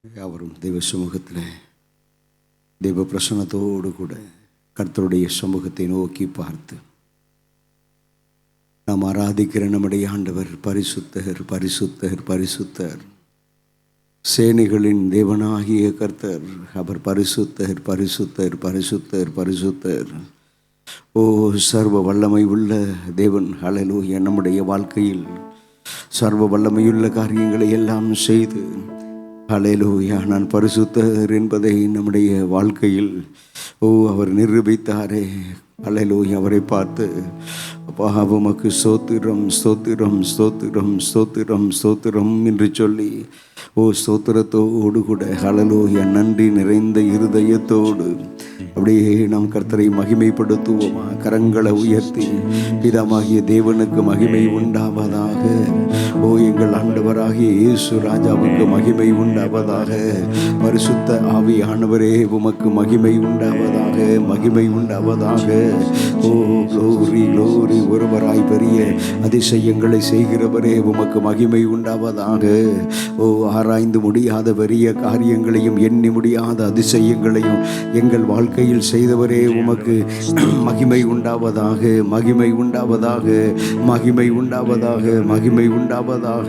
யாவரும் தெய்வ சமூகத்தில் தெய்வ பிரசன்னத்தோடு கூட கர்த்தருடைய சமூகத்தை நோக்கி பார்த்து நாம் ஆராதிக்கிற நம்முடைய ஆண்டவர் பரிசுத்தர் பரிசுத்தர் பரிசுத்தர், சேனைகளின் தேவனாகிய கர்த்தர். அவர் பரிசுத்தர் பரிசுத்தர் பரிசுத்தர் பரிசுத்தர். ஓ சர்வ வல்லமை உள்ள தேவன். ஹல்லேலூயா. நம்முடைய வாழ்க்கையில் சர்வ வல்லமையுள்ள காரியங்களை எல்லாம் செய்து ஹல்லேலூயா நான் பரிசுத்தர் என்பதை நம்முடைய வாழ்க்கையில் அவர் நிரூபித்தாரே. ஹல்லேலூயா. அவரை பார்த்து அப்பா உமக்கு ஸ்தோத்திரம் ஸ்தோத்திரம் ஸ்தோத்திரம் ஸ்தோத்திரம் ஸ்தோத்திரம் என்று சொல்லி ஸ்தோத்திரத்தோடு கூட ஹல்லேலூயா நன்றி நிறைந்த இருதயத்தோடு அப்படியே நாம் கர்த்தரை மகிமைப்படுத்துவோமா? கரங்களை உயர்த்தி பிதாவாகிய தேவனுக்கு மகிமை உண்டாவதாக. எங்கள் ஆண்டவராகிய இயேசு ராஜாவுக்கு மகிமை உண்டாவதாக. பரிசுத்த ஆவியானவரே உமக்கு மகிமை உண்டாவதாக, மகிமை உண்டாவதாக. Glory glory. ஒருவராய் பெரிய அதிசயங்களை செய்கிறவரே உமக்கு மகிமை உண்டாவதாக. ஆராய்ந்து முடியாத பெரிய காரியங்களையும் எண்ணி முடியாத அதிசயங்களையும் எங்கள் வாழ்க்கையில் செய்தவரே உமக்கு மகிமை உண்டாவதாக, மகிமை உண்டாவதாக, மகிமை உண்டாவதாக, மகிமை உண்டாவதாக.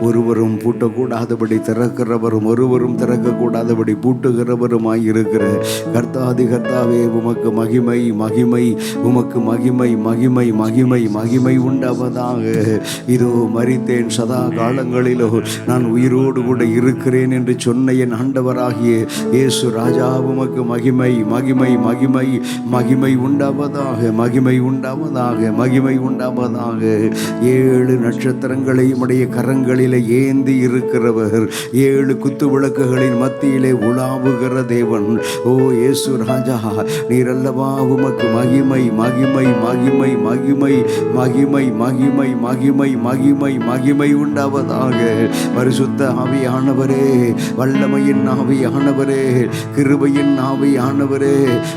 ஒருவரும் பூட்டக்கூடாதபடி திறக்கிறவரும் ஒருவரும் திறக்கக்கூடாதபடி பூட்டுகிறவருமாய் இருக்கிற கர்த்தாதி கர்த்தாவே உமக்கு மகிமை மகிமை, உமக்கு மகிமை மகிமை மகிமை மகிமை உண்டாவதாக. இதோ மரித்தேன், சதா காலங்களிலோ நான் உயிரோடு கூட இருக்கிறேன் என்று சொன்ன என் ஆண்டவராகிய இயேசு ராஜா உமக்கு மகிமை மகிமை மகிமை மகிமை உண்டாவதாக, மகிமை உண்டாவதாக, மகிமை உண்டாவதாக. 7 நட்சத்திரங்களை உடைய கரங்களிலே ஏந்தி இருக்கிறவர், 7 குத்து விளக்குகளின் மத்தியிலே உலாவுகிற தேவன். இயேசு ராஜா நீர் அல்லவா உமக்கு மகிமை மகிமை மகிமை மகிமை மகிமை மகிமை மகிமை மகிமை மகிமை உண்டாவதாக. பரிசுத்த ஆவியானவரே, வல்லமையின் ஆவியானவரே, கிருபையின் ஆவியானவரே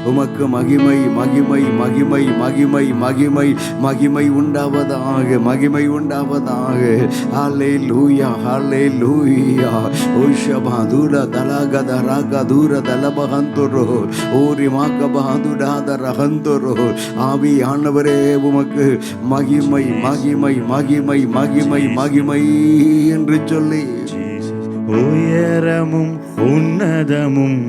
உமக்கு மகிமை மகிமை மகிமை மகிமை மகிமை மகிமை உண்டாவதாக, மகிமை உண்டாவதாக. ஹல்லேலூயா ஹல்லேலூயா. ஓஷபாதுர தலகத ரகதுர தலபஹந்தரோ ஓரி மாகபாதுடாத ரஹந்தரோ. ஆவியானவரே உமக்கு மகிமை மகிமை மகிமை மகிமை மகிமை என்று சொல்லி உயரமும் உன்னதமும்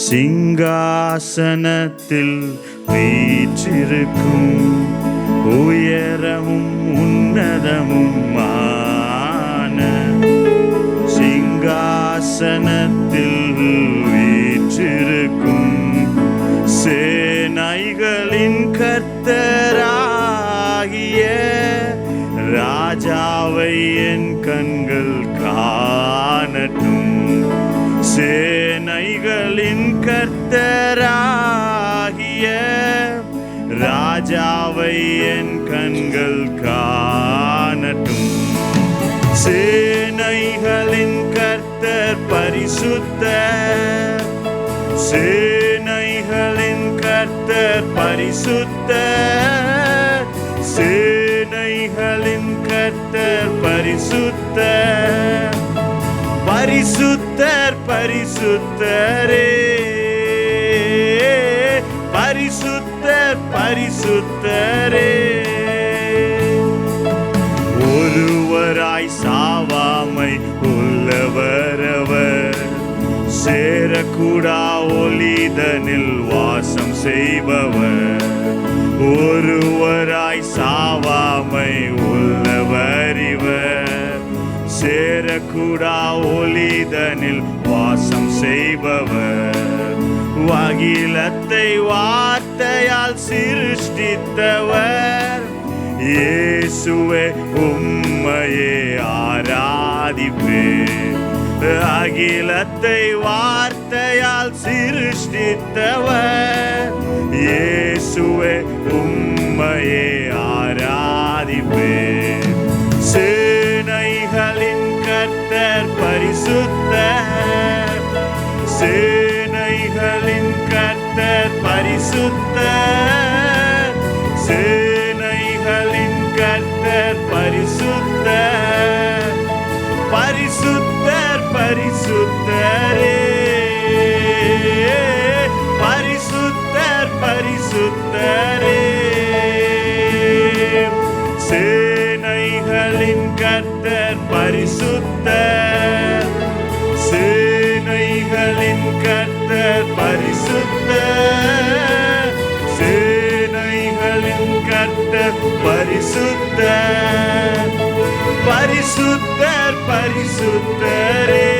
சிங்காசனத்தில் வீற்றிருக்கும், உயரமும் உன்னதமும் சிங்காசனத்தில் வீற்றிருக்கும் சேனைகளின் கர்த்தராகிய ராஜாவை என் கண்கள் காணட்டும். சேனைகளின் கர்த்தராகிய ராஜாவை என் கண்கள் காணட்டும். சேனைகளின் கர்த்தர் பரிசுத்தர், சேனைகளின் கர்த்தர் பரிசுத்தர், சேனைகளின் கர்த்தர் பரிசுத்தர், பரிசுத்தர் பரிசுத்தரே, பரிசுத்தர் பரிசுத்தரே. ஒருவராய் சாவாமை உள்ளவரவர், சேரக்கூடா ஒளிதனில் வாசம் செய்பவர். ஒருவராய் சாவாமை உள்ளவர் இவர், சேரக்கூடா ஒளிதனில் வாசம் செய்பவர். அகிலத்தை வார்த்தையால் சிருஷ்டித்தவர், இயேசுவே உம்மையே ஆராதிப்பேன். அகிலத்தை வார்த்தையால் சிருஷ்டித்தவர், இயேசுவே உம்மையே ஆராதிப்பேன். சேனைகளின் கர்த்தர் பரிசுத்தர், சேனைகளின் கர்த்தர் பரிசுத்தர், சேனைகளின் கர்த்தர் பரிசுத்தர், பரிசுத்தர். சேனைகளின் கர்த்தர் பரிசுத்தர். சேனைகளின் கர்த்தர் பரிசுத்தர். பரிசுத்தர் பரிசுத்தரே,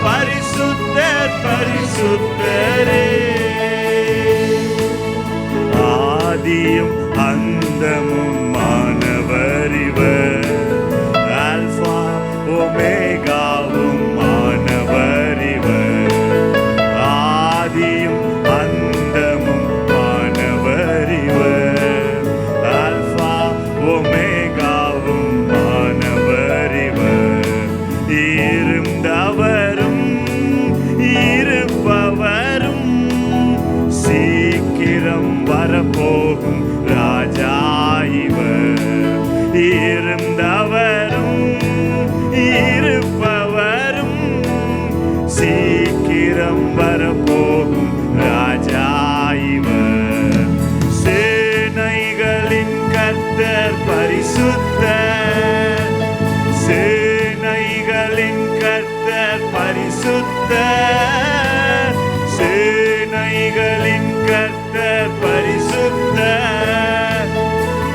பரிசுத்தர் பரிசுத்தரே. ஆதியும் அந்தமும் மானவர் இவர், ஆல்பா ஒமேகாவும் மானவர் இவர். ஆதியும் அந்தமும் மானவர் இவர், ஆல்பா ஒமேகாவும் மானவர் இவர். இருந்தவரும் இருப்பவரும் சீக்கிரம் வரப்போகும் ராஜா இவர். இருந்தவரும் இருப்பவரும் சீக்கிரம் வரப்போகும் ராஜா இவர். சேனைகளின் கர்த்தர் பரிசுத்தர். சேனைகளின் கர்த்தர் பரிசுத்தர். சேனைகளின் கர்த்தர் பரிசுத்தர்.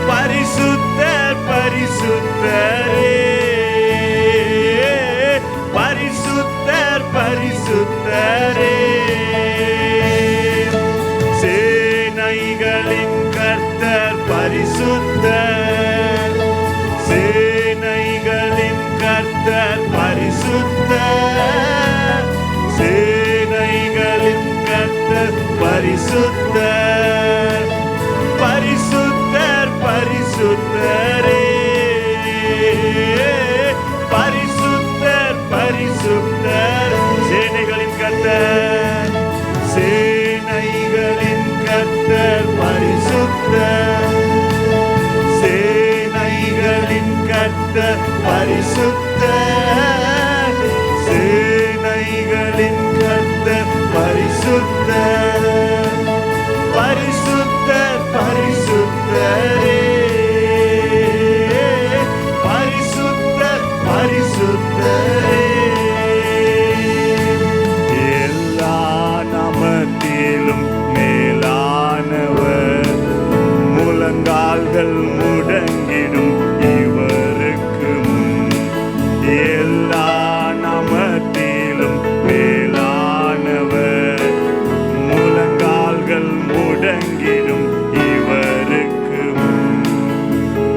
பரிசுத்தர் பரிசுத்தரே, பரிசுத்தர் பரிசுத்தரே. சேனைகளின் கர்த்தர் பரிசுத்தர். சேனைகளின் கர்த்தர் பரிசுத்தர். சேனைகளின் கர்த்தர் பரிசுத்தர். பரிசுத்தர் பரிசுத்தரே, பரிசுத்தர் பரிசுத்தர். சேனைகளின் கர்த்தர். சேனைகளின் கர்த்தர் பரிசுத்தர். சேனைகளின் கர்த்தர் பரிசுத்தர். சேனைகளின் கர்த்தர் பரிசுத்தர். பரிசுத்தர் பரிசுத்தரே, பரிசுத்தர் பரிசுத்தரே. எல்லா நாமத்திலும் மேலானவர், முழங்கால்கள் முடங்கிடும் இவருக்கு முன். எல்லா நாமத்திலும் மேலானவர், முழங்கால்கள் முடங்கிடும் இவருக்கு முன்.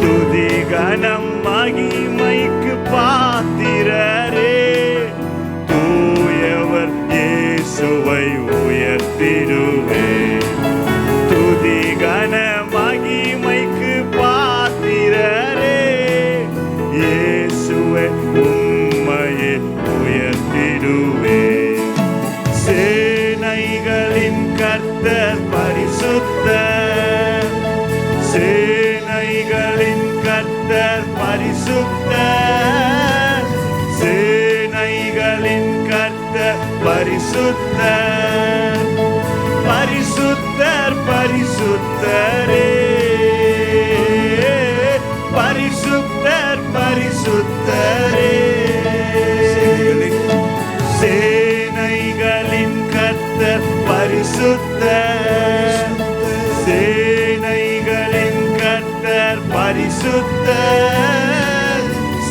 துதி கனம் மகிமைக்கு பாத்திரரே, தூயவர் இயேசுவை உயர்த்திடுவே. துதி கன மகிமைக்கு பாத்திரரே, இயேசுவை உம்மையே உயர்த்திடுவே. சேனைகளின் கர்த்தர் பரிசுத்தர். சேனைகளின் கர்த்தர் பரிசுத்தர். சேனைகளின் கர்த்தர் பரிசுத்தர். பரிசுத்தர் பரிசுத்தரே, பரிசுத்தர் பரிசுத்தரே. சேனைகளின் கர்த்தர் பரிசுத்தர். சேனைகளின் கர்த்தர் பரிசுத்தர்.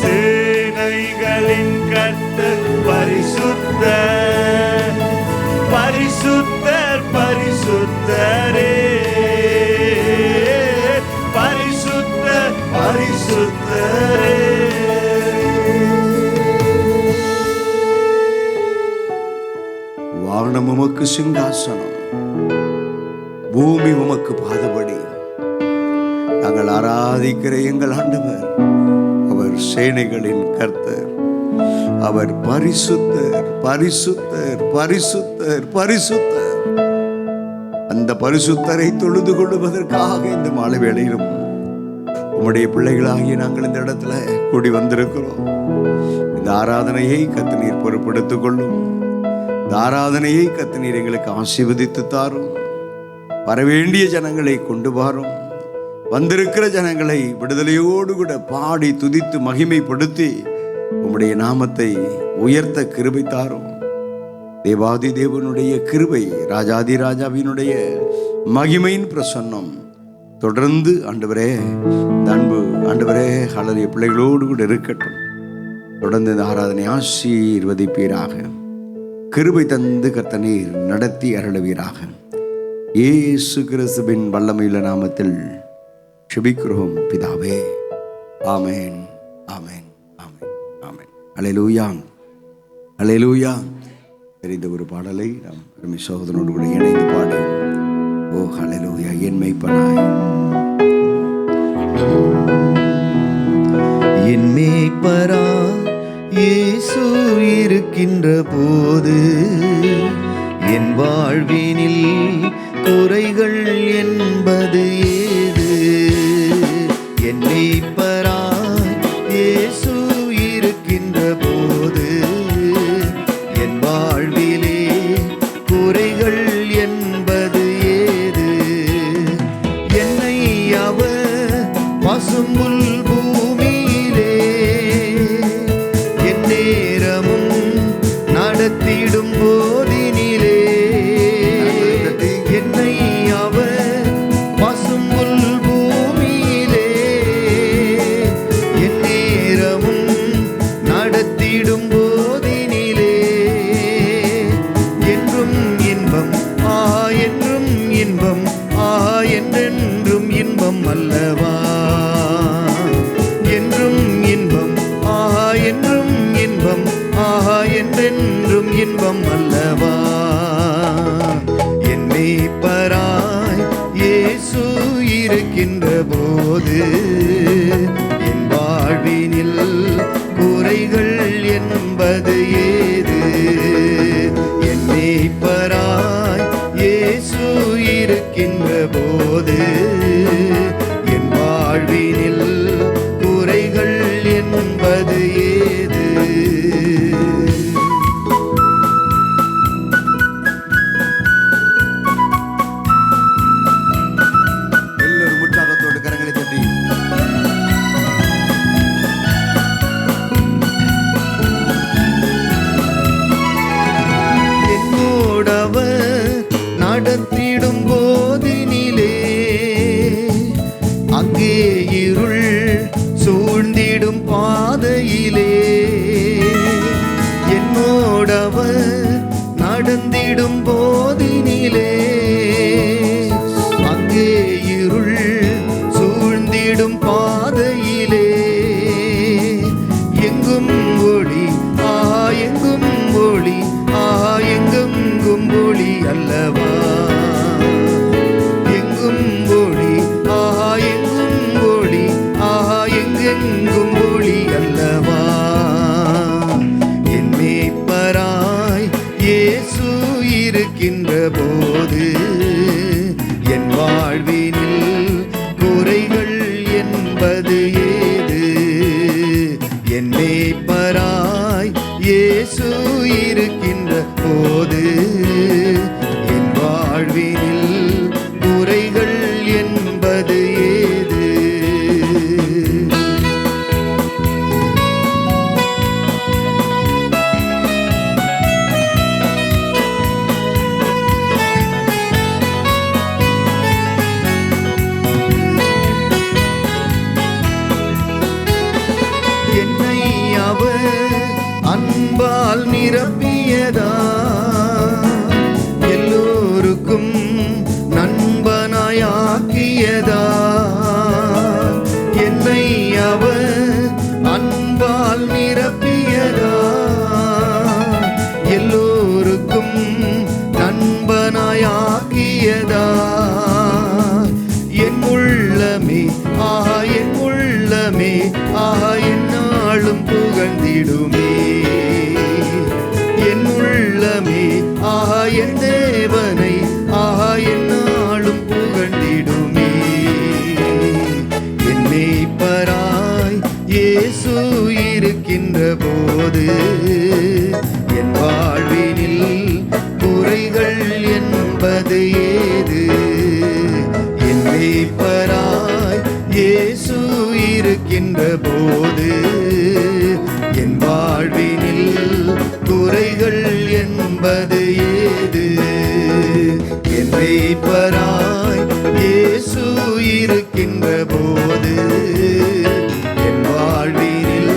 சேனைகளின் கர்த்தர் பரிசுத்தர். பரிசுத்தர் பரிசுத்தரே, பரிசுத்தர் பரிசுத்தரே. வானம் உமக்கு சிங்காசனம், பூமி உமக்கு பாதபடி. நாங்கள் ஆராதிக்கிற எங்கள் ஆண்டவர், அவர் சேனைகளின் கர்த்தர். அவர் பரிசுத்தர் பரிசுத்தர் பரிசுத்தர் பரிசுத்தர். அந்த பரிசுத்தரை தொழுது கொள்வதற்காக இந்த மாலை வேளையிலும் உம்முடைய பிள்ளைகளாகிய நாங்கள் இந்த இடத்துல கூடி வந்திருக்கிறோம். இந்த ஆராதனையை கர்த்தர் பொறுப்படுத்திக் கொள்ளும். இந்த ஆராதனையை கர்த்தர் எங்களுக்கு ஆசீர்வதித்து தாரும். வரவேண்டிய ஜனங்களை கொண்டு வாரும். வந்திருக்கிற ஜனங்களை விடுதலையோடு கூட பாடி துதித்து மகிமைப்படுத்தி உம்முடைய நாமத்தை உயர்த்த கிருபை தாரும். தேவாதி தேவனுடைய கிருபை, ராஜாதி ராஜாவினுடைய மகிமையின் பிரசன்னம் தொடர்ந்து ஆண்டவரே, அன்பு ஆண்டவரே ஹல்லேலூயா பிள்ளைகளோடு கூட இருக்கட்டும். தொடர்ந்து இந்த ஆராதனை ஆசீர்வதிப்பீராக. கிருபை தந்து கர்த்தனீர் நடத்தி அருளுவீராக. இயேசு கிறிஸ்துவின் வல்லமையுள்ள நாமத்தில் ஜெபிக்கிறோம் பிதாவே. ஆமென், ஆமென், ஆமென், ஆமென். ஹல்லேலூயா, ஹல்லேலூயா. தெரிந்த ஒரு பாடலை நாம் அருமை சகோதரனோடு கூட இணைந்து பாடி, ஓ ஹல்லேலூயா, என் மேய்ப்பனாய். என் மேய்ப்பராய் இயேசு இருக்கின்ற போது என் வாழ்வினில் குறைகள் என்பது ஏது? என் மேய்ப்பராய் இயேசு இருக்கின்ற போது என் வாழ்விலே குறைகள் என்பது ஏது? என்னை அவர் பசும்புல் பூமியிலே என் நேரமும் நடத்திடும் போதினிலே, என்னை அவர் பசும்புல் பூமியிலே என் நேரமும் நடத்திடும் போதினிலே, என்றும் இன்பம் என்றும் இன்பம் என்றென்றும் இன்பம் அல்லவா? என்றும் இன்பம் என்றும் இன்பம் என்றென்றும் இன்பம் அல்லவா? என் மேய்ப்பராய் இயேசு இருக்கின்ற போது என் வாழ்வினில் குறைகள் என்பது ஏது? என் மேய்ப்பராய் இயேசு இருக்கின்ற போது என் வாழ்வினில் குறைகள் என்பது ஏது? எல்லோரும் உற்சாகத்தோடு கரங்களை தட்டி என்னோடவர் நடத்திடும் போதினிலே அங்கே இருள் சூழ்ந்திடும் பாதையிலே, என்னோடவர் நடந்திடும் போதினிலே அங்கே இருள் சூழ்ந்திடும் பாதையிலே, எங்கும் ஒளி எங்கும் ஒளி எங்கெங்கும் ஒளி அல்லவா? எங்கும் ஒளி எங்கும் ஒளி எங்கெங்கும் ஒளி அல்லவா? என் மேய்ப்பராய் இயேசு இருக்கின்ற போது என் வாழ்வினில் குறைகள் என்பது ஏது? என் மேய்ப்பராய் இயேசு இருக்கின்ற போது என் வாழ்வினில் குறைகள் என்பது ஏது? என்னை அவர் அன்பால் நிரப்பியதா, எல்லோருக்கும் நண்பனாயாக்கியதா? என்னை அவர் அன்பால் நிரப்பியதா, எல்லோருக்கும் நண்பனாயாக்கியதா? என் உள்ளமே என் உள்ளமே என்னாலும் புகழ்ந்திடுமே, என் உள்ளமே என் தேவனை என்னாலும் புகழ்ந்திடுமே. என் மேய்ப்பராய் இயேசு இருக்கின்ற போது என் வாழ்வினில் குறைகள் என்பது ஏது? என் மேய்ப்பராய் இயேசு இருக்கின்ற போது என் வாழ்வினில் குறைகள் என்பது ஏது? என் மேய்ப்பராய் இயேசு இருக்கின்ற போது என் வாழ்வினில்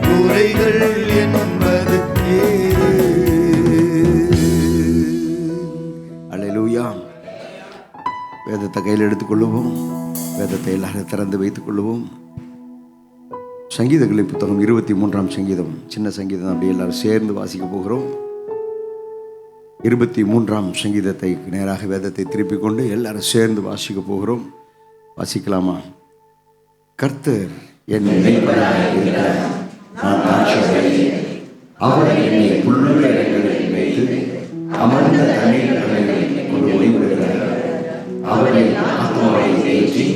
குறைகள் என்பது ஏது? அல்லேலூயா. வேதத்தை கையில் எடுத்துக்கொள்ளுவோம். வேதத்தை எல்லாரும் திறந்து வைத்துக் கொள்ளுவோம். சங்கீதங்களின் புத்தகம் 23ஆம் சங்கீதம், சின்ன சங்கீதம், அப்படியே எல்லாரும் சேர்ந்து வாசிக்க போகிறோம். 23ஆம் சங்கீதத்தை நேராக வேதத்தை திருப்பிக் கொண்டு எல்லாரும் சேர்ந்து வாசிக்க போகிறோம். வாசிக்கலாமா? கர்த்தர் என் மேய்ப்பராய் இருக்கிறார், நான் தாழ்ச்சியடையேன். அவர் என்னை புல்லுள்ள இடங்களில் மேய்த்து அமர்ந்த தண்ணீர் கொண்டு ஓய்விடுகிறார். அவரை ஆத்மாவை தேற்றி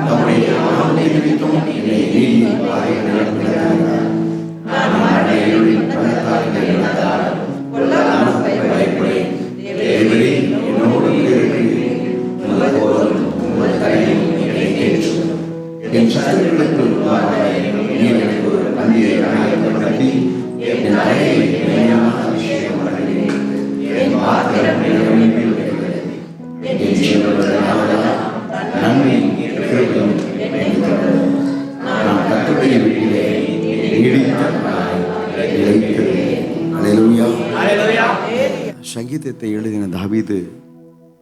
தம்முடைய நாமத்தை நிமித்தம் என்னை நீதியின் பாதைகளில் நடத்துகிறார். நான் மழையில் பள்ளத்தாக்கிலே நடந்தாலும் பொல்லாதவனுக்கு பயப்படேன். தேவரே என்னோடு இருக்கிறீர். உமது கோலும் உமது கையும் என்னை தேற்றும். என் சத்துருக்களுக்கு முன்பாக நீர் எனக்கு ஒரு பந்தியை ஆயத்தப்படுத்தி என் தலையை மெய்யான அபிஷேகம் பண்ணுகிறீர். என் பாத்திரம் நிரம்பி இருக்கிறது. என் ஜீவனாவதால் நன்மையும் கிருபையும் எனக்கு தொடரும். நான் கர்த்தருடைய வீட்டிலே நீடித்தவனாய் நிலைத்திருப்பேன். அல்லேலூயா. சங்கீதத்தை எழுதின தாவீது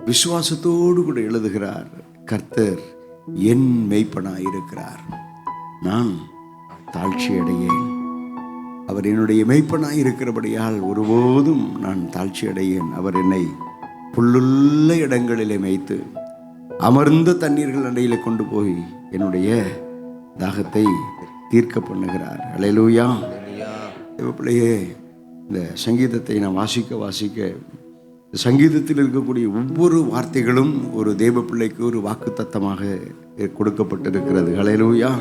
விசுவாசத்தோடு கூட எழுதுகிறார். கர்த்தர் என் மேய்ப்பனாய் இருக்கிறார், நான் தாழ்ச்சி அடையேன். அவர் என்னுடைய மேய்ப்பனாய் இருக்கிறபடியால் ஒருபோதும் நான் தாழ்ச்சி அடையேன். அவர் என்னை புல்லுள்ள இடங்களிலே மேய்த்து அமர்ந்த தண்ணீர்கள் அண்டையில் கொண்டு போய் என்னுடைய தாகத்தை தீர்க்க பண்ணுகிறார். அல்லேலூயா. பிள்ளையே, இந்த சங்கீதத்தை நான் வாசிக்க சங்கீதத்தில் இருக்கக்கூடிய ஒவ்வொரு வார்த்தைகளும் ஒரு தேவ பிள்ளைக்கு ஒரு வாக்கு தத்தமாக கொடுக்கப்பட்டிருக்கிறது. அல்லேலூயா.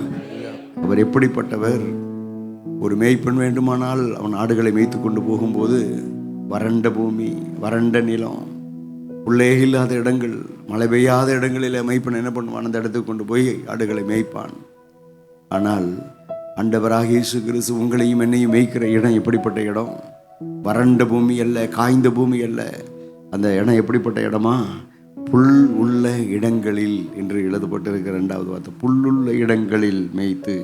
அவர் எப்படிப்பட்டவர்? ஒரு மேய்ப்பன் வேண்டுமானால் அவன் ஆடுகளை மேய்த்து கொண்டு போகும்போது வறண்ட பூமி, வறண்ட நிலம், உள்ளே இல்லாத இடங்கள், மழை பெய்யாத இடங்களில் மேய்ப்பன் என்ன பண்ணுவான்? அந்த இடத்துக்கு கொண்டு போய் ஆடுகளை மேய்ப்பான். ஆனால் ஆண்டவராக இயேசு கிறிஸ்து உங்களையும் என்னையும் மேய்க்கிற இடம் எப்படிப்பட்ட இடம்? வறண்ட பூமி அல்ல, காய்ந்த பூமி அல்ல. அந்த இடம் எப்படிப்பட்ட இடமா? புல் உள்ள இடங்களில் என்று எழுதப்பட்டிருக்கிற 2வது வார்த்தை. புல்லுள்ள இடங்களில் மேய்த்து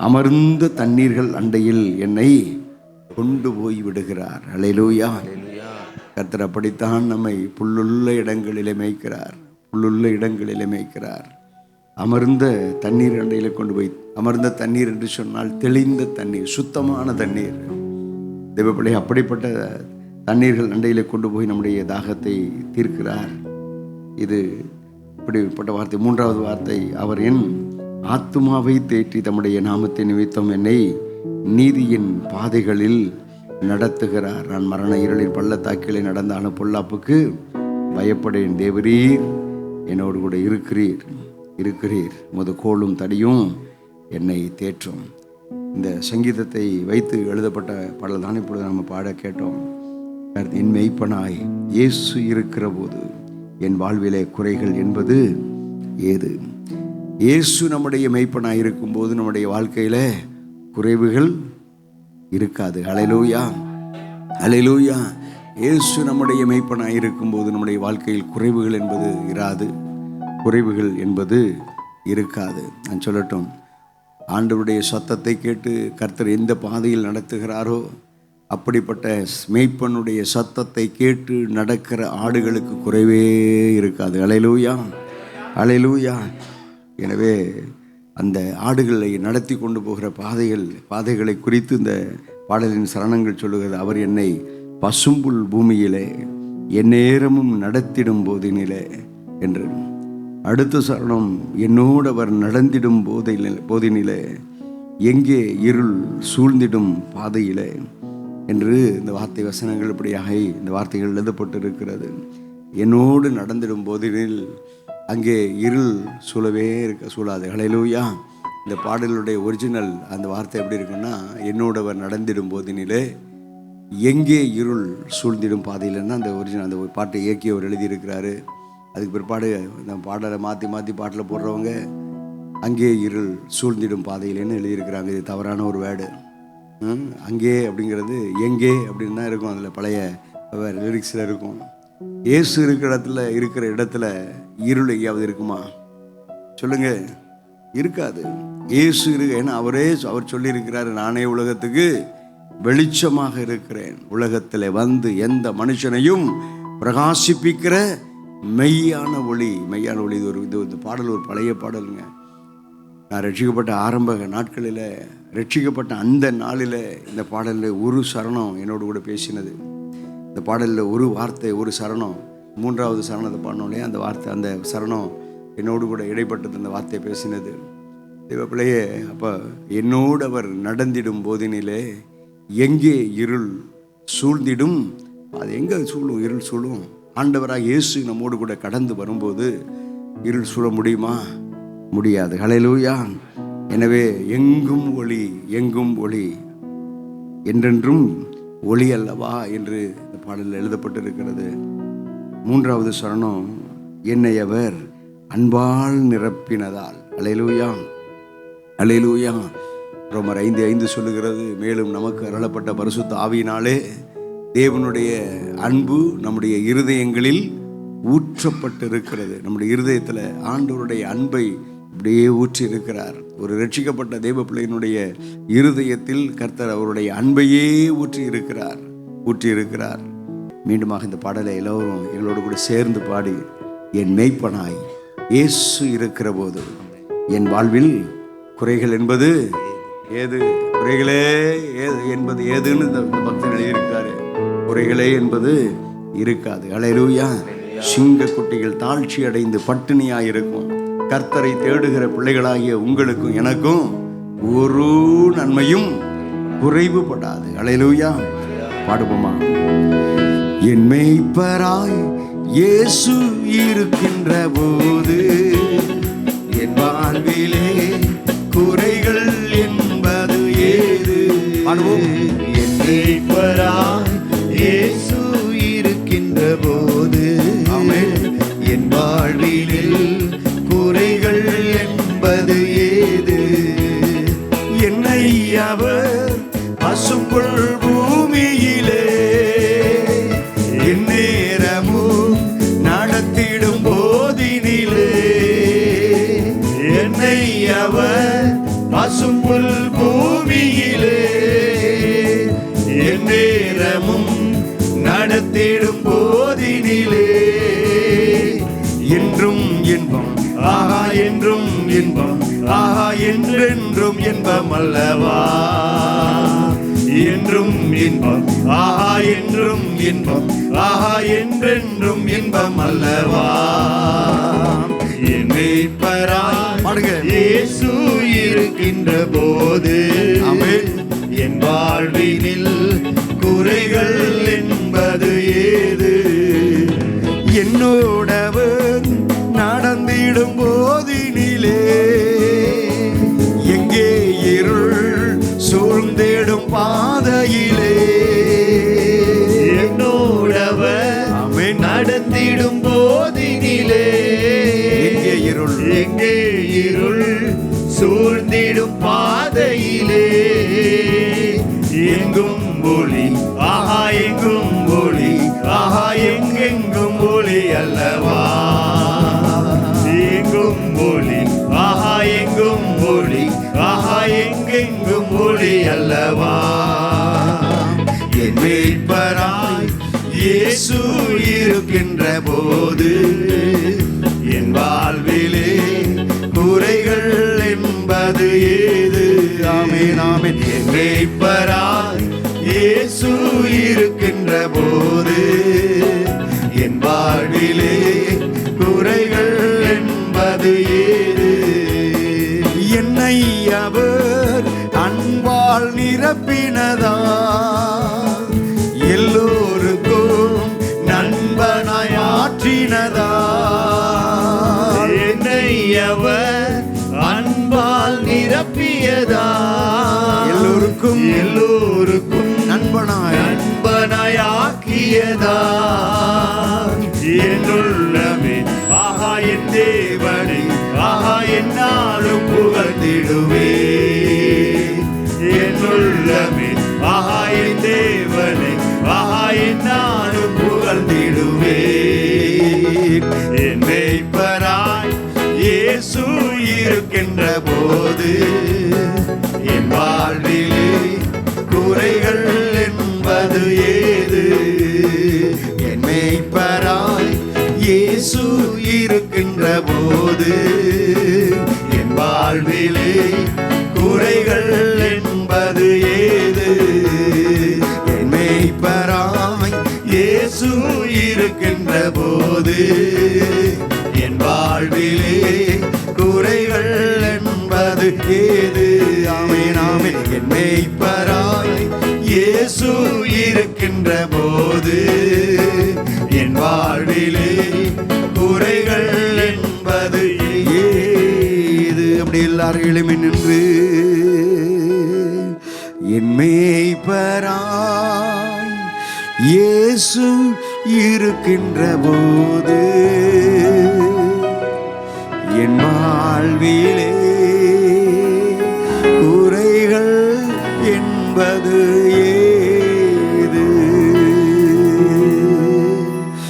அமர்ந்த தண்ணீர்கள் அண்டையில் என்னை கொண்டு போய் விடுகிறார். அல்லேலூயா. கர்த்தர் அப்படித்தான் நம்மை புல்லுள்ள இடங்களிலே மேய்க்கிறார். புல்லுள்ள இடங்களிலே மேய்க்கிறார். அமர்ந்த தண்ணீர் அண்டையில கொண்டு போய், அமர்ந்த தண்ணீர் என்று சொன்னால் தெளிந்த தண்ணீர், சுத்தமான தண்ணீர். தேவப்பிள்ளை, அப்படிப்பட்ட தண்ணீர்கள் அண்டையில கொண்டு போய் நம்முடைய தாகத்தை தீர்க்கிறார். இது இப்படிப்பட்ட வார்த்தை. 3வது வார்த்தை, அவர் என் ஆத்துமாவை தேற்றி தம்முடைய நாமத்தை நிமித்தம் என்னை நீதியின் பாதைகளில் நடத்துகிறார். நான் மரண இருளில் பள்ளத்தாக்கிலே நடந்தாலும் பொல்லாப்புக்கு பயப்படேன். தேவரீர் என்னோடு கூட இருக்கிறீர். உமது கோலும் தடியும் என்னை தேற்றும். இந்த சங்கீதத்தை வைத்து எழுதப்பட்ட பாடல் தான் இப்பொழுது நம்ம பாட கேட்டோம். என் மெய்ப்பனாய் இயேசு இருக்கிற போது என் வாழ்விலே குறைகள் என்பது ஏது? இயேசு நம்முடைய மெய்ப்பனாய் இருக்கும்போது நம்முடைய வாழ்க்கையில குறைவுகள் இருக்காது. அல்லேலூயா. அல்லேலூயா. இயேசு நம்முடைய மெய்ப்பனாய் இருக்கும்போது நம்முடைய வாழ்க்கையில் குறைவுகள் என்பது இராது, குறைவுகள் என்பது இருக்காது. நான் சொல்லட்டும், ஆண்டவருடைய சத்தத்தை கேட்டு கர்த்தர் எந்த பாதையில் நடத்துகிறாரோ அப்படிப்பட்ட மேய்ப்பனுடைய சத்தத்தை கேட்டு நடக்கிற ஆடுகளுக்கு குறைவே இருக்காது. அல்லேலூயா. அல்லேலூயா. எனவே அந்த ஆடுகளை நடத்தி கொண்டு போகிற பாதைகளை குறித்து இந்த பாடலின் சரணங்கள் சொல்லுகிறது. அவர் என்னை பசும்புல் பூமியிலே எந்நேரமும் நடத்திடும் போதினிலே என்று. அடுத்த சரணம், என்னோடு அவர் நடந்திடும் போதினிலே எங்கே இருள் சூழ்ந்திடும் பாதையிலே என்று இந்த வார்த்தை வசனங்கள் இப்படியாக இந்த வார்த்தைகள் எழுதப்பட்டிருக்கிறது. என்னோடு நடந்திடும் போதினில் அங்கே இருள் சூழாது. ஹல்லேலூயா. இந்த பாடலுடைய ஒரிஜினல் அந்த வார்த்தை எப்படி இருக்குன்னா, என்னோடு அவர் நடந்திடும் போதினிலே எங்கே இருள் சூழ்ந்திடும் பாதையில்னா அந்த ஒரிஜினல் அந்த பாட்டை இயக்கி அவர் எழுதியிருக்கிறாரு. அதுக்கு பிற்பாடு இந்த பாடலை மாற்றி பாட்டில் போடுறவங்க அங்கே இருள் சூழ்ந்திடும் பாதையிலேன்னு எழுதியிருக்கிறாங்க. இது தவறான ஒரு வேர்டு. அங்கே அப்படிங்கிறது எங்கே அப்படின்னு தான் இருக்கும். அதில் பழைய லிரிக்ஸில் இருக்கும். இயேசு இருக்கிற இடத்துல இருள் எங்கேயாவது இருக்குமா சொல்லுங்க? இருக்காது. இயேசு ஏன்னா அவர் சொல்லியிருக்கிறாரு, நானே உலகத்துக்கு வெளிச்சமாக இருக்கிறேன், உலகத்தில் வந்து எந்த மனுஷனையும் பிரகாசிப்பிக்கிற மெய்யான ஒளி. இது இந்த பாடல் ஒரு பழைய பாடலுங்க. நான் ரட்சிக்கப்பட்ட ஆரம்ப நாட்களில், ரட்சிக்கப்பட்ட அந்த நாளில் இந்த பாடலில் ஒரு சரணம் என்னோடு கூட பேசினது. இந்த பாடலில் ஒரு வார்த்தை, ஒரு சரணம், 3வது சரணத்தை பாடினோடனே அந்த வார்த்தை, அந்த சரணம் என்னோடு கூட இடைப்பட்டது. அந்த வார்த்தை பேசினது தேவப்பிள்ளையே. அப்போ என்னோடு அவர் நடந்திடும் போதினிலே எங்கே இருள் சூழ்ந்திடும், அது எங்கே சூழும்? இருள் சூழும். ஆண்டவராக இயேசு நம்மோடு கூட கடந்து வரும்போது இருள் சூழ முடியுமா? முடியாது. ஹல்லேலூயா. எனவே எங்கும் ஒளி, எங்கும் ஒளி, என்றென்றும் ஒளி அல்லவா என்று இந்த பாடலில் எழுதப்பட்டிருக்கிறது. 3வது சரணம், என்னை அவர் அன்பால் நிரப்பினதால். ஹல்லேலூயா, ஹல்லேலூயா. ரோமர் 5:5 சொல்லுகிறது, மேலும் நமக்கு அருளப்பட்ட பரிசுத்த ஆவியினாலே தேவனுடைய அன்பு நம்முடைய இருதயங்களில் ஊற்றப்பட்டிருக்கிறது. நம்முடைய இருதயத்தில் ஆண்டவருடைய அன்பை அப்படியே ஊற்றி இருக்கிறார். ஒரு ரட்சிக்கப்பட்ட தேவ பிள்ளையினுடைய இருதயத்தில் கர்த்தர் அவருடைய அன்பையே ஊற்றி இருக்கிறார். மீண்டுமாக இந்த பாடலை எல்லோரும் எங்களோடு கூட சேர்ந்து பாடி, என் மெய்ப்பனாய் இயேசு இருக்கிற போது என் வாழ்வில் குறைகள் என்பது ஏது? குறைகளே என்பது ஏதுன்னு இந்த பக்தன் எழுதியிருக்காரு. குறைகளே என்பது இருக்காது. ஹல்லேலூயா. சிங்க குட்டிகள் தாழ்ச்சி அடைந்து பட்டினியாயிருக்கும். கர்த்தரை தேடுகிற பிள்ளைகளாகிய உங்களுக்கும் எனக்கும் ஒரு நன்மையும் குறைவுபடாது. ஹல்லேலூயா. பாடுவோமா? என் மேய்ப்பராய் இயேசு இருக்கின்ற போது என் வாழ்விலே குறைகள் என்பது ஏது? பாடுவோம். என் மேய்ப்பராய் இயேசு இருக்கின்ற போது என் வாழ்விலே குறைகள் என்பது ஏது? என்னை அவர் பசும்புல் பூமியிலே எந்நேரமும் நடத்திடும் போதினிலே, என்னை அவர் பசும்புல் பூமியிலே எந்நேரமும் நடத்திடும் போதினிலே, என்றும் இன்பம், ஆஹா என்றும் இன்பம், ஆஹா என்றென்றும் இன்பம் அல்லவா? என்றும் இன்பம், ஆஹா என்றும் இன்பம், ஆஹா என்றென்றும் இன்பம் அல்லவா? என் மேய்ப்பராய் இயேசு இருக்கின்ற போது என் வாழ்வினில் குறைகள் என்பது ஏது? என்னோடவர் நடந்திடும் போதினிலே எங்கே இருள் சூழ்ந்திடும் பாதையிலே, என்னோடவர் நடந்திடும் போதினிலே எங்கே இருள் சூழ்ந்திடும் பாதையிலே, எங்கும் ஒளி, ஆஹா எங்கும் ஒளி, ஆஹா எங்கெங்கும் ஒளி அல்லவா? எங்கும் ஒளி, ஆஹா எங்கும் ஒளி, ஆஹா எங்கெங்கும் ஒளி அல்லவா? என் மேய்ப்பராய் இயேசு இருக்கின்ற போது என் வாழ்விலே குறைகள் என்பது ஏது? ஆமென், ஆமென். என் மேய்ப்பராய் இயேசு இருக்கின்ற போது என் வாழ்விலே குறைகள் என்பது ஏது? என்னை அவர் அன்பால் நிரப்பினதா, எல்லோருக்கும் நண்பனாய் ஆற்றினதா? என்னை அவர் அன்பால் நிரப்பியதா, எல்லோருக்கும் நண்பனாய் ஆக்கியதா? என்னுள்ளமே ஆஹா என் தேவனை, ஆஹா என்னாலும் புகழ்ந்திடுவே. என் உள்ளமே ஆஹா என் தேவனை, ஆஹா என் நானும் புகழ்ந்திடுவே. என் மேய்ப்பராய் இயேசு இருக்கின்ற போது என் வாழ்விலே குறைகள் என்பது ஏது? என் மேய்ப்பராய் இயேசு இருக்கின்ற போது என் வாழ்விலே குறைகள் என்பது ஏது? என் மேய்ப்பராய் இயேசு இருக்கின்ற போது என் வாழ்விலே குறைகள் என்பது ஏது? ஆமென் ஆமென். என் மேய்ப்பராய் இயேசு இருக்கின்ற போது என் வாழ்விலே குறைகள் என்பது ஏது? அப்படி எல்லாரும் எழுமி நின்று என் மேய்ப்பராய் இயேசு இருக்கின்ற போது என் வாழ்விலே குறைகள் என்பது ஏது?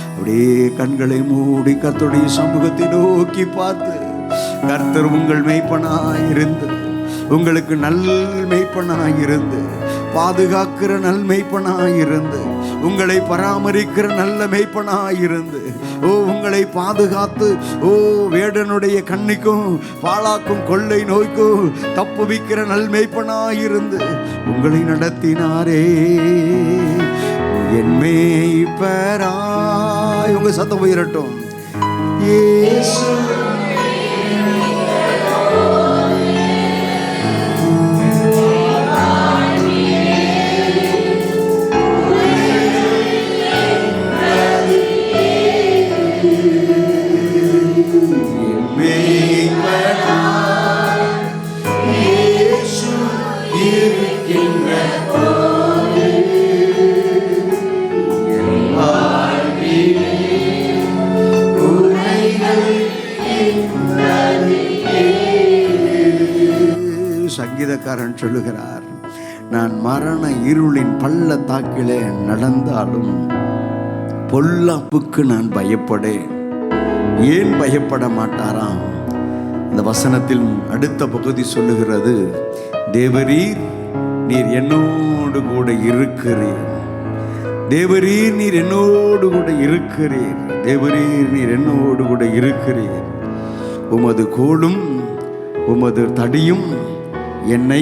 அப்படியே கண்களை மூடி கர்த்தருடைய சமூகத்தை நோக்கி பார்த்து, கர்த்தர் உங்கள் மேய்ப்பனாயிருந்து, உங்களுக்கு நல் மேய்ப்பனாயிருந்து, பாதுகாக்கிற நல் மேய்ப்பனாயிருந்து, உங்களை பராமரிக்கிற நல்ல மேய்ப்பனாயிருந்து, ஓ உங்களை பாதுகாத்து, ஓ வேடனுடைய கண்ணிக்கும் பாழாக்கும் கொள்ளை நோய்க்கும் தப்புவிக்கிற நல் மேய்ப்பனாயிருந்து உங்களை நடத்தினாரே. என் மேய்ப்பராய், உங்க சத்தம் உயரட்டும். இயேசு சங்கீதக்காரன் சொல்லுகிறார், நான் மரண இருளின் பள்ளத்தாக்கிலே நடந்தாலும் பொல்லாப்புக்கு நான் பயப்படேன். ஏன் பயப்பட மாட்டாராம்? இந்த வசனத்தில் அடுத்த பகுதி சொல்லுகிறது, தேவரீர் நீர் என்னோடு கூட இருக்கிறீர், தேவரீர் நீர் என்னோடு கூட இருக்கிறீர், தேவரீர் நீர் என்னோடு கூட இருக்கிறீர். உமது கோலும் உமது தடியும் என்னை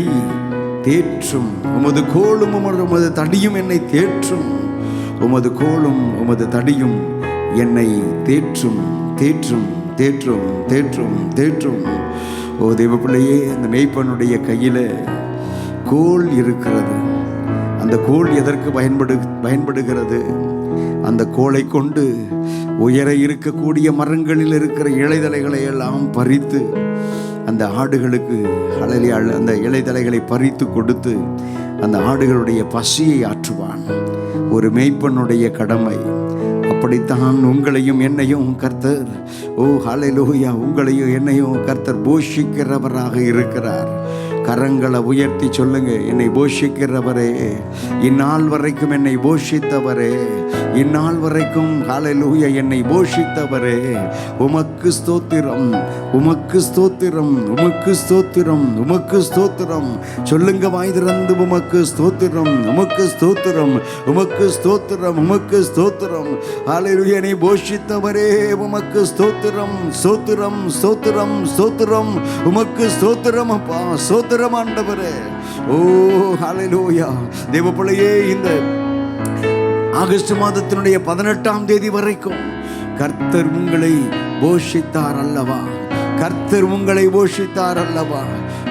தேற்றும், உமது கோலும் உமது தடியும் என்னை தேற்றும், உமது கோலும் உமது தடியும் என்னை தேற்றும் தேற்றும் தேற்றும் தேற்றும் தேற்றும். ஓ தேவ பிள்ளையே, அந்த மேய்ப்பனுடைய கையில் கோல் இருக்கிறது. அந்த கோல் எதற்கு பயன்படுகிறது? அந்த கோலை கொண்டு உயர இருக்கக்கூடிய மரங்களில் இருக்கிற இலைதலைகளை எல்லாம் பறித்து அந்த ஆடுகளுக்கு அந்த இலைதலைகளை பறித்து கொடுத்து அந்த ஆடுகளுடைய பசியை ஆற்றுவான். ஒரு மேய்ப்பனுடைய கடமை. அப்படித்தான் உங்களையும் என்னையும் கர்த்தர், ஓ ஹல்லேலூயா, உங்களையும் என்னையும் கர்த்தர் போஷிக்கிறவராக இருக்கிறார். கரங்களை உயர்த்தி சொல்லுங்க, என்னை போஷிக்கிறவரே, இந்நாள் வரைக்கும் என்னை போஷித்தவரே, இந்நாள் வரைக்கும் ஹல்லேலூயா என்னை போஷித்தவரே, உமக்கு ஸ்தோத்திரம், உமக்கு ஸ்தோத்திரம், உமக்கு ஸ்தோத்திரம், உமக்கு ஸ்தோத்திரம். சொல்லுங்க வாய் திறந்து, உமக்கு ஸ்தோத்திரம், உமக்கு ஸ்தோத்திரம், உமக்கு ஸ்தோத்திரம், உமக்கு ஸ்தோத்திரம். ஹல்லேலூயா, என்னை போஷித்தவரே, உமக்கு ஸ்தோத்திரம், ஸ்தோத்திரம், ஸ்தோத்திரம், ஸ்தோத்திரம், உமக்கு ஸ்தோத்திரம் அப்பா, ஸ்தோத்திரம் ஆண்டவரே. ஓ ஹல்லேலூயா. தேவ பிள்ளையே, இந்த ஆகஸ்ட் மாதத்தினுடைய 18ஆம் தேதி வரைக்கும் கர்த்தர் உங்களை போஷித்தார் அல்லவா? கர்த்தர் உங்களை போஷித்தார் அல்லவா?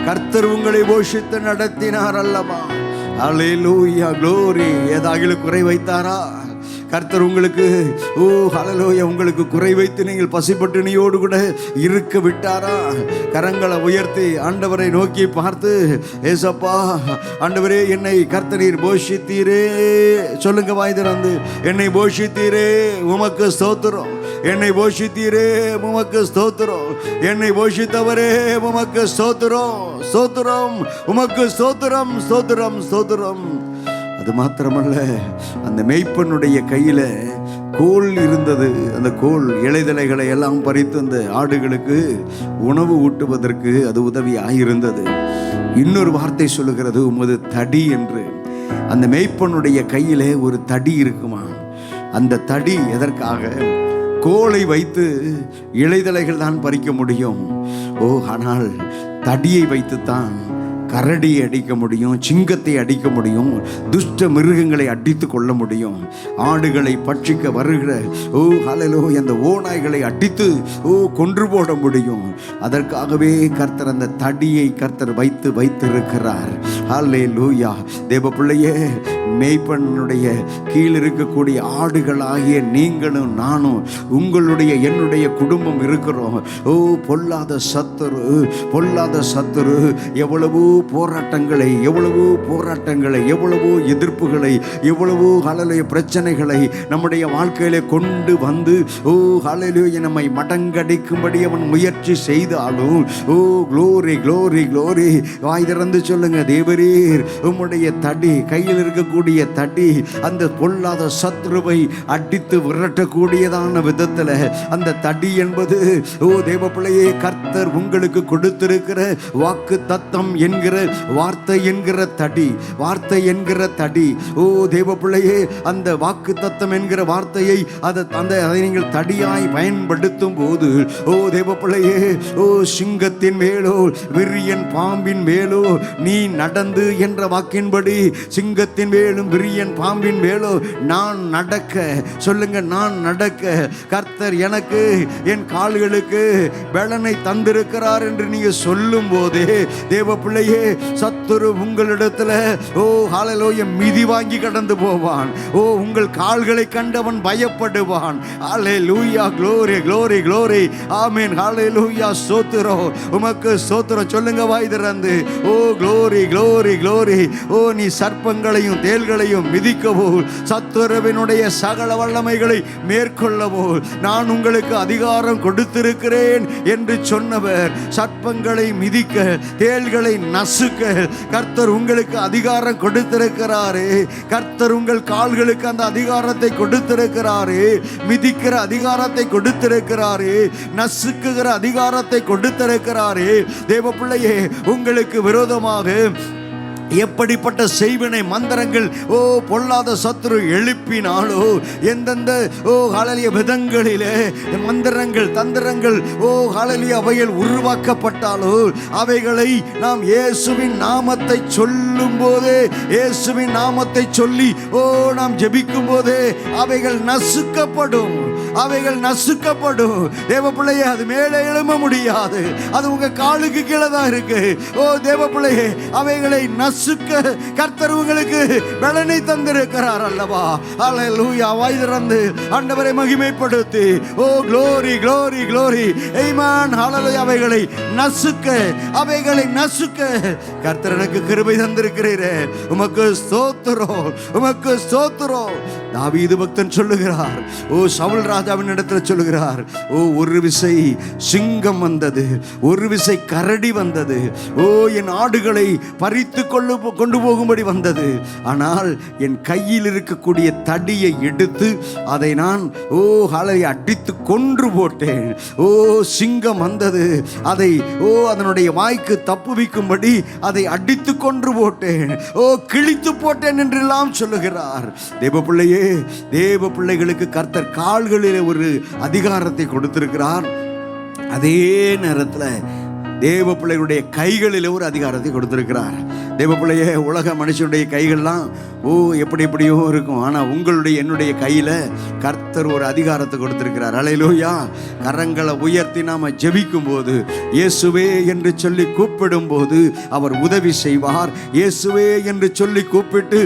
கர்த்தர் உங்களை போஷித்து நடத்தினார் அல்லவா? ஹல்லேலூயா, க்ளோரி. ஏதாகிலும் குறை வைத்தாரா? கர்த்தர் உங்களுக்கு, ஓ ஹல்லேலூயா, உங்களுக்கு குறை வைத்து நீங்கள் பசிப்பட்டினியோடு கூட இருக்க விட்டாரா? கரங்களை உயர்த்தி ஆண்டவரை நோக்கி பார்த்து, ஏசப்பா ஆண்டவரே, என்னை கர்த்தரீர் போஷித்தீரே. சொல்லுங்க வாய் திறந்து, என்னை போஷித்தீரே, உமக்கு ஸ்தோத்திரம். என்னை போஷித்தீரே உமக்கு ஸ்தோத்திரம், என்னை போஷித்தவரே உமக்கு ஸ்தோத்திரம், ஸ்தோத்திரம் உமக்கு ஸ்தோத்திரம், ஸ்தோத்திரம், ஸ்தோத்திரம். அது மாத்திரமல்ல, அந்த மேய்ப்பனுடைய கையில கோல் இருந்தது. அந்த கோல் இலைதலைகளை எல்லாம் பறித்து அந்த ஆடுகளுக்கு உணவு ஊட்டுவதற்கு அது உதவியாயிருந்தது. இன்னொரு வார்த்தை சொல்லுகிறது உமது தடி என்று. அந்த மேய்ப்பனுடைய கையிலே ஒரு தடி இருக்குமா. அந்த தடி எதற்காக? கோலை வைத்து இலைதலைகள் தான் பறிக்க முடியும். ஆனால் தடியை வைத்துத்தான் கரடியை அடிக்க முடியும், சிங்கத்தை அடிக்க முடியும், துஷ்ட மிருகங்களை அடித்து கொள்ள முடியும், ஆடுகளை பட்சிக்க வருகிற ஹல்லேலூயா அந்த ஓநாய்களை அடித்து கொன்று போட முடியும். அதற்காகவே கர்த்தர் அந்த தடியை கர்த்தர் வைத்திருக்கிறார். ஹல்லேலூயா. தேவ பிள்ளையே, மேய்ப்பனுடைய கீழ் இருக்கக்கூடிய ஆடுகளாகிய நீங்களும் நானும், உங்களுடைய என்னுடைய குடும்பம் இருக்கிறோம். பொல்லாத சத்துரு எவ்வளவோ போராட்டங்களை, எவ்வளவோ எதிர்ப்புகளை, எவ்வளவோ ஹல்லேலூயா பிரச்சனைகளை நம்முடைய வாழ்க்கையில கொண்டு வந்து ஹல்லேலூயா நம்மை மடங்கடிக்கும்படி அவன் முயற்சி செய்தாலும் க்ளோரி க்ளோரி க்ளோரி. வாய் திறந்து சொல்லுங்க, தேவரீர் உம்முடைய தடி, கையில் இருக்கக்கூடிய தடி அந்த பொல்லாத சத்ருவை அடித்து விரட்டக்கூடியதான விதத்தில் அந்த தடி என்பது தேவ பிள்ளையே கர்த்தர் உங்களுக்கு கொடுத்திருக்கிற வாக்கு தத்தம் என்கிற வார்த்தை என்கிற தடி, வார்த்தை என்கிற தடி. தேவ பிள்ளையே, அந்த வாக்கு தத்தம் என்கிற வார்த்தையை அதை நீங்கள் தடியாய் பயன்படுத்தும் போது தேவ பிள்ளையே, சிங்கத்தின் மேலோ விரியன் பாம்பின் மேலோ நீ நடந்து என்ற வாக்கின்படி சிங்கத்தின் மேலும் விரியன் பாம்பின் மேலோ நான் நடக்க, சொல்லுங்க, நான் நடக்க கர்த்தர் எனக்கு என் கால்களுக்கு பலனை தந்திருக்கிறார் என்று நீங்க சொல்லும் போதே தேவ பிள்ளையே, சத்துரு உங்களிடத்துல ஹல்லேலூயா மிதி வாங்கி கடந்து போவான். உங்கள் கால்களை கண்டவன் பயப்படுவான். ஹல்லேலூயா, க்ளோரி க்ளோரி க்ளோரி, ஆமென், ஹல்லேலூயா, ஸ்தோத்திரம் உமக்கு ஸ்தோத்திரம். சொல்லுங்க வாய் திறந்து, க்ளோரி க்ளோரி க்ளோரி. நீ சர்ப்பங்களையும் தேள்களையும் மிதிக்கவோ, சத்துருவினுடைய சகல வல்லமைகளை மேற்கொள்ளவோ நான் உங்களுக்கு அதிகாரம் கொடுத்திருக்கிறேன் என்று சொன்னவர், சர்ப்பங்களை மிதிக்க, தேள்களை நசுக்க கர்த்தர் உங்களுக்கு அதிகாரம் கொடுத்திருக்கிறாரே. கர்த்தர் உங்கள் கால்களுக்கு அந்த அதிகாரத்தை கொடுத்திருக்கிறாரே, மிதிக்கிற அதிகாரத்தை கொடுத்திருக்கிறாரே, நசுக்குகிற அதிகாரத்தை கொடுத்திருக்கிறாரே. தேவ பிள்ளையே, உங்களுக்கு விரோதமாக எப்படிப்பட்ட செய்வினை மந்திரங்கள் பொல்லாத சத்துரு எழுப்பினாலோ, எந்தெந்த ஹல்லேலூயா விதங்களிலே மந்திரங்கள் தந்திரங்கள் ஹல்லேலூயா அவைகள் உருவாக்கப்பட்டாலோ, அவைகளை நாம் இயேசுவின் நாமத்தை சொல்லும் போதே, இயேசுவின் நாமத்தை சொல்லி நாம் ஜெபிக்கும் போதே அவைகள் நசுக்கப்படும், அவைகள் நசுக்கப்படும். தேவ பிள்ளையே, அது மேலே எழும்ப முடியாது, அது உங்க காலுக்கு கீழே தான் இருக்கு. தேவ பிள்ளையே, அவைகளை நசுக்க கர்த்தர் உங்களுக்கு பலனை தந்திருக்கிறார் அல்லவா. ஹல்லேலூயா. வாய் திறந்து ஆண்டவரை மகிமைப்படுத்தி க்ளோரி க்ளோரி க்ளோரி, ஆமென், ஹல்லேலூயா. அவைகளை நசுக்க, அவைகளை நசுக்க கர்த்தர் எனக்கு கிருபை தந்திருக்கிறீரே, உமக்கு ஸ்தோத்திரம், உமக்கு ஸ்தோத்திரம். தாவீது பக்தன் சொல்லுகிறார், சவுல் ராஜாவின் இடத்துல சொல்லுகிறார், ஒரு விசை சிங்கம் வந்தது, ஒரு விசை கரடி வந்தது, என் ஆடுகளை பறித்து கொண்டு போகும்படி வந்தது. ஆனால் என் கையில் இருக்கக்கூடிய தடியை எடுத்து அதை நான் அடித்து கொன்று போட்டேன். சிங்கம் வந்தது, அதை அதனுடைய வாய்க்கு தப்புவிக்கும்படி அதை அடித்து கொன்று போட்டேன், கிழித்து போட்டேன் என்றெல்லாம் சொல்லுகிறார். தேவ பிள்ளையே, தேவ பிள்ளைகளுக்கு கர்த்தர் கால்களில் ஒரு அதிகாரத்தை கொடுத்திருக்கிறார். அதே நேரத்தில் தேவ பிள்ளைகளுடைய கைகளில் ஒரு அதிகாரத்தை கொடுத்திருக்கிறார். தேவ பிள்ளையே, உலக மனுஷனுடைய கைகள்லாம் எப்படி எப்படியோ இருக்கும், ஆனால் உங்களுடைய என்னுடைய கையில் கர்த்தர் ஒரு அதிகாரத்தை கொடுத்திருக்கிறார். ஹல்லேலூயா. கரங்களை உயர்த்தி நாம் ஜெபிக்கும் போது, இயேசுவே என்று சொல்லி கூப்பிடும் போது அவர் உதவி செய்வார். இயேசுவே என்று சொல்லி கூப்பிட்டு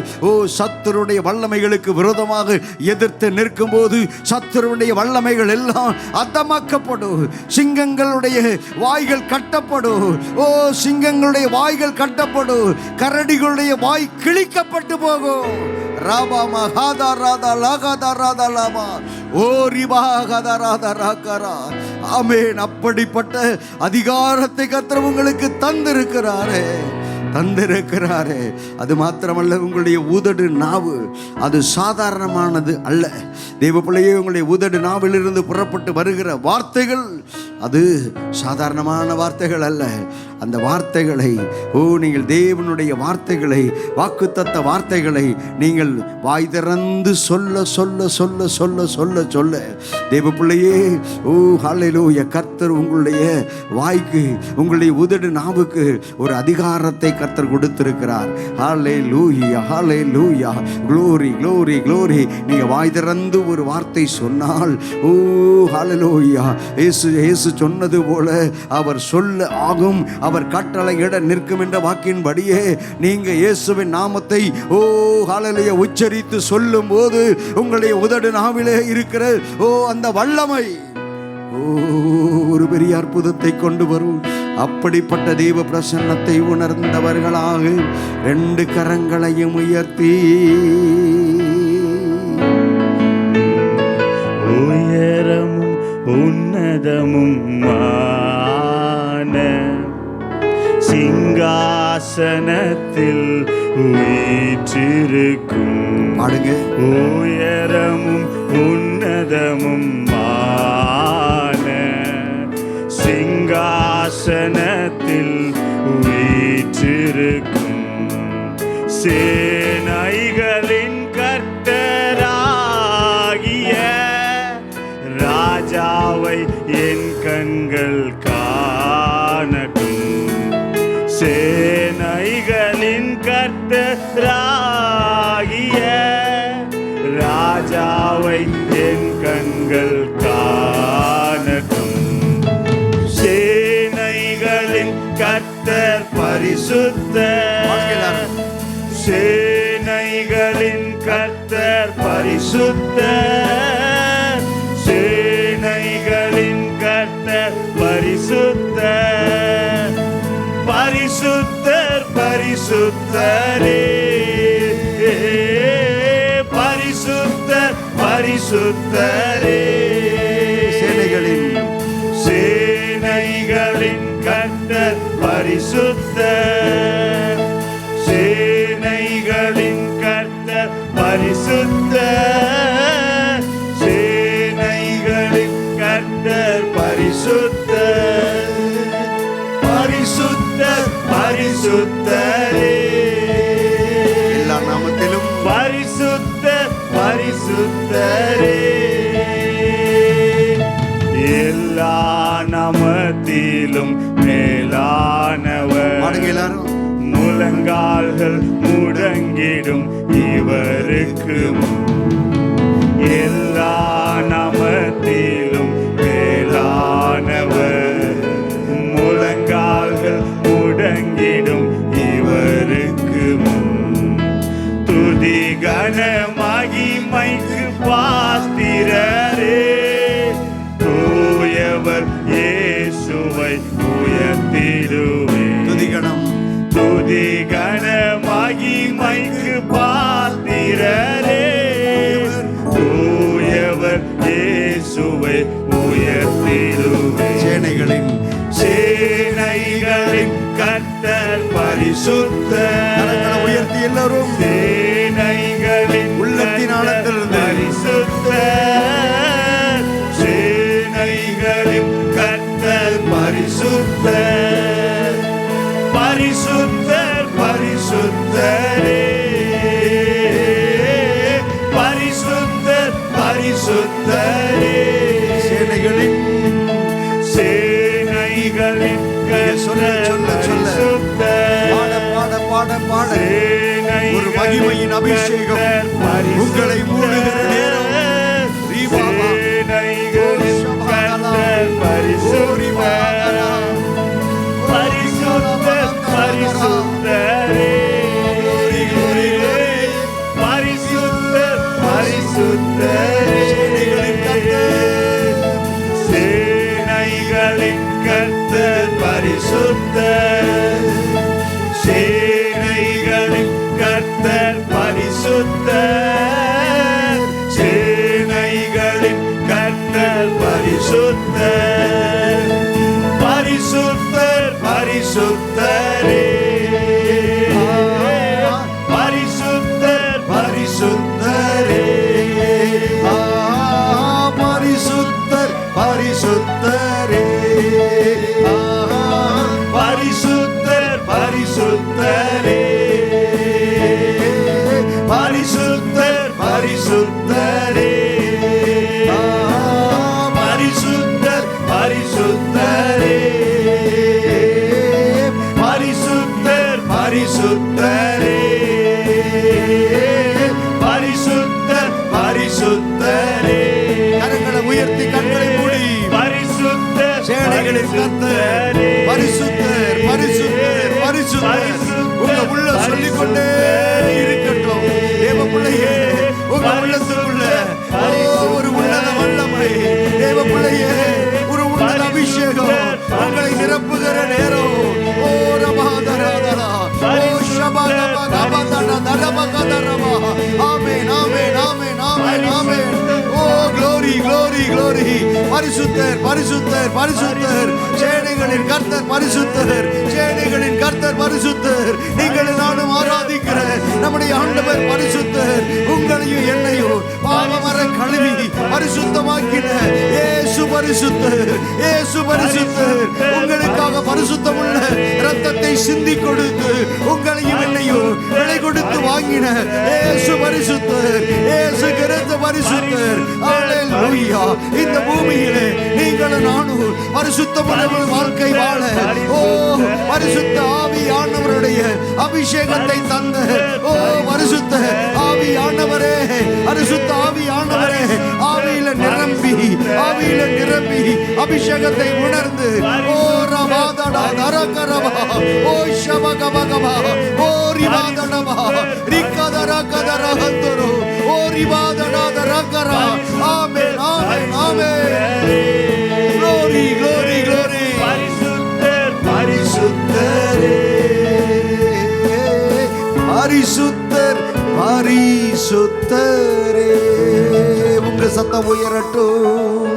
சத்துருடைய வல்லமைகளுக்கு விரோதமாக எதிர்த்து நிற்கும் போது சத்துருடைய வல்லமைகள் எல்லாம் அத்தமாக்கப்படும். சிங்கங்களுடைய வாய்கள் கட்டப்படும். சிங்கங்களுடைய வாய்கள் கட்டப்படும். கரடிகளுடைய வாய் கிழிக்கப்பட்டு போகும். ராபா மகாதா ராதா லாகாதா ராதா லாபா ஓ ரிபா கதா ராதா ராகரா. ஆமென். அப்படிப்பட்ட அதிகாரத்தை கர்த்தர் உங்களுக்கு தந்திருக்கிறாரே. அது மாத்திரமல்ல, உங்களுடைய உதடு நாவு அது சாதாரணமானது அல்ல. தேவ பிள்ளையே, உங்களுடைய உதடு நாவிலிருந்து புறப்பட்டு வருகிற வார்த்தைகள் அது சாதாரணமான வார்த்தைகள் அல்ல. அந்த வார்த்தைகளை நீங்கள் தேவனுடைய வார்த்தைகளை, வாக்குத்தத்த வார்த்தைகளை நீங்கள் வாய் திறந்து சொல்ல சொல்ல சொல்ல சொல்ல சொல்ல சொல்ல தேவ பிள்ளையே, ஹல்லேலூயா, கர்த்தர் உங்களுடைய வாய்க்கு, உங்களுடைய உதடு நாவுக்கு ஒரு அதிகாரத்தை கர்த்தர் கொடுத்திருக்கிறார். ஹல்லேலூயா, ஹல்லேலூயா, க்ளோரி க்ளோரி க்ளோரி. நீங்க வாய் திறந்து ஒரு வார்த்தை சொன்னால், ஹல்லேலூயா, இயேசு சொன்னது போல அவர் சொல்ல ஆகும், அவர் கட்டளையிட நிற்கும் என்ற வாக்கின்படியே நீங்க இயேசுவின் நாமத்தை ஹல்லேலூயா உச்சரித்து சொல்லும் போது உங்களுடைய உதடு நாவிலே இருக்கிற அந்த வல்லமை ஒரு பெரிய அற்புதத்தை கொண்டு வரும். அப்படிப்பட்ட தெய்வ பிரசன்னத்தை உணர்ந்தவர்களாக 2 கரங்களையும் உயர்த்தி உயரமும் உன்னதமும் சிங்காசனத்தில் வீற்றிருக்கும். உயரமும் உன்னதமும் சிங்காசனத்தில் வீற்றிருக்கும். சேனைகளின் கர்த்தராகிய ராஜாவை என் கண்கள் காணட்டும். சேனைகளின் கர்த்தராகிய ராஜாவை என் கண்கள் காணட்டும். சேனைகளின் கர்த்தர் பரிசுத்தர். சேனைகளின் கர்த்தர் பரிசுத்தர். சேனைகளின் கர்த்தர் பரிசுத்தர். பரிசுத்தர் பரிசுத்தரே, பரிசுத்தர் பரிசுத்தரே. சேனைகளின் கர்த்தர் பரிசுத்தர். சேனைகளின் கர்த்தர் பரிசுத்தர். சேனைகளின் கர்த்தர் பரிசுத்தர். பரிசுத்தர் பரிசுத்தரே, எல்லா நாமத்திலும் பரிசுத்தர் பரிசுத்தரே. எல்லா நாமத்திலும் மேலானவர். முழங்கால்கள் முடங்கிடும் இவருக்கு. எல்லா நாமத்திலும் மேலானவர். முழங்கால்கள் முடங்கிடும் இவருக்கு. துதி கன மகிமைக்கு பாத்திரரே, தூயவர் இயேசுவை உயர்த்திடுவே. துதி கன மகிமைக்கு பாத்திரரே, தூயவர் இயேசுவை உயர்த்திடுவே. சேனைகளின் கர்த்தர் பரிசுத்தர். உயர்த்தி எல்லாரும் சேனைகளின் உள்ளத்தின் ஆழத்தில் பரிசுத்தர். சேனைகளின் கர்த்தர் பரிசுத்தர். பரிசுத்தர் பரிசுத்தரே, பரிசுத்தர் பரிசுத்தரே. சேனைகளின் ஒரு மகிமையின் அபிஷேகம் உங்களை மூடுகிற நேரம். பரிசுத்தர் பரிசுத்தரே, பரிசுத்தர் பரிசுத்தரே. சேனைகளின் கர்த்தர் பரிசுத்தர். சேனை பரிசுத்தர் சேனைகளின் கர்த்தர் பரிசுத்தர் பரிசுத்தர் பரிசுத்தரே பரிசுத்தர் பரிசுத்தரே பரிசுத்தர் பரிசுத்தரே பரிசுத்தர் பரிசுத்தரே பரிசுத்தர் பரிசுத்தரே பரிசுத்தர் பரிசுத்தரே பரிசுத்தர் பரிசுத்தரே பரிசுத்தர் பரிசுத்தரே கரங்களை உயர்த்தி கண்களை மூடி பரிசுத்தர் சேனைகளின் கர்த்தர் பரிசுத்தர் பரிசுத்தர் பரிசுத்தர் உங்க உள்ள சொல்லிக்கொண்டே இருக்கட்டும். தேவ பிள்ளையே, உங்க உள்ளத்துக்குள்ள ஒரு உன்னத வல்லமை, தேவ பிள்ளையே ஒரு உன்னத அபிஷேகம் உங்களை நிரப்புகிற நேரம். ஓ ரபாதராதரா, ஓ ஷபாதபகபதன தரபகதரமா. ஆமென் ஆமென் ஆமென் ஆமென் ஆமென். ஓ glory glory glory. பரிசுத்தர் பரிசுத்தர் பரிசுத்தர் சேனைகளின் கர்த்தர் பரிசுத்தர் சேனைகளின் கர்த்தர் பரிசுத்தர். நீங்கள் நானும் ஆராதிக்கிற நம்முடைய ஆண்டவர் பரிசுத்தர். உங்களையும் என்னையும் பாவமர கழுவி பரிசுத்தமாக்கின இயேசு பரிசுத்தர். இயேசு பரிசுத்தர். உங்களுக்காக பரிசுத்தமுள்ள இரத்தத்தை சிந்தி கொடுத்து உங்களையும் என்னையும் விலை கொடுத்து வாங்கின இயேசு பரிசுத்தர். இயேசு கிறிஸ்து பரிசுத்தர். ஹல்லேலூயா. இந்த பூமியிலே நீங்களும் நானும் பரிசுத்தமுள்ள வாழ்க்கை வாழ ஓ பரிசுத்த ஆவியானவருடைய அபிஷேகத்தை தந்த ஓ பரிசுத்த ஆவியானவரே, பரிசுத்த ஆவியானவரே, ஆவியில நிரம்பி அபிஷேகத்தை உணர்ந்து ஓ ரபாதடா தரகரபா ஓ ஷபகபகபா ஓ ரிபாதடபா ரிகதரகதரஹந்தரு ஓ ரிபாதடா தரகரா. ஆமென் ஆமென் ஆமென். glory glory glory. பரிசுத்தர் பரிசுத்தரே பரிசுத்தர் பரிசுத்தரே. உங்க சத்தம் உயரட்டும்.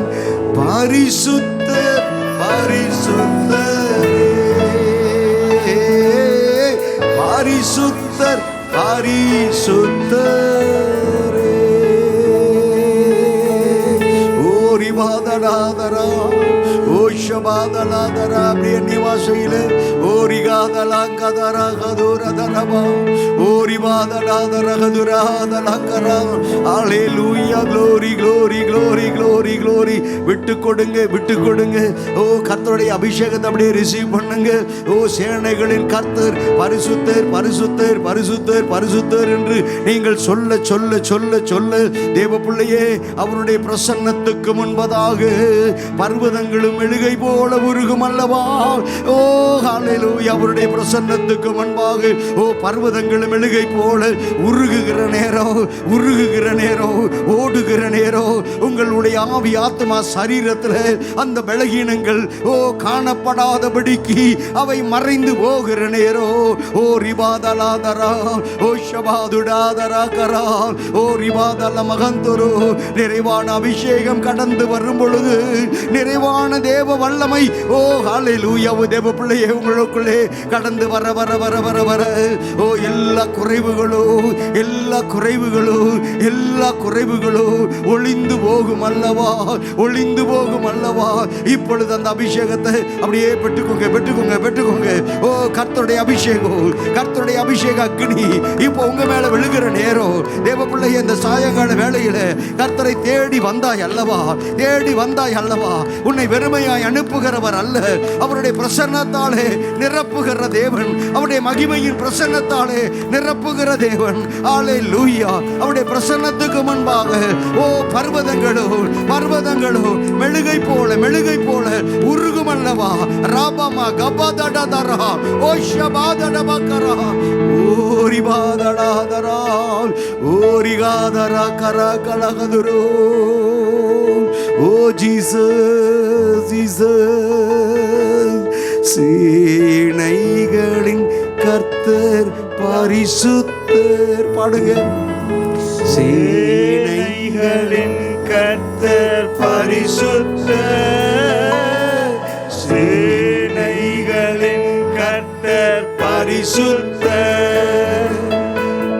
பரிசுத்தர் பரிசுத்தரே பரிசுத்தர் பரிசுத்தரே. ஓரி வாதடாதரா ஓ ஷபாதலாதரா. அப்படியே நிவாசையிலே ஓரிகாதலாங்கதரா கதுரதரபா ஓரிவாதலாதரா கதுராதலங்கரா. ஹல்லேலூயா. glory glory glory glory glory. விட்டு கொடுங்க விட்டு கொடுங்க. ஓ கர்த்தருடைய அபிஷேகத்தை அப்படியே ரிசீவ் பண்ணுங்க. ஓ சேனைகளின் கர்த்தர் பரிசுத்தர் பரிசுத்தர் பரிசுத்தர் பரிசுத்தர் என்று நீங்கள் சொல்ல சொல்ல சொல்ல சொல்ல தேவ பிள்ளையே அவருடைய பிரசன்னத்துக்கு முன்பதாக பர்வதங்களும் மெழுகை போல உருகும் அல்லவா. ஓ ஹல்லேலூயா. அவருடைய பிரசன்னத்துக்கு முன்பாக ஓ பர்வதங்களும் மெழுகை போல உருகுகிற நேரம் ஓடுகிற நேரம் உங்களுடைய ஆவி ஆத்மா சரீரத்தில் அந்த பலகீனங்கள் ஓ காணப்படாதபடிக்கு அவை மறைந்து போகிற நேரம் ஓ ரிபாதலாதரா ஓ ஷபாதுடாதரா கரா ஓ ரிபாதல மகந்தொரு. நிறைவான அபிஷேகம் கடந்து வரும் பொழுது நிறைவான தேவ வல்லமை ஓ ஹல்லேலூயா. தேவ பிள்ளையே உங்களுக்குள்ளே கடந்து வர வர வர வர வர ஓ எல்லா குறைவுகளும் ஒளிந்து போகும் அல்லவா, ஒளிந்து போகும் அல்லவா. இப்பொழுது அந்த அபிஷேகத்தை அப்படியே பெற்றுக்கோங்க. ஓ கர்த்தருடைய அபிஷேக அக்னி இப்போ உங்க மேல விழுகிற நேரம். தேவ பிள்ளை இந்த சாயங்கால வேளையில கர்த்தரை தேடி வந்தாய் அல்லவா. உன்னை வெறுமையாய் அனுப்புகிறவர் அல்ல. அவருடைய பிரசன்னத்தாலே நிரப்புகிற தேவன். அவருடைய மகிமையின் பிரசன்னத்தாலே நிரப்புகிற தேவன். ஹல்லேலூயா. அவருடைய பிரசன்னத்துக்கு முன்பாக ஓ பர்வதங்களோ மெழுகை போல உருகும் அல்லவா. ராபமா கபதடதரா ஓ ஷபாதடபகரா ஓரிபாதடாதரா ஓரிகாதரா கரா கலகதுரோ. ஓ ஜீசஸ் சேனைகளின் கர்த்தர் பரிசுத்தர். பாடுங்க. சேனைகளின் கர்த்தர் பரிசுத்தர், சேனைகளின் கர்த்தர் பரிசுத்தர்,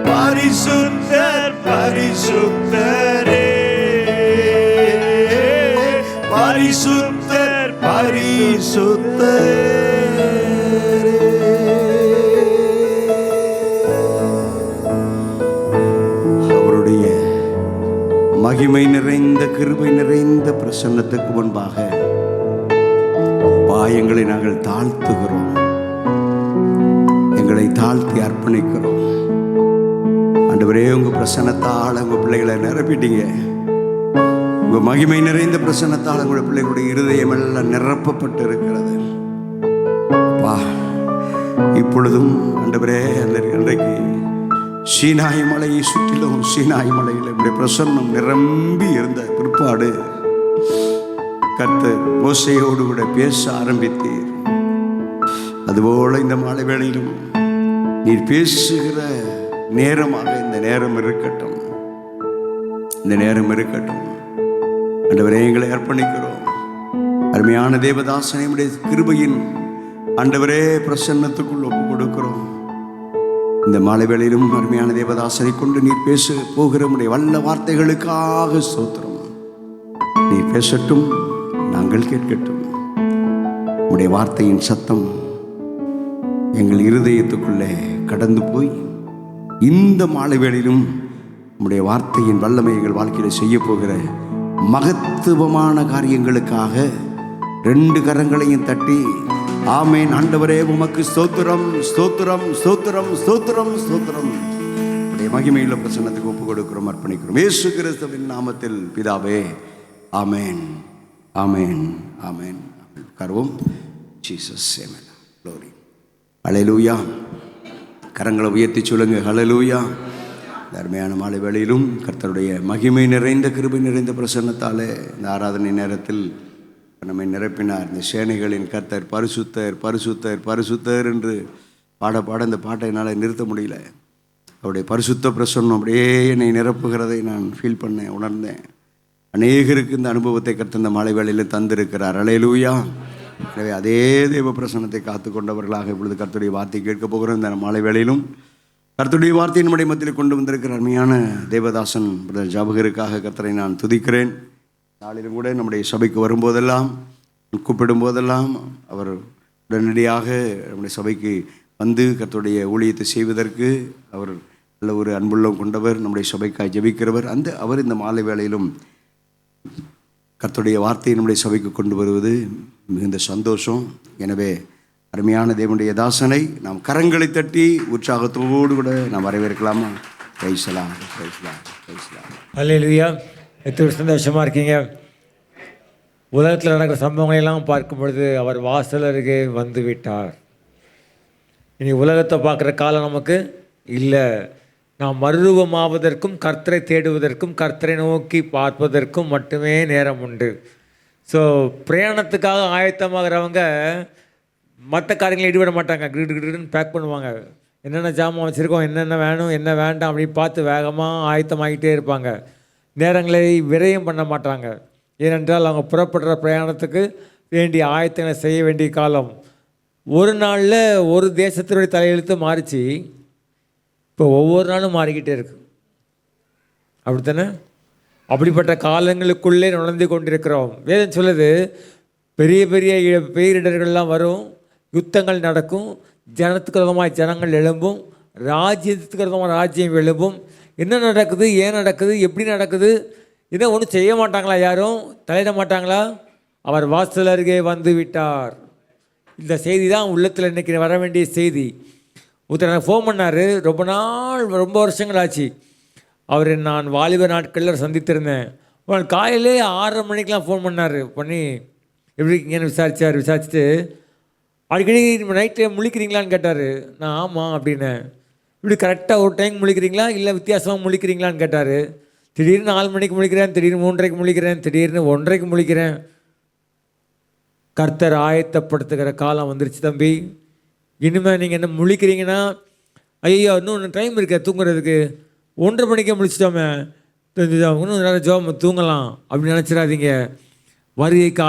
பரிசுத்தர் பரிசுத்தரே, பரிசுத்தர் பரிசுத்தரே. அவருடைய மகிமை நிறைந்த கிருபை நிறைந்த பிரசன்னத்துக்கு முன்பாக பாயங்களை நாங்கள் தாழ்த்துகிறோம், எங்களை தாழ்த்தி அர்ப்பணிக்கிறோம். ஆண்டவரே, உங்க பிரசன்னத்தால் உங்க பிள்ளைகளை நிரப்பிட்டீங்க. உங்க மகிமை நிறைந்த பிரசன்னத்தால் உங்களுடைய பிள்ளைகளுடைய இருதயம் எல்லாம் நிரப்பப்பட்டு இருக்கிறது. அப்பா, இப்பொழுதும் ஆண்டவரே, அன்றைக்கு சீனாய் மலையை சுற்றிலும் சீனாய் மலையில் உடைய பிரசன்னம் நிரம்பி இருந்த பிற்பாடு கர்த்தர் மோசேயோடு கூட பேச ஆரம்பித்தீர். அதுபோல இந்த மாலை வேளையிலும் நீர் பேசுகிற நேரமாக இந்த நேரம் இருக்கட்டும், இந்த நேரம் இருக்கட்டும். ஆண்டவரே, எங்களை அர்ப்பணிக்கிறோம். அருமையான தேவதாசனை உடைய கிருபையின் ஆண்டவரே பிரசன்னத்துக்குள் ஒப்பு கொடுக்கிறோம். இந்த மாலை வேளையிலும் அருமையான தேவதாசனை கொண்டு நீர் பேச போகிற உடைய வல்ல வார்த்தைகளுக்காக ஸ்தோத்திரம். நீர் பேசட்டும், நாங்கள் கேட்கட்டும். உடைய வார்த்தையின் சத்தம் எங்கள் இருதயத்துக்குள்ளே கடந்து போய் இந்த மாலை வேளையிலும் உடைய வார்த்தையின் வல்லமை எங்கள் வாழ்க்கையில் செய்ய போகிற மகத்துவமான காரியங்களுக்காக 2 கரங்களையும் தட்டி ஆமேன். ஆண்டவரே, உமக்கு ஸ்தோத்திரம் ஸ்தோத்திரம் ஸ்தோத்திரம் ஸ்தோத்திரம் ஸ்தோத்திரம். உடைய மகிமையுள்ள பிரசன்னத்துக்கு ஒப்பு கொடுக்கிறோம், அர்ப்பணிக்கிறோம். இயேசு கிறிஸ்துவின் நாமத்தில் பிதாவே, ஆமேன் ஆமேன் ஆமேன். கருவோம். ஜீசஸ் ஆமென். க்ளோரி. ஹல்லேலூயா. கரங்களை உயர்த்தி சொல்லுங்க, ஹல்லேலூயா. அருமையான மாலை வேளையிலும் கர்த்தருடைய மகிமை நிறைந்த கிருபை நிறைந்த பிரசன்னத்தாலே இந்த ஆராதனை நேரத்தில் நம்மை நிரப்பினார். இந்த சேனைகளின் கர்த்தர் பரிசுத்தர் பரிசுத்தர் பரிசுத்தர் என்று பாட இந்த பாட்டை என்னால் நிறுத்த முடியல. அவருடைய பரிசுத்த பிரசன்னம் அப்படியே என்னை நிரப்புகிறதை நான் ஃபீல் பண்ணேன், உணர்ந்தேன். அநேகருக்கு இந்த அனுபவத்தை கர்த்தர் இந்த மாலை வேளையில் தந்திருக்கிறார். ஹல்லேலூயா. எனவே அதே தேவ பிரசன்னத்தை காத்து கொண்டவர்களாக இப்பொழுது கர்த்தருடைய வார்த்தை கேட்க போகிறோம். இந்த மாலை வேளையிலும் கர்த்தருடைய வார்த்தையை நம்முடைய மத்தியில் கொண்டு வந்திருக்கிற அருமையான தேவதாசன் பிரதர் ஜாபகருக்காக கர்த்தரை நான் துதிக்கிறேன். நாளிலும் கூட நம்முடைய சபைக்கு வரும்போதெல்லாம் கூப்பிடும் போதெல்லாம் அவர் உடனடியாக நம்முடைய சபைக்கு வந்து கர்த்தருடைய ஊழியத்தை செய்வதற்கு அவர் நல்ல ஒரு அன்புள்ளம் கொண்டவர், நம்முடைய சபைக்காய் ஜெபிக்கிறவர். அவர் இந்த மாலை வேளையிலும் கர்த்தருடைய வார்த்தையை நம்முடைய சபைக்கு கொண்டு வருவது மிகுந்த சந்தோஷம். எனவே அருமையான தேவனுடைய தாசனை நாம் கரங்களை தட்டி உற்சாகத்தோடு கூட நாம் வரவேற்கலாமா? பிரைஸ்லாம் பிரைஸ்லாம் பிரைஸ்லாம். ஹல்லேலூயா. எத்தனை சந்தோஷமாக இருக்கீங்க. உலகத்தில் நடக்கிற சம்பவங்களெல்லாம் பார்க்கும் பொழுது அவர் வாசல் அருகே வந்து விட்டார். இனி உலகத்தை பார்க்குற காலம் நமக்கு இல்லை. நாம் மறுரூபமாவதற்கும் கர்த்தரை தேடுவதற்கும் கர்த்தரை நோக்கி பார்ப்பதற்கும் மட்டுமே நேரம் உண்டு. ஸோ பிரயாணத்துக்காக ஆயத்தமாகறவங்க மற்ற காரியங்களை ஈடுபட மாட்டாங்க. கிடுன்னு பேக் பண்ணுவாங்க. என்னென்ன ஜாமான் வச்சுருக்கோம், என்னென்ன வேணும் என்ன வேண்டாம் அப்படின்னு பார்த்து வேகமாக ஆயத்தமாகிட்டே இருப்பாங்க. நேரங்களை விரயம் பண்ண மாட்டாங்க. ஏனென்றால் அவங்க புறப்படுற பிரயாணத்துக்கு வேண்டிய ஆயத்தங்களை செய்ய வேண்டிய காலம். ஒரு நாளில் ஒரு தேசத்தினுடைய தலையெழுத்து மாறிச்சு. இப்போ ஒவ்வொரு நாளும் மாறிக்கிட்டே இருக்கு. அப்படித்தானே? அப்படிப்பட்ட காலங்களுக்குள்ளே நுழைந்து கொண்டிருக்கிறோம். வேதம் சொல்லுது, பெரிய பெரிய பேரிடர்கள்லாம் வரும், யுத்தங்கள் நடக்கும், ஜனத்துக்கு விரோதமாக ஜனங்கள் எழும்பும், ராஜ்யத்துக்கு விரோதமாக ராஜ்யம் எழும்பும். என்ன நடக்குது, ஏன் நடக்குது, எப்படி நடக்குது, இதை ஒன்றும் செய்ய மாட்டாங்களா, யாரும் தலையிட மாட்டாங்களா? அவர் வாசல் அருகே வந்து விட்டார். இந்த செய்தி தான் உள்ளத்தில் இன்றைக்கி வர வேண்டிய செய்தி. ஒருத்தர் எனக்கு ஃபோன் பண்ணார். ரொம்ப வருஷங்கள் ஆச்சு. அவர் நான் வாலிப நாட்களில் சந்தித்திருந்தேன். காலையிலே 6:30 மணிக்கெலாம் ஃபோன் பண்ணார். பண்ணி எப்படி இருக்கீங்கன்னு விசாரிச்சுட்டு அடிக்கடி நைட்டு முழிக்கிறீங்களான்னு கேட்டார். நான் ஆமாம் அப்படின்னேன். இப்படி கரெக்டாக ஒரு டைம் முழிக்கிறீங்களா இல்லை வித்தியாசமாக முழிக்கிறீங்களான்னு கேட்டார். திடீர்னு 4 மணிக்கு முழிக்கிறேன், திடீர்னு 3:30 முழிக்கிறேன், திடீர்னு 1:30 முழிக்கிறேன். கர்த்தர் ஆயத்தப்படுத்துகிற காலம் வந்துருச்சு தம்பி. இனிமேல் நீங்கள் என்ன முழிக்கிறீங்கன்னா, ஐயோ இன்னும் டைம் இருக்க தூங்குறதுக்கு, 1:30 மணிக்கே முடிச்சிட்டோமே, இன்னும் நேரம் ஜெபம் தூங்கலாம் அப்படின்னு நினச்சிடாதீங்க. வருகைக்கு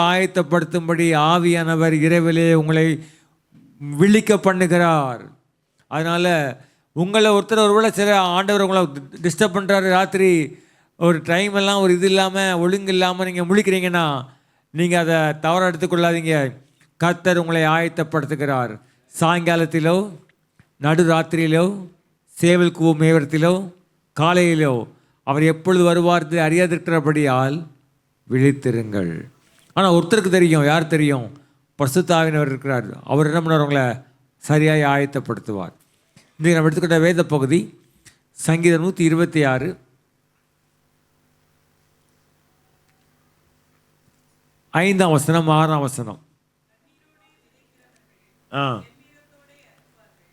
ஆயத்தப்படுத்தும்படி ஆவியானவர் இரவிலே உங்களை விழிக்க பண்ணுகிறார். அதனால் உங்களை ஒருவேளை சில ஆண்டவர் உங்களை டிஸ்டர்ப் பண்ணுறாரு, ராத்திரி ஒரு டைம் எல்லாம் ஒரு இது இல்லாமல் ஒழுங்கு இல்லாமல் நீங்கள் முழிக்கிறீங்கன்னா நீங்கள் அதை தவற எடுத்துக்கொள்ளாதீங்க. கர்த்தர் உங்களை ஆயத்தப்படுத்துகிறார். சாயங்காலத்திலோ, நடுராத்திரியிலோ, சேவல் கூவும் நேரத்திலோ, காலையிலோ அவர் எப்பொழுது வருவார் அறியாதிருக்கிறபடியால் விழித்திருங்கள். ஆனால் ஒருத்தருக்கு தெரியும். யார் தெரியும்? பரிசுத்த ஆவியானவர் இருக்கிறார். அவர் என்ன பண்ணுவார்? உங்களை சரியாக ஆயத்தப்படுத்துவார். இன்றைக்கு நம்ம எடுத்துக்கிட்ட வேத பகுதி சங்கீதம் 126 5ஆம் வசனம் 6ஆம் வசனம்.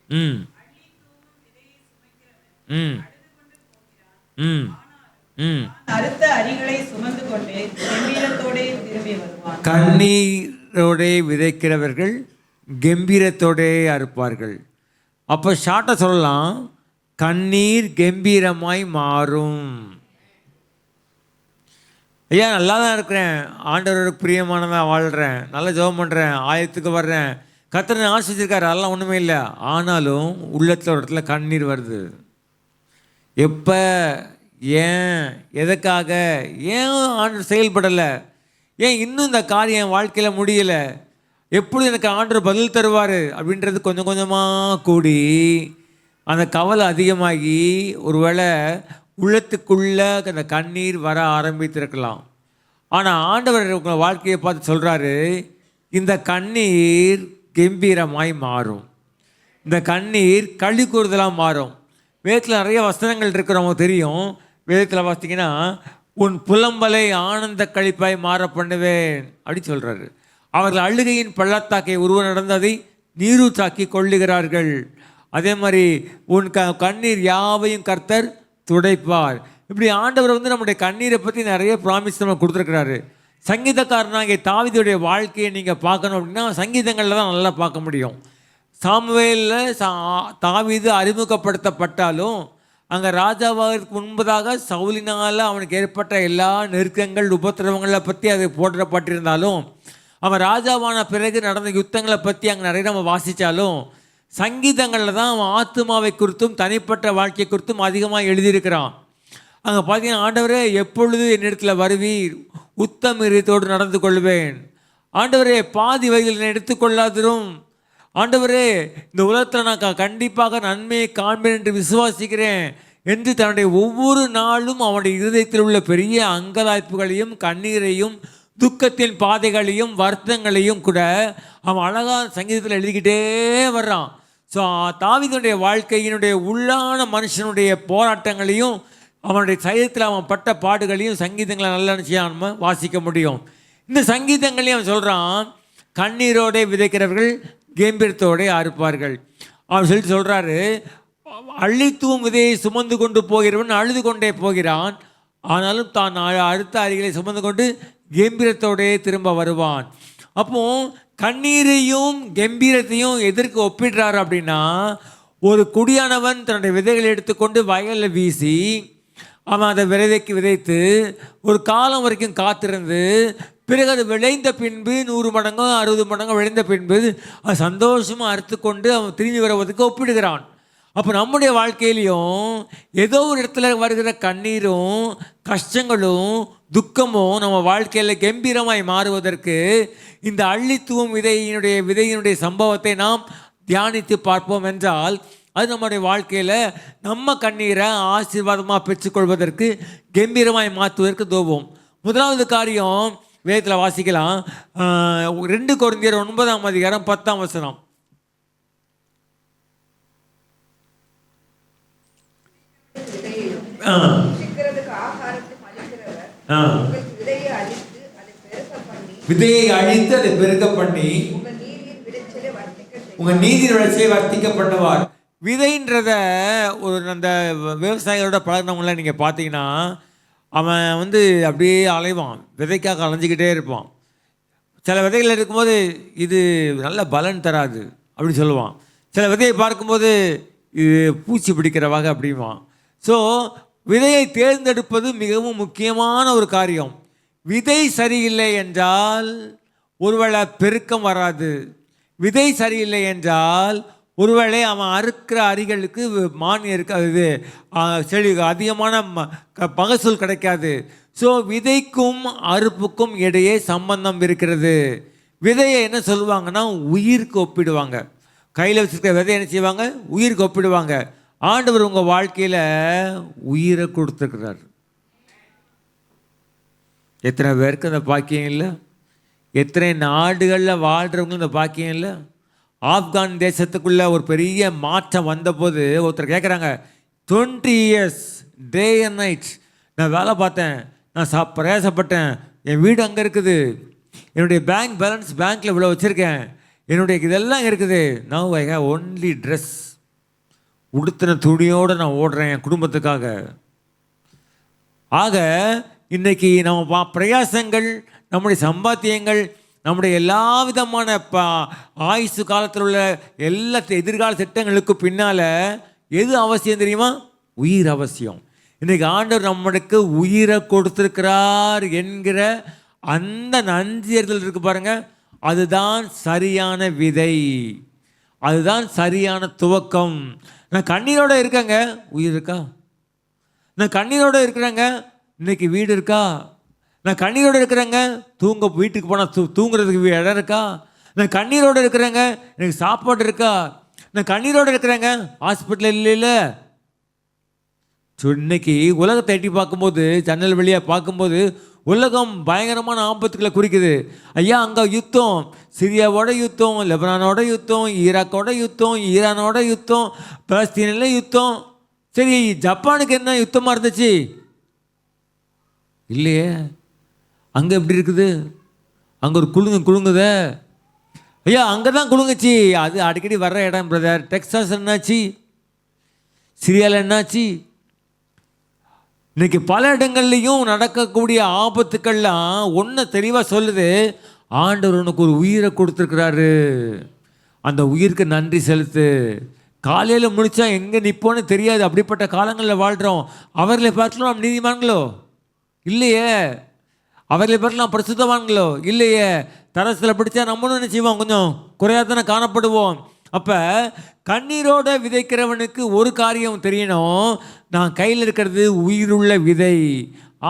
ம் ம் ம் ம் அறுத்த அரிகளை சுமந்து கொண்டு கம்பீரத்தோடே திரும்பி வருவான். கண்ணீரோடே விதைக்கிறவர்கள் கம்பீரத்தோடே அறுப்பார்கள். அப்போ ஷார்ட்டாக சொல்லலாம், கண்ணீர் கம்பீரமாய் மாறும். ஐயா நல்லா தான் இருக்கிறேன், ஆண்டவருக்கு பிரியமானதாக வாழ்கிறேன், நல்லா ஜெபம் பண்ணுறேன், ஆயத்துக்கு வர்றேன், கர்த்தர் ஆசிச்சிருக்காரு, அதெல்லாம் ஒன்றுமே இல்லை. ஆனாலும் உள்ளத்தில் ஒரு இடத்துல கண்ணீர் வருது. எப்போ, ஏன், எதுக்காக, ஏன் ஆண்டவர் செயல்படலை, ஏன் இன்னும் இந்த காரியம் என் வாழ்க்கையில் முடியலை, எப்பொழுது எனக்கு ஆண்டவர் பதில் தருவார் அப்படின்றது கொஞ்சம் கொஞ்சமாக கூடி அந்த கவலை அதிகமாகி ஒருவேளை உள்ளத்துக்குள்ளே அந்த கண்ணீர் வர ஆரம்பித்திருக்கலாம். ஆனால் ஆண்டவர் உங்கள் வாழ்க்கையை பார்த்து சொல்கிறாரு, இந்த கண்ணீர் கம்பீரமாய் மாறும், இந்த கண்ணீர் களி கூறுதலாக மாறும். வேதத்தில் நிறைய வசனங்கள் இருக்கிறவங்க தெரியும். வேதத்தில் பார்த்தீங்கன்னா, உன் புலம்பலை ஆனந்த கழிப்பாய் மாற பண்ணுவேன் அப்படின்னு சொல்கிறாரு. அவர்கள் அழுகையின் பள்ளத்தாக்கை உருவ நடந்ததை நீரூற்றாக்கி கொள்ளுகிறார்கள். அதே மாதிரி உன் கண்ணீர் யாவையும் கர்த்தர் துடைப்பார். இப்படி ஆண்டவர் நம்முடைய கண்ணீரை பற்றி நிறைய ப்ராமிஸ் நம்ம கொடுத்துருக்கிறாரு. சங்கீதக்காரனாகிய தாவீதுடைய வாழ்க்கையை நீங்கள் பார்க்கணும் அப்படின்னா சங்கீதங்களில் தான் நல்லா பார்க்க முடியும். சாமுவேலில் தாவீது அறிமுகப்படுத்தப்பட்டாலும் அங்கே ராஜாவாக முன்பதாக சவுலினால் அவனுக்கு ஏற்பட்ட எல்லா நெருக்கங்கள் உபத்திரவங்களை பற்றி அது போடப்பட்டிருந்தாலும், அவன் ராஜாவான பிறகு நடந்த யுத்தங்களை பற்றி அங்கே நிறைய நம்ம வாசித்தாலும், சங்கீதங்களில் தான் அவன் ஆத்துமாவை குறித்தும் தனிப்பட்ட வாழ்க்கை குறித்தும் அதிகமாக எழுதியிருக்கிறான். அங்கே பார்த்தீங்கன்னா, ஆண்டவரே எப்பொழுது என்னிடத்தில் வருவீர், உத்தம இதயத்தோடு நடந்து கொள்வேன், ஆண்டவரே பாதி வயதில் என்னை எடுத்துக்கொள்ளாதிரும், ஆண்டவரே இந்த உலகத்தில் நான் கண்டிப்பாக நன்மையை காண்பேன் என்று விசுவாசிக்கிறேன் என்று தன்னுடைய ஒவ்வொரு நாளும் அவனுடைய இருதயத்தில் உள்ள பெரிய அங்கலாய்ப்புகளையும் கண்ணீரையும் துக்கத்தின் பாதைகளையும் வருத்தங்களையும் கூட அவன் அழகான சங்கீதத்தில் எழுதிக்கிட்டே வர்றான். ஸோ தாவீதுடைய வாழ்க்கையினுடைய உள்ளான மனுஷனுடைய போராட்டங்களையும் அவனுடைய சரீரத்தில் அவன் பட்ட பாடுகளையும் சங்கீதங்களை நல்லா நம்ம வாசிக்க முடியும். இந்த சங்கீதங்களையும் அவன் சொல்கிறான், கண்ணீரோடே விதைக்கிறவர்கள் கம்பீரத்தோடே அறுப்பார்கள். அவன் சொல்லிட்டு சொல்கிறாரு, அள்ளித்தூவும் விதையை சுமந்து கொண்டு போகிறவன் அழுது கொண்டே போகிறான், ஆனாலும் தான் அறுத்த அரிகளை சுமந்து கொண்டு கம்பீரத்தோடே திரும்ப வருவான். அப்போ கண்ணீரையும் கம்பீரத்தையும் எதற்கு ஒப்பிடுறாரு அப்படின்னா, ஒரு குடியானவன் தன்னுடைய விதைகளை எடுத்துக்கொண்டு வயலில் வீசி அவன் அதை விதைத்து ஒரு காலம் வரைக்கும் காத்திருந்து பிறகு அது விளைந்த பின்பு 100 மடங்கோ 60 மடங்கோ விளைந்த பின்பு அது சந்தோஷமாக அறுத்து கொண்டு அவன் திரும்பி வருவதற்கு ஒப்பிடுகிறான். அப்போ நம்முடைய வாழ்க்கையிலையும் ஏதோ ஒரு இடத்துல வருகிற கண்ணீரும் கஷ்டங்களும் துக்கமும் நம்ம வாழ்க்கையில் கம்பீரமாய் மாறுவதற்கு இந்த அள்ளித்தூவும் விதையினுடைய சம்பவத்தை நாம் தியானித்து பார்ப்போம் என்றால் அது நம்முடைய வாழ்க்கையில் நம்ம கண்ணீரை ஆசீர்வாதமாக பெற்றுக்கொள்வதற்கு கம்பீரமாய் மாற்றுவதற்கு தோவும். முதலாவது காரியம் வேதத்தில் வாசிக்கலாம். 2 கொரிந்தியர் 9ஆம் அதிகாரம் 10ஆம் வசனம். விதையை அழித்து அதை பெருக்க பண்ணி உங்க நீதியின் விளைச்சலை வர்த்திக்க பண்ணுவார். விதைன்றத ஒரு அந்த விவசாயிகளோட பழகினவங்கள நீங்கள் பார்த்தீங்கன்னா, அவன் அப்படியே அலைவான், விதைக்காக அலைஞ்சிக்கிட்டே இருப்பான். சில விதைகள் இருக்கும்போது இது நல்ல பலன் தராது அப்படின்னு சொல்லுவான். சில விதையை பார்க்கும்போது இது பூச்சி பிடிக்கிற வகை அப்படிமா. ஸோ விதையை தேர்ந்தெடுப்பது மிகவும் முக்கியமான ஒரு காரியம். விதை சரியில்லை என்றால் ஒருவேளை பெருக்கம் வராது. விதை சரியில்லை என்றால் ஒருவேளை அவன் அறுக்கிற அரிகளுக்கு மானியம் இருக்காது, செடி அதிகமான மகசூல் கிடைக்காது. ஸோ விதைக்கும் அறுப்புக்கும் இடையே சம்பந்தம் இருக்கிறது. விதையை என்ன சொல்லுவாங்கன்னா உயிருக்கு ஒப்பிடுவாங்க. கையில் வச்சுருக்க விதையை என்ன செய்வாங்க? உயிருக்கு ஒப்பிடுவாங்க. ஆண்டவர் உங்கள் வாழ்க்கையில் உயிரை கொடுத்துருக்கிறார். எத்தனை பேருக்கு அந்த பாக்கியம் இல்லை? எத்தனை நாடுகளில் வாழ்கிறவங்களும் இந்த பாக்கியம் இல்லை? ஆப்கான் தேசத்துக்குள்ளே ஒரு பெரிய மாற்றம் வந்தபோது ஒருத்தர் கேட்குறாங்க, 20 years டே அண்ட் நைட் நான் வேலை பார்த்தேன், நான் பிரயாசப்பட்டேன், என் வீடு அங்கே இருக்குது, என்னுடைய பேங்க் பேலன்ஸ் பேங்க்கில் இவ்வளோ வச்சுருக்கேன், என்னுடைய இதெல்லாம் இருக்குது, now I have only dress, உடுத்தின துணியோடு நான் ஓடுறேன் என் குடும்பத்துக்காக. ஆக இன்றைக்கி நம்ம பிரயாசங்கள், நம்முடைய சம்பாத்தியங்கள், நம்முடைய எல்லா விதமான ஆயுசு காலத்தில் உள்ள எல்லா எதிர்கால திட்டங்களுக்கு பின்னால் எது அவசியம் தெரியுமா? உயிர் அவசியம். இன்றைக்கி ஆண்டவர் நம்மளுக்கு உயிரை கொடுத்துருக்கிறார் என்கிற அந்த நன்றியறிதல் இருக்கு பாருங்கள், அதுதான் சரியான விதை, அதுதான் சரியான துவக்கம். நான் கண்ணீரோடு இருக்கேங்க, உயிர் இருக்கா? நான் கண்ணீரோடு இருக்கிறேங்க, இன்னைக்கு வீடு இருக்கா? நான் கண்ணீரோடு இருக்கிறேங்க, வீட்டுக்கு போனால் தூங்குறதுக்கு இடம் இருக்கா? நான் கண்ணீரோடு இருக்கிறேங்க, எனக்கு சாப்பாடு இருக்கா? நான் கண்ணீரோடு இருக்கிறேங்க, ஹாஸ்பிட்டல் இல்லை. இன்னைக்கு உலகத்தை எட்டி பார்க்கும்போது, ஜன்னல் வழியாக பார்க்கும்போது உலகம் பயங்கரமான ஆபத்துக்களை குறிக்குது. ஐயா, அங்கே யுத்தம், சிரியாவோட யுத்தம், லெபனானோட யுத்தம், ஈராக்கோட யுத்தம், ஈரானோட யுத்தம், பலஸ்தீனில் யுத்தம். சரி, ஜப்பானுக்கு என்ன யுத்தமாக இருந்துச்சு? இல்லையே. அங்கே எப்படி இருக்குது? அங்கே ஒரு குலுங்குதே. ஐயா, அங்கே தான் குலுங்குச்சு, அது அடிக்கடி வர்ற இடம் பிரதர். டெக்சாஸ் என்னாச்சு? சிரியாவில் என்னாச்சு? இன்றைக்கி பல இடங்கள்லையும் நடக்கக்கூடிய ஆபத்துக்கள்லாம் ஒன்று தெளிவாக சொல்லுது, ஆண்டவர் உனக்கு ஒரு உயிரை கொடுத்துருக்குறாரு, அந்த உயிருக்கு நன்றி செலுத்து. காலையில் முடித்தா எங்கே நிற்போன்னு தெரியாது, அப்படிப்பட்ட காலங்களில் வாழ்கிறோம். அவர்களை பார்க்கலாம் நாம் நீதிமான்களோ? இல்லையே. அவர்களை பார்க்கலாம் பரிசுத்தவான்களோ? இல்லையே. தரசில் பிடிச்சா நம்மளும் என்ன செய்வோம்? கொஞ்சம் குறையாதானே காணப்படுவோம். அப்போ கண்ணீரோடு விதைக்கிறவனுக்கு ஒரு காரியம் தெரியணும், நான் கையில் இருக்கிறது உயிருள்ள விதை.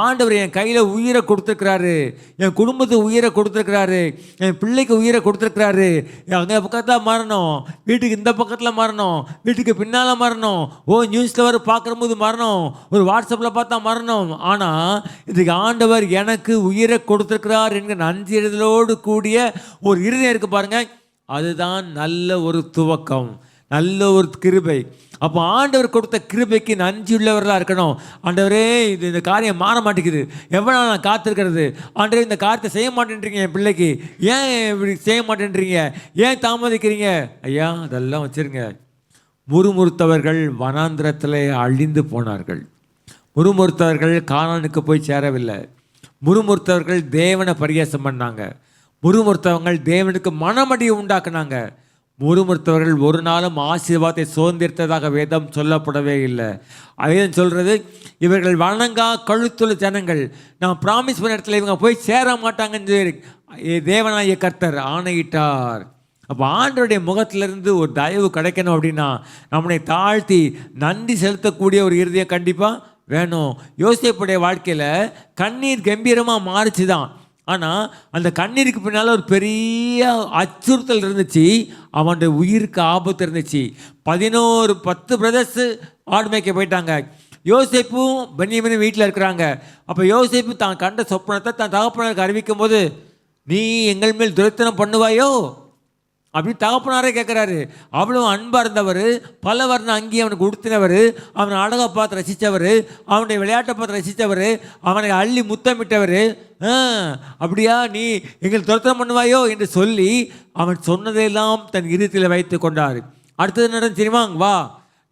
ஆண்டவர் என் கையில் உயிரை கொடுத்துருக்கிறாரு, என் குடும்பத்துக்கு உயிரை கொடுத்துருக்கிறாரு, என் பிள்ளைக்கு உயிரை கொடுத்துருக்கிறாரு. அங்கே பக்கத்தில் மாறணும், வீட்டுக்கு இந்த பக்கத்தில் மாறணும், வீட்டுக்கு பின்னால் மாறணும், நியூஸில் வர பார்க்கும்போது மாறணும், ஒரு வாட்ஸ்அப்பில் பார்த்தா மாறணும். ஆனால் இதுக்கு ஆண்டவர் எனக்கு உயிரை கொடுத்துருக்கிறார் என்கிற நன்றி எழுதலோடு கூடிய ஒரு இருதயம் இருக்குது பாருங்கள், அதுதான் நல்ல ஒரு துவக்கம், நல்ல ஒரு கிருபை. அப்போ ஆண்டவர் கொடுத்த கிருபைக்கு நன்றியுள்ளவர்களாக இருக்கணும். ஆண்டவரே, இந்த காரியம் மாற மாட்டேங்குது, எவ்வளோ நான் காத்திருக்கிறது, ஆண்டவரே இந்த காரியத்தை செய்ய மாட்டேன்றீங்க, என் பிள்ளைக்கு ஏன் இப்படி செய்ய மாட்டேன்றீங்க, ஏன் தாமதிக்கிறீங்க? ஐயா, அதெல்லாம் வச்சுருங்க. முறுமுறுத்தவர்கள் வனாந்திரத்தில் அழிந்து போனார்கள். முறுமுறுத்தவர்கள் கானானுக்கு போய் சேரவில்லை. முறுமுறுத்தவர்கள் தேவனை பரியாசம் பண்ணாங்க. முறுமுறுத்தவர்கள் தேவனுக்கு மனமடியை உண்டாக்குனாங்க. முறுமுறுத்தவர்கள் ஒரு நாளும் ஆசீர்வாதத்தை சுதந்திரத்ததாக வேதம் சொல்லப்படவே இல்லை. வேதம் சொல்கிறது, இவர்கள் வணங்கா கழுத்துள்ள ஜனங்கள், நான் ப்ராமிஸ் பண்ண இடத்துல இவங்க போய் சேர மாட்டாங்கன்னு தேவனாகிய கர்த்தர் ஆணையிட்டார். அப்போ ஆண்டவருடைய முகத்திலிருந்து ஒரு தயவு கிடைக்கணும் அப்படின்னா நம்மளை தாழ்த்தி நன்றி செலுத்தக்கூடிய ஒரு இருதயம் கண்டிப்பாக வேணும். யோசேப்புடைய வாழ்க்கையில் கண்ணீர் கம்பீரமாக மாறிச்சு தான். ஆனால் அந்த கண்ணீருக்கு பின்னால் ஒரு பெரிய அச்சுறுத்தல் இருந்துச்சு, அவனுடைய உயிருக்கு ஆபத்து இருந்துச்சு. 10 பிரதர்ஸு ஆடு மேய்க்க போயிட்டாங்க. யோசேப்பும் பென்யமீனும் வீட்டில் இருக்கிறாங்க. அப்போ யோசேப்பு தான் கண்ட சொப்பனத்தை தான் தகப்பனருக்கு அறிவிக்கும் போது, நீ எங்கள் மேல் துரைத்தனம் பண்ணுவாயோ அப்படின்னு தகப்பனாரே கேட்குறாரு. அவ்வளோ அன்பாக இருந்தவர், பல வர்ண அங்கி அவனுக்கு உடுத்தினவர், அவனை அழகை பார்த்து ரசித்தவர், அவனுடைய விளையாட்டை பார்த்து ரசித்தவர், அவனை அள்ளி முத்தமிட்டவர். அப்படியா, நீ எங்கள் துரத்தனம் பண்ணுவாயோ என்று சொல்லி அவன் சொன்னதையெல்லாம் தன் இருதயத்தில் வைத்து கொண்டார். அடுத்தது என்ன தெரியுமா? வா,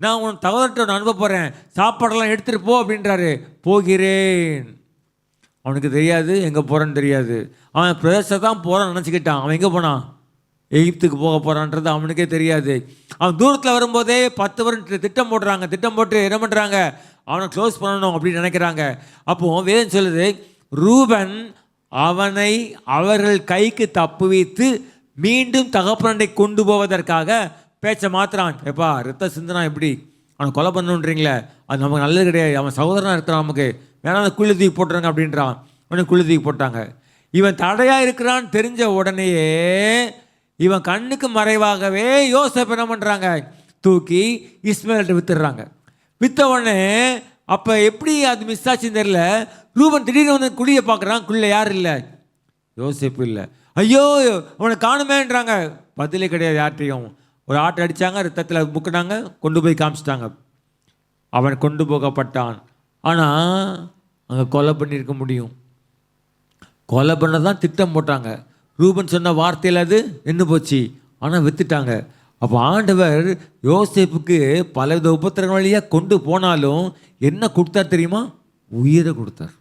நான் உன் தகவல்கிட்ட ஒன்று அனுப்ப போகிறேன், சாப்பாடெல்லாம் எடுத்துகிட்டு போ அப்படின்றாரு. போகிறேன். அவனுக்கு தெரியாது எங்கே போகிறேன்னு தெரியாது. அவன் பிரதேசத்தை தான் போகிறான்னு நினச்சிக்கிட்டான். அவன் எங்கே போனான்? எகிப்துக்கு போக போகிறான்றது அவனுக்கே தெரியாது. அவன் தூரத்தில் வரும்போதே 10 பேர் திட்டம் போடுறாங்க. திட்டம் போட்டு என்ன பண்ணுறாங்க, அவனை க்ளோஸ் பண்ணணும் அப்படின்னு நினைக்கிறாங்க. அப்போது வேதம் சொல்லுது, ரூபன் அவனை அவர்கள் கைக்கு தப்புவித்து மீண்டும் தகப்பனை கொண்டு போவதற்காக பேச்சை மாத்துறான். எப்பா ரத்த சிந்தனா எப்படி அவனை கொலை பண்ணுன்றீங்களே, அது நமக்கு நல்லது கிடையாது, அவன் சகோதரனாக இருக்கிறான், நமக்கு வேணா அந்த குழி தூக்கி போட்டுறாங்க அப்படின்றான். அவனை குழி தூக்கி போட்டாங்க. இவன் தடையாக இருக்கிறான்னு தெரிஞ்ச உடனேயே இவன் கண்ணுக்கு மறைவாகவே யோசேப்பு என்ன பண்ணுறாங்க, தூக்கி இஸ்மாயில்கிட்ட வித்துடுறாங்க. வித்த உடனே அப்போ எப்படி அது மிஸ் ஆச்சுன்னு தெரியல. ரூபன் திடீர்னு வந்து குழியை பார்க்குறான், குழியில் யார் இல்லை, யோசேப்பு இல்லை. ஐயோ அவனை காணுமேன்றாங்க. பதிலே கிடையாது யார்ட்டையும். ஒரு ஆட்டை அடித்தாங்க, ரத்தத்தில் முக்கினாங்க, கொண்டு போய் காமிச்சிட்டாங்க. அவன் கொண்டு போகப்பட்டான். ஆனால் அங்கே கொலை பண்ணியிருக்க முடியும். கொலை பண்ண தான் திட்டம் போட்டாங்க. ரூபன் சொன்ன வார்த்தையில் அது நின்று போச்சு. ஆனால் வித்துட்டாங்க. அப்போ ஆண்டவர் யோசேப்புக்கு பலவித உபத்திரங்கள் வழியாக கொண்டு போனாலும் என்ன கொடுத்தார் தெரியுமா, உயிரை கொடுத்தார்.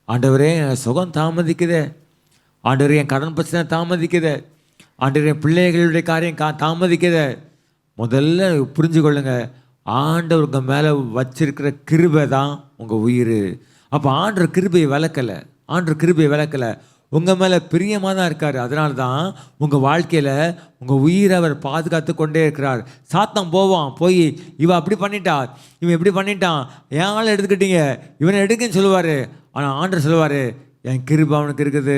ஆண்டவரே என் சுகம் தாமதிக்குதே, ஆண்டவரே என் கடன் பிரச்சனை தாமதிக்குதே, ஆண்டவரே என் பிள்ளைகளுடைய காரியம் தாமதிக்குதே. முதல்ல புரிஞ்சு கொள்ளுங்க, ஆண்டவர் உங்கள் மேலே வச்சிருக்கிற கிருபை தான் உங்கள் உயிர். அப்போ ஆண்டவர் கிருபையை விளக்கலை, ஆண்டவர் கிருபையை விளக்கலை, உங்கள் மேலே பிரியமாக தான் இருக்கார். அதனால தான் உங்கள் வாழ்க்கையில் உங்கள் உயிரை அவர் பாதுகாத்து கொண்டே இருக்கிறார். சாத்தான் போவான், போய் இவன் அப்படி பண்ணிட்டா, இவன் இப்படி பண்ணிட்டான், என் ஆளை எடுத்துக்கிட்டீங்க, இவனை எடுக்குன்னு சொல்லுவார். ஆனால் ஆண்டவர் சொல்லுவார், என் கிருபை அவனுக்கு இருக்குது,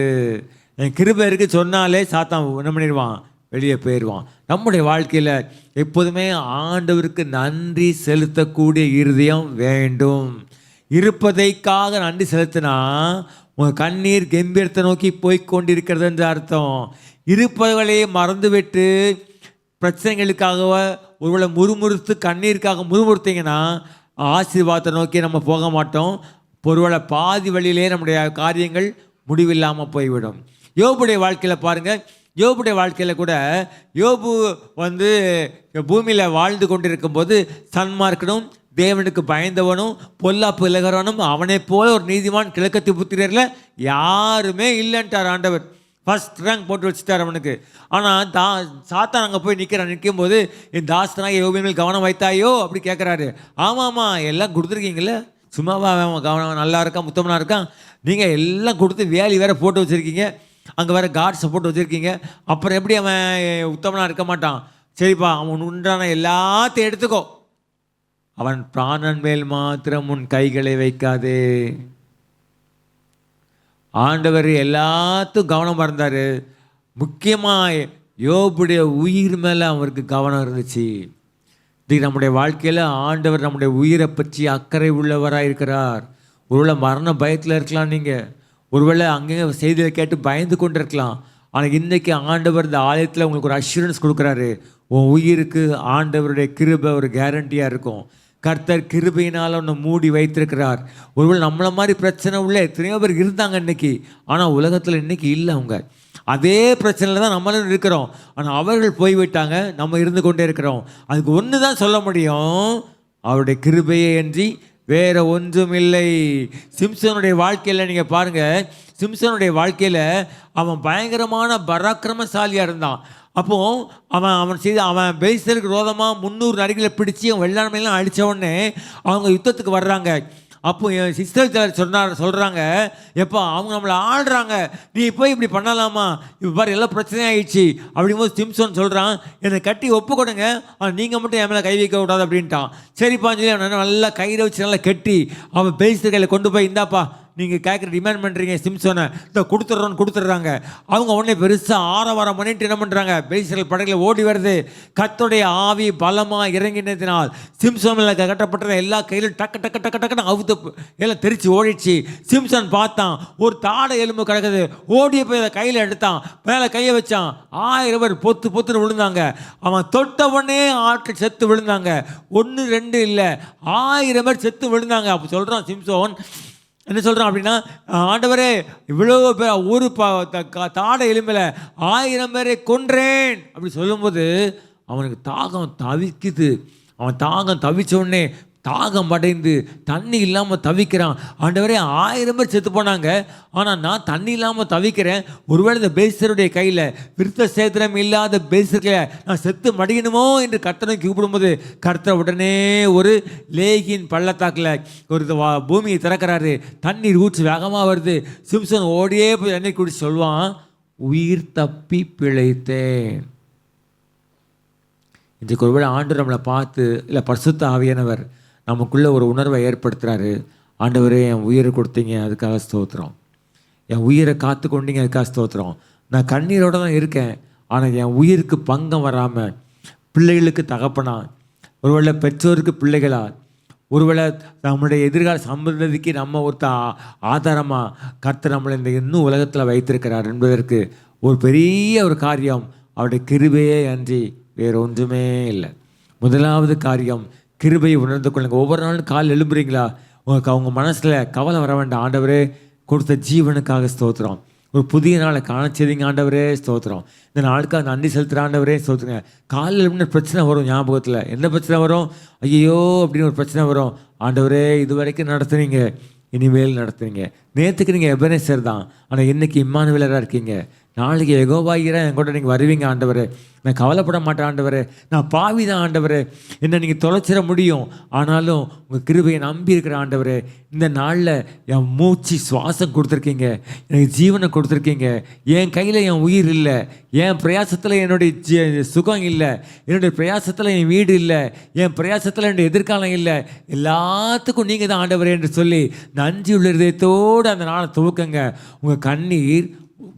என் கிருபை இருக்குது சொன்னாலே சாத்தான் என்ன பண்ணிடுவான், வெளியே போயிடுவான். நம்முடைய வாழ்க்கையில் எப்போதுமே ஆண்டவருக்கு நன்றி செலுத்தக்கூடிய இருதயம் வேண்டும். இருப்பதைக்காக நன்றி செலுத்தினா உங்கள் கண்ணீர் கம்பீரத்தை நோக்கி போய்கொண்டிருக்கிறது என்று அர்த்தம். இருப்பவர்களையே மறந்துவிட்டு பிரச்சனைகளுக்காக ஒருவேளை முறுமுறுத்து கண்ணீருக்காக முறுமுறுத்தீங்கன்னா ஆசீர்வாதத்தை நோக்கி நம்ம போக மாட்டோம். ஒருவேளை பாதி வழியிலே நம்முடைய காரியங்கள் முடிவில்லாமல் போய்விடும். யோபுடைய வாழ்க்கையில் பாருங்கள், யோபுடைய வாழ்க்கையில் கூட யோபு வந்து பூமியில் வாழ்ந்து கொண்டிருக்கும் போது சன்மார்க்கனும் தேவனுக்கு பயந்தவனும் பொல்லாப்பு இலகரவனும் அவனை போல ஒரு நீதிமான் கிழக்கத்தி புத்திரரில் யாருமே இல்லைன்ட்டார் ஆண்டவர். ஃபர்ஸ்ட் ரேங்க் போட்டு வச்சுட்டார் அவனுக்கு. ஆனால் சாத்தான் அங்கே போய் நிற்கும் போது என் தாஸ்தனாக யோபின் மேல் கவனம் வைத்தாயோ அப்படி கேட்குறாரு. ஆமாம்மா எல்லாம் கொடுத்துருக்கீங்களே, சும்மாவா அவன் கவனம் நல்லா இருக்கான், முத்தமனாக இருக்கான், நீங்கள் எல்லாம் கொடுத்து வேலி வேற போட்டு வச்சுருக்கீங்க, அங்கே வேறு கார்ட்ஸை போட்டு வச்சுருக்கீங்க, அப்புறம் எப்படி அவன் உத்தமனாக இருக்க மாட்டான்? சரிப்பா, அவன் உண்டான எல்லாத்தையும் எடுத்துக்கோ, அவன் பிராணன் மேல் மாத்திரம் உன் கைகளை வைக்காதே. ஆண்டவர் எல்லாத்துக்கும் கவனம் இருந்தார். முக்கியமாக யோபுடைய உயிர் மேலே அவருக்கு கவனம் இருந்துச்சு. இது நம்முடைய வாழ்க்கையில் ஆண்டவர் நம்முடைய உயிரை பற்றி அக்கறை உள்ளவராக இருக்கிறார். ஒருவேளை மரண பயத்தில் இருக்கலாம், நீங்கள் ஒருவேளை அங்கங்கே செய்தியை கேட்டு பயந்து கொண்டு இருக்கலாம். ஆனால் இன்றைக்கி ஆண்டவர் இந்த ஆலயத்தில் உங்களுக்கு ஒரு அஷூரன்ஸ் கொடுக்குறாரு, உன் உயிருக்கு ஆண்டவருடைய கிருபை ஒரு கேரண்டியாக இருக்கும். கர்த்தர் கிருபையினால் ஒன்று மூடி வைத்திருக்கிறார். ஒருவேளை நம்மளை மாதிரி பிரச்சனை உள்ள எத்தனையோ பேர் இருந்தாங்க இன்றைக்கி, ஆனால் உலகத்தில் இன்றைக்கி இல்லை. அவங்க அதே பிரச்சனையில் தான் நம்மளும் இருக்கிறோம். ஆனால் அவர்கள் போய்விட்டாங்க, நம்ம இருந்து கொண்டே இருக்கிறோம். அதுக்கு ஒன்று தான் சொல்ல முடியும், அவருடைய கிருபையை அன்றி வேற ஒன்றும் இல்லை. சிம்சனுடைய வாழ்க்கையில் நீங்கள் பாருங்கள், சிம்சனுடைய வாழ்க்கையில் அவன் பயங்கரமான பராக்கிரமசாலியாக இருந்தான். அப்போது அவன் பெலிஸ்தருக்கு ரோதமாக 300 நரிகளை பிடிச்சி அவன் வெள்ளாண்மையெல்லாம் அடித்த உடனே அவங்க யுத்தத்துக்கு வர்றாங்க. அப்போ என் சிஸ்டர் சொல்கிறாங்க, எப்போ அவங்க நம்மளை ஆடுறாங்க, நீ போய் இப்படி பண்ணலாமா, இப்போ பாரு எல்லாம் பிரச்சனையாகிடுச்சு அப்படிங்கும்போது சிம்சன் சொல்கிறான், என்னை கட்டி ஒப்பு கொடுங்க, ஆனால் நீங்கள் மட்டும் என் மேலே கை வைக்க கூடாது அப்படின்ட்டான். சரிப்பான்னு சொல்லி அவனை நல்லா கையில் வச்சு நல்லா கட்டி அவன் பெலிஸ்தர் கையில் கொண்டு போய், இந்தாப்பா நீங்கள் கேட்குற டிமாண்ட் பண்ணுறீங்க சிம்சோனை, இந்த கொடுத்துட்றாங்க. அவங்க உடனே பெருசாக ஆரவாரம் பண்ணிட்டு என்ன பண்ணுறாங்க, பெலிஸ்தர்கள் படைகளை ஓடி வருது. கர்த்தருடைய ஆவி பலமாக இறங்கினதினால் சிம்சோனில் கட்டப்பட்ட எல்லா கையிலும் டக்கு டக்கு டக்கு டக்குன்னு அவுத்து எல்லாம் தெரிச்சு ஓடிடுச்சு. சிம்சன் பார்த்தான், ஒரு தாடை எலும்பு கிடக்குது, ஓடிய போய் அதை கையில் எடுத்தான், மேலே கையை வச்சான். 1000 பேர் பொத்துன்னு விழுந்தாங்க. அவன் தொட்ட உடனே ஆட்கள் செத்து விழுந்தாங்க. 1 2 இல்லை, 1000 பேர் செத்து விழுந்தாங்க. அப்போ சொல்கிறான் சிம்சோன், என்ன சொல்கிறான் அப்படின்னா, ஆண்டவரே இவ்வளோ பேர் ஒரு தாடை எலும்பில் 1000 பேரை கொன்றேன் அப்படி சொல்லும்போது அவனுக்கு தாகம் தவிக்குது. அவன் தாகம் தவிச்ச உடனே தாகம் அடைந்து தண்ணி இல்லாமல் தவிக்கிறான். ஆண்டவரே 1000 பேர் செத்து போனாங்க, ஆனால் நான் தண்ணி இல்லாமல் தவிக்கிறேன். ஒருவேளை இந்த பெலிஸ்தருடைய கையில் விருத்த சேத்திரம் இல்லாத பெலிஸ்தர்களை நான் செத்து மடியணுமோ என்று கர்த்தரை கூப்பிடும்போது கர்த்தர் உடனே ஒரு லேகின் பள்ளத்தாக்கில் ஒரு பூமியை திறக்கிறாரு. தண்ணீர் ஊற்றி வேகமாக வருது. சிம்சன் ஓடியே போய் தண்ணீர் குடிச்சு சொல்லுவான், உயிர் தப்பி பிழைத்தேன். இன்றைக்கு ஒருவேளை ஆண்டு நம்மளை பார்த்து இல்லை பரிசுத்த ஆவியானவர் நமக்குள்ளே ஒரு உணர்வை ஏற்படுத்துகிறாரு. ஆண்டவரே என் உயிரை கொடுத்தீங்க, அதுக்காக ஸ்தோத்திரம். என் உயிரை காத்து கொண்டீங்க, அதுக்காக ஸ்தோத்திரம். நான் கண்ணீரோடு தான் இருக்கேன், ஆனால் என் உயிருக்கு பங்கம் வராமல் பிள்ளைகளுக்கு தகப்பனா, ஒருவேளை பெற்றோருக்கு பிள்ளைகளா, ஒருவேளை நம்மளுடைய எதிர்கால சம்பந்தத்துக்கு நம்ம ஒருத்த ஆதாரமாக கர்த்தர் நம்மளை இந்த இன்னும் உலகத்தில் வைத்திருக்கிறார் என்பதற்கு ஒரு பெரிய ஒரு காரியம் அவருடைய கிருபையே அன்றி வேறு ஒன்றுமே இல்லை. முதலாவது காரியம் கிருபையை உணர்ந்து கொள்ளுங்க. ஒவ்வொரு நாளும் கால் எழும்புறீங்களா, உங்களுக்கு அவங்க மனசில் கவலை வர வேண்டாம். ஆண்டவரே கொடுத்த ஜீவனுக்காக ஸ்தோத்திரம். ஒரு புதிய நாளை காணச்சேதிங்க ஆண்டவரே ஸ்தோத்திரம். இந்த நாளுக்காக நன்றி செலுத்துகிற ஆண்டவரே ஸ்தோத்திரங்க. காலையில் எழுப்பின பிரச்சனை வரும் ஞாபகத்தில். என்ன பிரச்சனை வரும்? ஐயோ அப்படின்னு ஒரு பிரச்சனை வரும். ஆண்டவரே இது வரைக்கும் நடத்துனீங்க, இனிமேல் நடத்துறீங்க. நேற்றுக்கு நீங்கள் எபனேசர் தான், ஆனால் இன்றைக்கி இம்மானுவேலராக இருக்கீங்க. நாளைக்கு யெகோவாயிரா என் கூட நீங்கள் வருவீங்க ஆண்டவரே. நான் கவலைப்பட மாட்டேன் ஆண்டவரே, நான் பாவி தான் ஆண்டவரே, என்னை நீங்கள் தொலைச்சிட முடியும், ஆனாலும் உங்கள் கிருபையை நம்பி இருக்கிற ஆண்டவரே. இந்த நாளில் என் மூச்சு சுவாசம் கொடுத்துருக்கீங்க, எனக்கு ஜீவனை கொடுத்துருக்கீங்க. என் கையில் என் உயிர் இல்லை, என் பிரயாசத்தில் என்னுடைய சுகம் இல்லை, என்னுடைய பிரயாசத்தில் என் வீடு இல்லை, என் பிரயாசத்தில் என்னுடைய எதிர்காலம் இல்லை, எல்லாத்துக்கும் நீங்கள் தான் ஆண்டவரே என்று சொல்லி நன்றி உள்ள இதயத்தோடு அந்த நாளை துவக்கங்க. உங்கள் கண்ணீர்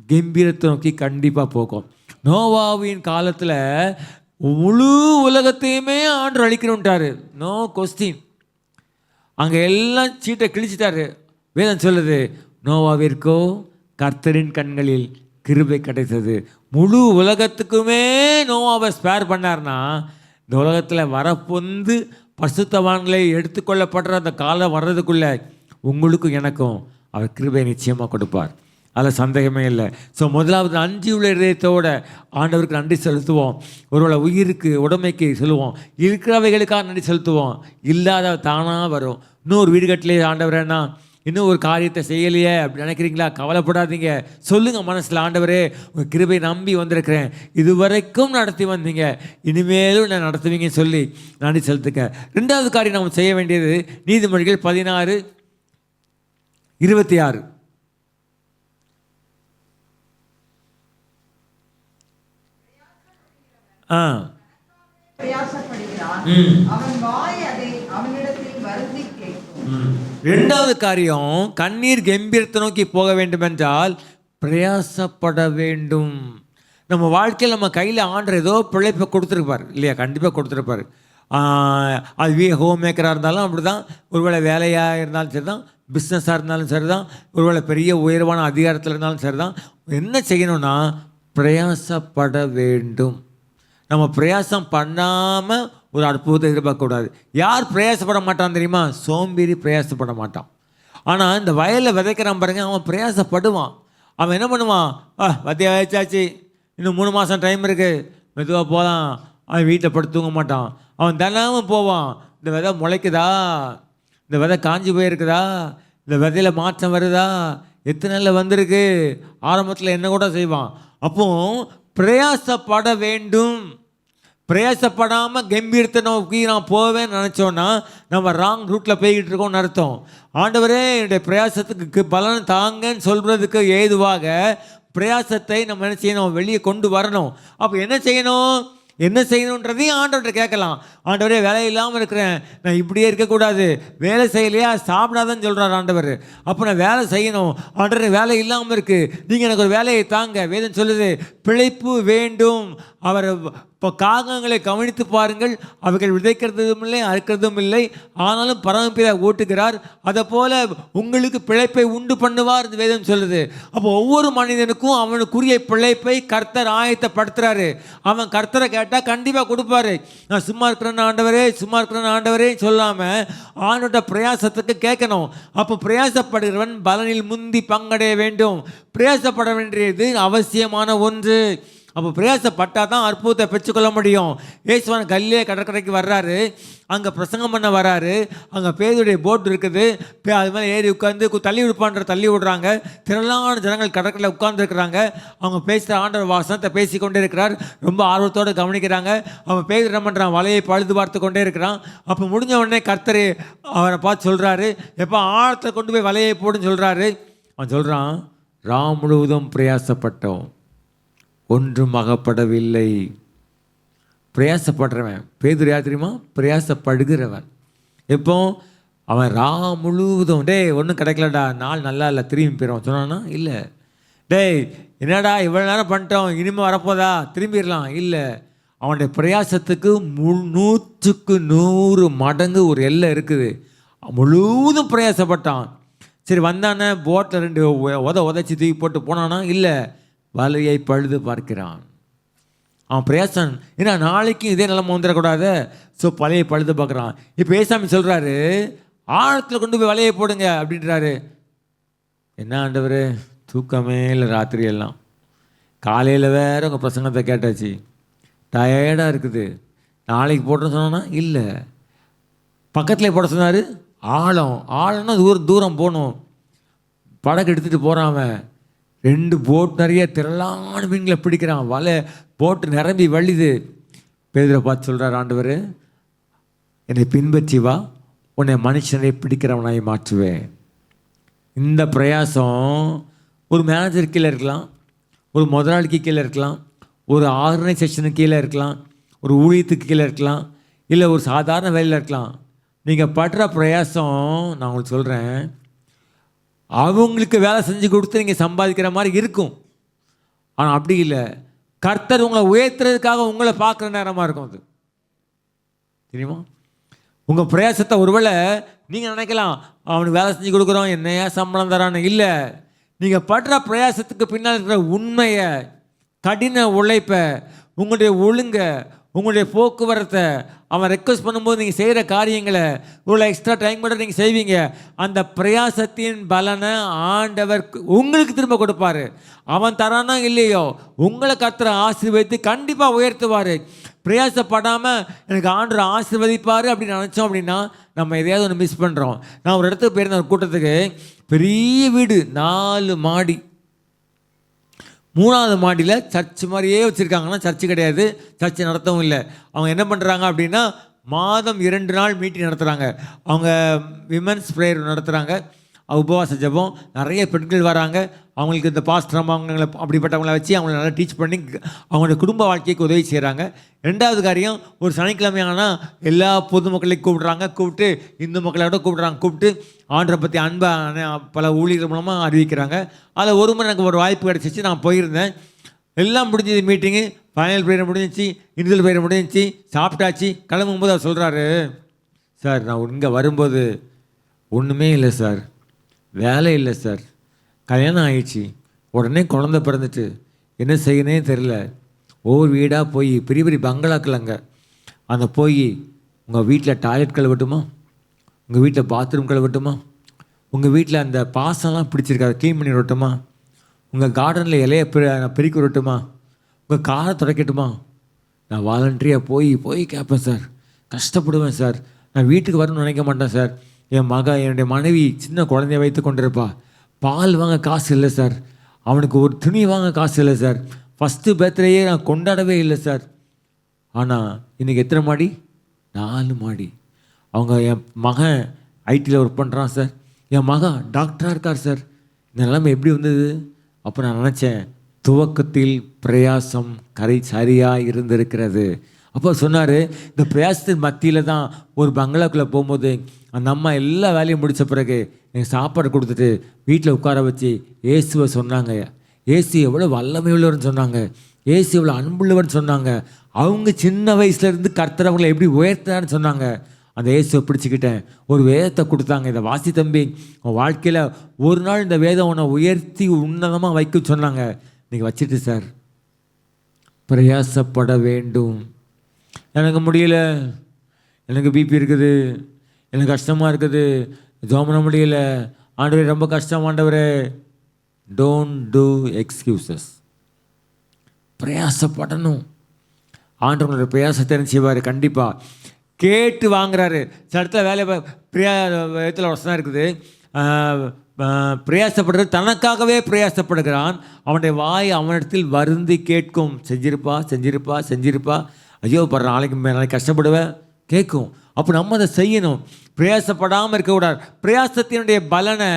கம்பீரத்தை நோக்கி கண்டிப்பாக போகும். நோவாவின் காலத்தில் முழு உலகத்தையுமே ஆண்டு அழிக்கணுன்ட்டாரு, நோ கொஸ்டின். அங்கே எல்லாம் சீட்டை கிழிச்சிட்டாரு. வேதம் சொல்லுது, நோவாவிற்கோ கர்த்தரின் கண்களில் கிருபை கிடைத்தது. முழு உலகத்துக்குமே நோவாவை ஸ்பேர் பண்ணார்னா, இந்த உலகத்தில் வரப்பொந்து பரிசுத்தவான்களை எடுத்துக்கொள்ளப்படுற அந்த காலம் வர்றதுக்குள்ளே உங்களுக்கும் எனக்கும் அவர் கிருபை நிச்சயமாக கொடுப்பார், அதில் சந்தேகமே இல்லை. ஸோ முதலாவது நன்றி உள்ள இதயத்தோட ஆண்டவருக்கு நன்றி செலுத்துவோம். ஒருவேளை உயிருக்கு உடமைக்கு சொல்லுவோம், இருக்கிறவைகளுக்காக நன்றி செலுத்துவோம். இல்லாத தானாக வரும். இன்னொரு வீடு கட்டலையே ஆண்டவரேன்னா, இன்னும் ஒரு காரியத்தை செய்யலையே அப்படி நினைக்கிறீங்களா? கவலைப்படாதீங்க. சொல்லுங்கள் மனசில், ஆண்டவரே உங்கள் கிருபை நம்பி வந்திருக்கிறேன், இதுவரைக்கும் நடத்தி வந்தீங்க, இனிமேலும் நான் நடத்துவீங்கன்னு சொல்லி நன்றி செலுத்துங்க. ரெண்டாவது காரியம் நம்ம செய்ய வேண்டியது நீதிமொழிகள் 16:26. ரெண்டாவது காரியம், கண்ணீர் கம்பீரத்தை நோக்கி போக வேண்டும் என்றால் பிரயாசப்பட வேண்டும். நம்ம வாழ்க்கையில் நம்ம கையில் ஆண்டவர் ஏதோ பிழைப்பை கொடுத்துருப்பார் இல்லையா? கண்டிப்பாக கொடுத்துருப்பார். அது ஹோம் மேக்கராக இருந்தாலும் அப்படி தான், ஒருவேளை வேலையாக இருந்தாலும் சரி தான், பிஸ்னஸாக இருந்தாலும் சரி தான், ஒருவேளை பெரிய உயர்வான அதிகாரத்தில் இருந்தாலும் சரி தான். என்ன செய்யணும்னா பிரயாசப்பட வேண்டும். நம்ம பிரயாசம் பண்ணாமல் ஒரு அற்புதத்தை எதிர்பார்க்கக்கூடாது. யார் பிரயாசப்பட மாட்டான் தெரியுமா? சோம்பேறி பிரயாசப்பட மாட்டான். ஆனால் இந்த வயலில் விதைக்கிறான் பாருங்க, அவன் பிரயாசப்படுவான். அவன் என்ன பண்ணுவான்? வத்தியா வச்சாச்சு, இன்னும் 3 மாதம் டைம் இருக்குது, மெதுவாக போகலாம். அவன் வீட்டில் படுத்து தூங்க மாட்டான். அவன் தினமும் போவான். இந்த விதை முளைக்குதா, இந்த விதை காஞ்சி போயிருக்குதா, இந்த விதையில் மாற்றம் வருதா, எத்தனை நாளில் வந்திருக்கு, ஆரம்பத்தில் என்ன கூட செய்வான். அப்போ பிரயாசப்பட வேண்டும். பிரயாசப்படாமல் கம்பீரத்தை நோக்கி நான் போவேன்னு நினச்சோன்னா நம்ம ராங் ரூட்டில் போய்கிட்டு இருக்கோம்னு அர்த்தம். ஆண்டவரே என்னுடைய பிரயாசத்துக்கு பலன் தாங்கன்னு சொல்கிறதுக்கு ஏதுவாக பிரயாசத்தை நம்ம என்ன செய்யணும்? வெளியே கொண்டு வரணும். அப்போ என்ன செய்யணும்? என்ன செய்யணுன்றதையும் ஆண்டவர்கிட்ட கேட்கலாம். ஆண்டவரே வேலை இல்லாமல் இருக்கிறேன், நான் இப்படியே இருக்கக்கூடாது, வேலை செய்யலையா சாப்பிடாதான்னு சொல்கிறார் ஆண்டவர். அப்போ நான் வேலை செய்யணும். ஆண்டவரே வேலை இல்லாமல் இருக்குது, நீங்கள் எனக்கு ஒரு வேலையை தாங்க. வேதம் சொல்லுது, பிழைப்பு வேண்டும். அவர் இப்போ காகங்களை கவனித்து பாருங்கள், அவைகள் விதைக்கிறதும் இல்லை அறுக்கிறதும் இல்லை, ஆனாலும் பரமபிதா ஊட்டுகிறார், அதை போல் உங்களுக்கு பிழைப்பை உண்டு பண்ணுவார் இந்த வேதம் சொல்லுது. அப்போ ஒவ்வொரு மனிதனுக்கும் அவனுக்குரிய பிழைப்பை கர்த்தர் ஆயத்தப்படுத்துகிறாரு. அவன் கர்த்தரை கேட்டால் கண்டிப்பாக கொடுப்பாரு. நான் சும்மா இருக்கிறேன்னு ஆண்டவரே, சும்மா இருக்கிறேன்னு ஆண்டவரே சொல்லாமல் ஆண்டோட பிரயாசத்துக்கு கேட்கணும். அப்போ பிரயாசப்படுகிறவன் பலனில் முந்தி பங்கடைய வேண்டும். பிரயாசப்பட வேண்டியது அவசியமான ஒன்று. அப்போ பிரயாசப்பட்டால் தான் அற்புதத்தை பெற்றுக்கொள்ள முடியும். இயேசுவான் கல்லே கடற்கரைக்கு வர்றாரு, அங்கே பிரசங்கம் பண்ண வர்றாரு. அங்கே பேதுடைய போட் இருக்குது, அது மேலே ஏறி உட்காந்து தள்ளி தள்ளி விடுறாங்க. திரளான ஜனங்கள் கடற்கரையில் உட்கார்ந்துருக்கிறாங்க. அவங்க பேசுகிற ஆண்டவர் வசனத்தை பேசி கொண்டே இருக்கிறார். ரொம்ப ஆர்வத்தோடு கவனிக்கிறாங்க. அவன் பேது என்ன பண்ணுறான், வலையை பழுது பார்த்து கொண்டே இருக்கிறான். அப்போ முடிஞ்ச உடனே கர்த்தர் அவனை பார்த்து சொல்கிறாரு, எப்போ ஆழத்தில் கொண்டு போய் வலையை போடுன்னு சொல்கிறாரு. அவன் சொல்கிறான், ராம் முழுவதும் பிரயாசப்பட்டோம், ஒன்றும் அகப்படவில்லை. பிரயாசப்படுறவன் பேதுரு யார் தெரியுமா? பிரயாசப்படுகிறவன். எப்போ அவன் முழுவதும் ஒன்றும் கிடைக்கலடா, நாள் நல்லா இல்லை, திரும்பி போயிடும் சொன்னான்னா இல்லை. என்னடா இவ்வளோ நேரம் பண்ணிட்டோம், இனிமேல் வரப்போதா, திரும்பிடலாம், இல்லை. அவனுடைய பிரயாசத்துக்கு 100க்கு 100 மடங்கு ஒரு எல்லை இருக்குது. முழுவதும் பிரயாசப்பட்டான். சரி வந்தானே, போட்டில் 2 உதச்சி தூக்கி போட்டு போனானா? இல்லை, வலையை பழுது பார்க்கிறான். அவன் பிரயாசம் ஏன்னா நாளைக்கும் இதே நிலைமை வந்துடக்கூடாது. ஸோ வலையை பழுது பார்க்குறான். இப்போ ஏசாமி சொல்கிறாரு, ஆழத்தில் கொண்டு போய் வலையை போடுங்க அப்படின்றாரு. என்ன ஆண்டவர், தூக்கமே இல்லை ராத்திரி எல்லாம், காலையில் வேறு உங்கள் பிரசங்கத்தை கேட்டாச்சு, டயர்டாக இருக்குது, நாளைக்கு போட்டோன்னு சொன்னோன்னா இல்லை. பக்கத்தில் போட சொன்னார், ஆழம்னா தூரம் போகணும். படகு எடுத்துகிட்டு போகிறான். 2 போட் நிறைய திரளான மீன்களை பிடிக்கிறான். வலை போட்டு நிரம்பி வழிது. பேதுரை பார்த்து சொல்கிறார் ஆண்டவர், என்னை பின்பற்றி வா, உன்னை மனுஷனை பிடிக்கிறவனாய் மாற்றுவேன். இந்த பிரயாசம் ஒரு மேனேஜர் கீழே இருக்கலாம், ஒரு முதலாளிக்கு கீழே இருக்கலாம், ஒரு ஆர்கனைசேஷனுக்கு கீழே இருக்கலாம், ஒரு ஊழியத்துக்கு கீழே இருக்கலாம், இல்லை ஒரு சாதாரண வேலையில் இருக்கலாம். நீங்கள் படுற பிரயாசம் நான் உங்களுக்கு சொல்கிறேன், அவங்களுக்கு வேலை செஞ்சு கொடுத்து நீங்கள் சம்பாதிக்கிற மாதிரி இருக்கும். ஆனால் அப்படி இல்லை, கர்த்தர் உங்களை உயர்த்துறதுக்காக உங்களை பார்க்குற நேரமாக இருக்கும். அது தெரியுமா? உங்கள் பிரயாசத்தை ஒருவேளை நீங்கள் நினைக்கலாம், அவனுக்கு வேலை செஞ்சு கொடுக்குறோம், என்னையா சம்பளம் தரான்னு. இல்லை, நீங்கள் படுற பிரயாசத்துக்கு பின்னால் இருக்கிற உண்மையை, கடின உழைப்பை, உங்களுடைய ஒழுங்க, உங்களுடைய போக்குவரத்தை, அவன் ரெக்வஸ்ட் பண்ணும்போது நீங்கள் செய்கிற காரியங்களை, இவ்வளோ எக்ஸ்ட்ரா டைம் கூட நீங்கள் செய்வீங்க. அந்த பிரயாசத்தின் பலனை ஆண்டவர் உங்களுக்கு திரும்ப கொடுப்பார். அவன் தரானா இல்லையோ, உங்களை கர்த்தர் ஆசீர்வதித்து கண்டிப்பாக உயர்த்துவார். பிரயாசப்படாமல் எனக்கு ஆண்டவர் ஆசீர்வதிப்பார் அப்படின்னு நினச்சோம் அப்படின்னா நம்ம எதையாவது ஒன்று மிஸ் பண்ணுறோம். நான் ஒரு இடத்துக்கு போயிருந்தேன், ஒரு கூட்டத்துக்கு. பெரிய வீடு, 4 மாடி. 3வது மாடியில் சர்ச் மாதிரியே வச்சுருக்காங்கன்னா சர்ச்சு கிடையாது, சர்ச்சு நடத்தவும் இல்லை. அவங்க என்ன பண்ணுறாங்க அப்படின்னா, மாதம் 2 நாள் மீட்டிங் நடத்துகிறாங்க. அவங்க விமென்ஸ் ப்ரேயர் நடத்துகிறாங்க, உபவாச ஜெபம். நிறைய பெண்கள் வராங்க. அவங்களுக்கு இந்த பாஸ்டர் அவங்களை அப்படிப்பட்டவங்கள வச்சு அவங்கள நல்லா டீச் பண்ணி அவங்களோட குடும்ப வாழ்க்கைக்கு உதவி செய்கிறாங்க. 2வது காரியம், ஒரு சனிக்கிழமையானா எல்லா பொதுமக்களையும் கூப்பிட்டு இந்து மக்களோட கூப்பிட்டு ஆண்டரை பற்றி அன்பாக பல ஊழியர்கள் மூலமாக அறிவிக்கிறாங்க. அதில் ஒரு முறை எனக்கு ஒரு வாய்ப்பு கிடச்சிச்சு, நான் போயிருந்தேன். எல்லாம் முடிஞ்சது, மீட்டிங்கு ஃபைனல் ப்ரேயர் முடிஞ்சிச்சு, இண்டிவிஜுவல் ப்ரேயர் முடிஞ்சிச்சு, சாப்பிட்டாச்சு. கிளம்பும்போது அவர் சொல்கிறாரு, சார் நான் இங்கே வரும்போது ஒன்றுமே இல்லை சார், வேலை இல்லை சார், கல்யாணம் ஆயிடுச்சு, உடனே குழந்தை பிறந்துட்டு என்ன செய்யணே தெரில, ஒவ்வொரு வீடாக போய் பெரிய பெரிய பங்களாக்கள் அங்கே போய் உங்கள் வீட்டில் டாய்லெட் கழுவட்டுமா, உங்கள் வீட்டில் பாத்ரூம் கழுவட்டுமா, உங்கள் வீட்டில் அந்த பாசம்லாம் பிடிச்சிருக்காது க்ளீன் பண்ணி விடட்டுமா, உங்கள் கார்டனில் இலையை பெருக்கி விடட்டுமா, உங்கள் காரை துடைக்கட்டுமா. நான் வாலண்டரியாக போய் கேட்பேன் சார், கஷ்டப்படுவேன் சார், நான் வீட்டுக்கு வரணும்னு நினைக்க மாட்டேன் சார். என்னுடைய மனைவி சின்ன குழந்தைய வைத்து கொண்டிருப்பா, பால் வாங்க காசு இல்லை சார், அவனுக்கு ஒரு துணி வாங்க காசு இல்லை சார், ஃபஸ்ட்டு பர்த்டேயே நான் கொண்டாடவே இல்லை சார். ஆனால் இன்றைக்கி எத்தனை மாடி? 4 மாடி. அவங்க என் மகன் ஐடியில் ஒர்க் பண்ணுறான் சார், என் மகன் டாக்டராக இருக்கார் சார். இந்த நிலைமை எப்படி வந்தது? அப்போ நான் நினச்சேன், துவக்கத்தில் பிரயாசம் சரியாக இருந்திருக்கிறது. அப்போ சொன்னார், இந்த பிரயாசத்தின் மத்தியில் தான் ஒரு பங்களாக்குள்ளே போகும்போது அந்த அம்மா எல்லா வேலையும் முடித்த பிறகு எனக்கு சாப்பாடு கொடுத்துட்டு வீட்டில் உட்கார வச்சு இயேசுவை சொன்னாங்க. இயேசு எவ்வளோ வல்லமை உள்ளவர்னு சொன்னாங்க, இயேசு எவ்வளோ அன்புள்ளவர்னு சொன்னாங்க. அவங்க சின்ன வயசுலேருந்து கர்த்தர் அவங்களை எப்படி உயர்த்தான்னு சொன்னாங்க. அந்த இயேசுவை பிடிச்சிக்கிட்டேன். ஒரு வேதத்தை கொடுத்தாங்க, இதை வாசி தம்பி, உன் வாழ்க்கையில் ஒரு நாள் இந்த வேதம் உன்னை உயர்த்தி உன்னதமாக வைக்க சொன்னாங்க. நீங்கள் வச்சுட்டு சார், பிரயாசப்பட வேண்டும். எனக்கு முடியல, எனக்கு பிபி இருக்குது, எனக்கு கஷ்டமாக இருக்குது, ஜெபம் பண்ண முடியல, ஆண்டவரே ரொம்ப கஷ்டம் ஆண்டவரே. Don't do excuses. பிரயாசப்படணும். ஆண்டவங்களோட பிரயாசத்தை என்ன செய்வார்? கண்டிப்பாக கேட்டு வாங்குறாரு. சில இடத்துல வேலை விதத்தில் வசனம் இருக்குது, பிரயாசப்படுறது தனக்காகவே பிரயாசப்படுகிறான், அவனுடைய வாய் அவனிடத்தில் வருந்தி கேட்கும். செஞ்சிருப்பா செஞ்சிருப்பா செஞ்சிருப்பா, ஐயோ படுற நாளைக்கு கஷ்டப்படுவேன் கேட்கும். அப்போ நம்ம அதை செய்யணும். பிரயாசப்படாமல் இருக்கக்கூடாது. பிரயாசத்தினுடைய பலனை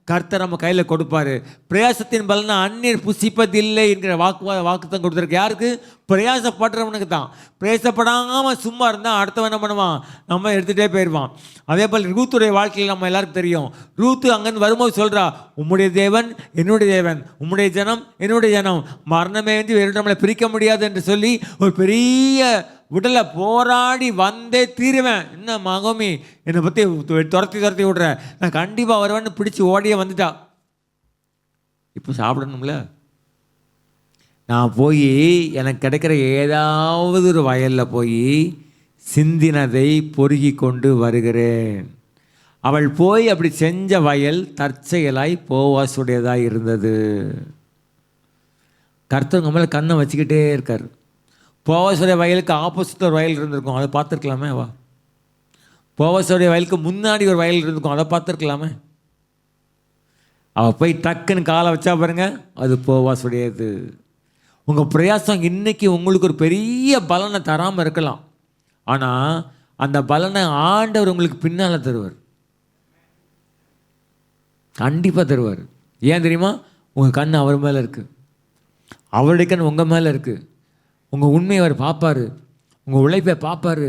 கர்த்தர் நம்ம கையில் கொடுப்பாரு. பிரயாசத்தின் பலனை அந்நியர் புசிப்பதில்லை என்கிற வாக்குத்தான் கொடுத்துருக்கு. யாருக்கு? பிரயாசப்படுறவனுக்கு தான். பிரயாசப்படாமல் சும்மா இருந்தால் அடுத்தவன் என்ன பண்ணுவான்? நம்ம எடுத்துகிட்டே போயிடுவான். அதே போல் ரூத்துடைய வாழ்க்கையில் நம்ம எல்லாருக்கும் தெரியும். ரூத்து அங்கேருந்து வரும்போது சொல்கிறா, உம்முடைய தேவன் என்னுடைய தேவன், உம்முடைய ஜனம் என்னுடைய ஜனம், மரணமே வந்து வேறு நம்மளை பிரிக்க முடியாது என்று சொல்லி ஒரு பெரிய விடலை போராடி வந்தே தீருவேன். என்ன மகோமி என்னை பற்றி துரத்தி விடுற, நான் கண்டிப்பாக வருவேன்னு பிடிச்சி ஓடியே வந்துட்டா. இப்போ சாப்பிடணும்ல, நான் போய் எனக்கு கிடைக்கிற ஏதாவது ஒரு வயலில் போய் சிந்தினதை பொறுகி கொண்டு வருகிறேன். அவள் போய் அப்படி செஞ்ச வயல் தற்செயலாய் போவாசுடையதாக இருந்தது. கர்த்தர் மேலே கண்ணை வச்சுக்கிட்டே இருக்கார். போவாசுடைய வயலுக்கு ஆப்போசிட் ஒரு வயல் இருந்திருக்கும், அதை பார்த்துருக்கலாமே. வா, போவாசுடைய வயலுக்கு முன்னாடி ஒரு வயல் இருந்திருக்கும், அதை பார்த்துருக்கலாமே. அவள் போய் டக்குன்னு காலை வச்சா பாருங்க, அது போவாசுடையது. உங்கள் பிரயாசம் இன்னைக்கு உங்களுக்கு ஒரு பெரிய பலனை தராமல் இருக்கலாம், ஆனால் அந்த பலனை ஆண்டவர் உங்களுக்கு பின்னால் தருவார், கண்டிப்பாக தருவார். ஏன் தெரியுமா? உங்கள் கண் அவர் மேலே இருக்குது, அவருடைய கண் உங்கள் மேலே இருக்குது. உங்கள் உண்மையை அவர் பார்ப்பார், உங்கள் உழைப்பை பார்ப்பார்,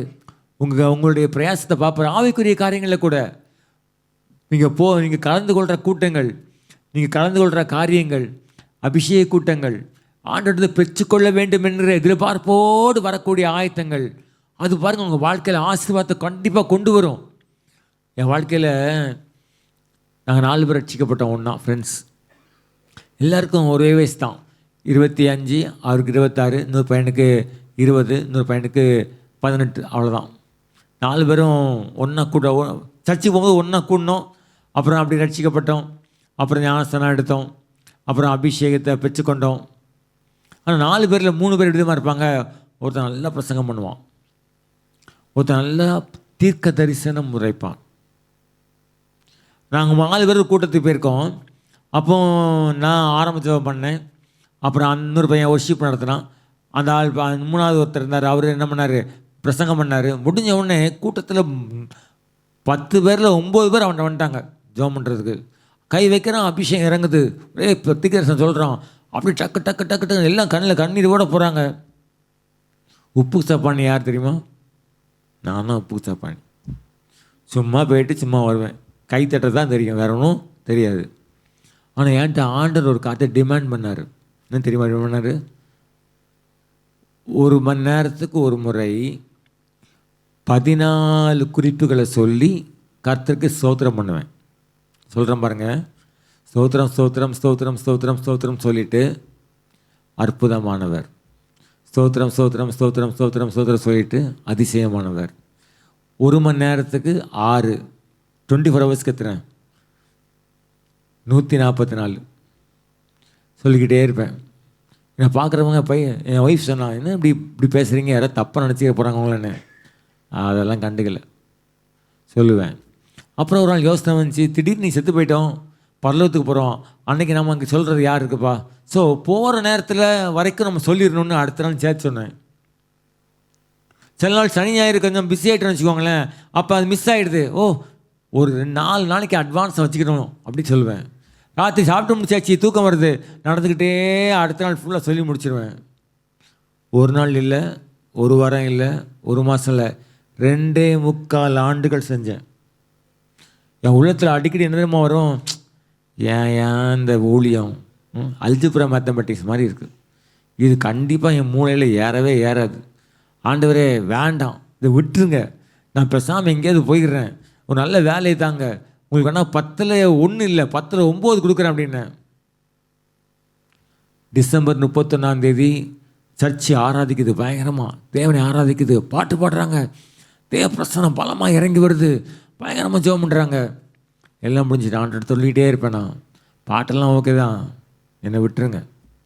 உங்களுடைய பிரயாசத்தை பார்ப்பார். ஆவிக்குரிய காரியங்களில் கூட நீங்கள் கலந்து கொள்கிற கூட்டங்கள், நீங்கள் கலந்து கொள்கிற காரியங்கள், அபிஷேக கூட்டங்கள், ஆண்டவரை பெற்றுக்கொள்ள வேண்டும் என்கிற எதிர்பார்ப்போடு வரக்கூடிய ஆயத்தங்கள், அது பாருங்கள் உங்கள் வாழ்க்கையில் ஆசீர்வாதத்தை கண்டிப்பாக கொண்டு வரும். என் வாழ்க்கையில் நாங்கள் 4 பேர் ரட்சிக்கப்பட்டோம் ஒன்றா, ஃப்ரெண்ட்ஸ். எல்லாருக்கும் ஒரே வயசு தான், 25, அவருக்கு 26, இன்னொரு பையனுக்கு 20, இன்னொரு பையனுக்கு 18, அவ்வளோதான். 4 பேரும் ஒன்றா கூட சர்ச்சுக்கு போகும்போது ஒன்றா கூடணும். அப்புறம் அப்படி ரட்சிக்கப்பட்டோம், அப்புறம் ஞானஸ்தானம் எடுத்தோம், அப்புறம் அபிஷேகத்தை பெற்றுக்கொண்டோம். ஆனால் 4 பேரில் 3 பேர் விதமாக இருப்பாங்க. ஒருத்தன் நல்லா பிரசங்கம் பண்ணுவான், ஒருத்தன் நல்லா தீர்க்க தரிசனம் உரைப்பான். நாங்கள் 4 பேர் கூட்டத்துக்கு போயிருக்கோம். அப்போ நான் ஆரம்பித்து பண்ணேன், அப்புறம் இன்னொரு பையன் ஒர்ஷிப் நடத்தினான். அந்த ஆள் 3வது ஒருத்தர் இருந்தார், அவர் என்ன பண்ணார்? பிரசங்கம் பண்ணார். முடிஞ்ச உடனே கூட்டத்தில் 10 பேரில் 9 பேர் அவன்கிட்ட வந்துட்டாங்க ஜெபம் பண்ணுறதுக்கு. கை வைக்கிறான், அபிஷேகம் இறங்குது, ஒரே பிரத்திகரசம் சொல்கிறான். அப்படி டக்கு டக்கு டக்கு டக்கு எல்லாம் கண்ணில் கண்ணீரோட போகிறாங்க. உப்பு சப்பானி யார் தெரியுமா? நான் தான் உப்பு சப்பானி. சும்மா போயிட்டு சும்மா வருவேன், கை தட்ட தான் தெரியும், வேற ஒன்றும் தெரியாது. ஆனால் என்கிட்ட ஆண்டர் ஒரு காற்றை டிமாண்ட் பண்ணார். என்ன தெரியுமா பண்ணார்? 1 மணி நேரத்துக்கு ஒரு முறை 14 குறிப்புகளை சொல்லி கர்த்தருக்கு ஸ்தோத்திரம் பண்ணுவேன். சொல்கிறேன் பாருங்கள், ஸ்தோத்திரம் ஸ்தோத்திரம் ஸ்தோத்திரம் ஸ்தோத்திரம் ஸ்தோத்திரம் சொல்லிவிட்டு அற்புதமானவர், ஸ்தோத்திரம் ஸ்தோத்திரம் ஸ்தோத்திரம் ஸ்தோத்திரம் ஸ்தோத்திரம் சொல்லிவிட்டு அதிசயமானவர். 1 மணி நேரத்துக்கு 6, 24 ஹவர்ஸ்க்கு எத்துறேன், 144 சொல்லிக்கிட்டே இருப்பேன். என்னை பார்க்குறவங்க பையன், என் ஒய்ஃப் சொன்னான், என்ன இப்படி பேசுகிறீங்க, யாராவது தப்பாக நினச்சிக்க போகிறாங்க உங்களேன்னு. அதெல்லாம் கண்டுக்கலை, சொல்லுவேன். அப்புறம் ஒரு நாள் யோசனை வந்துச்சு, திடீர்னு நீ செத்து போயிட்டோம், பரலோகத்துக்கு போகிறோம், அன்றைக்கி நம்ம அங்கே சொல்கிறது யார் இருக்குப்பா? ஸோ போகிற நேரத்தில் வரைக்கும் நம்ம சொல்லிடணும்னு அடுத்த நாள் சேர்த்து சொன்னேன். சில நாள் சனி ஞாயிறு கொஞ்சம் பிஸி ஆகிட்டோன்னு வச்சுக்கோங்களேன், அப்போ அது மிஸ் ஆகிடுது. ஒரு 4 நாளைக்கு அட்வான்ஸை வச்சுக்கிடணும் அப்படி சொல்லுவேன். ராத்திரி சாப்பிட்டு முடிச்சாச்சு, தூக்கம் வருது, நடந்துக்கிட்டே அடுத்த நாள் ஃபுல்லாக சொல்லி முடிச்சிடுவேன். 1 நாள் இல்லை, 1 வாரம் இல்லை, 1 மாதம் இல்லை, 2.25 ஆண்டுகள் செஞ்சேன். என் உள்ளத்தில் அடிக்கடி என்ன தெரியுமா வரும்? ஏன் இந்த ஊழியம் அல்ஜிப்ரா மேத்தமெட்டிக்ஸ் மாதிரி இருக்குது, இது கண்டிப்பாக என் மூளையில் ஏறவே ஏறாது. ஆண்டவரே வேண்டாம், இதை விட்டுருங்க, நான் பேசாமல் எங்கேயாவது போயிடுறேன், ஒரு நல்ல வேலையை தாங்க, உங்களுக்கு வேணால் 10ல் 1 இல்லை 10ல் 9 கொடுக்குறேன் அப்படின்னேன். டிசம்பர் 31ஆம் தேதி சர்ச்சு ஆராதிக்குது, பயங்கரமாக தேவனை ஆராதிக்குது, பாட்டு பாடுறாங்க, தேவ பிரசனம் பலமாக இறங்கி வருது, பயங்கரமாக ஜெபம் பண்ணுறாங்க. எல்லாம் முடிஞ்சுட்டு ஆண்டை சொல்லிகிட்டே இருப்பேன் நான், பாட்டெல்லாம் ஓகே தான், என்னை விட்டுருங்க,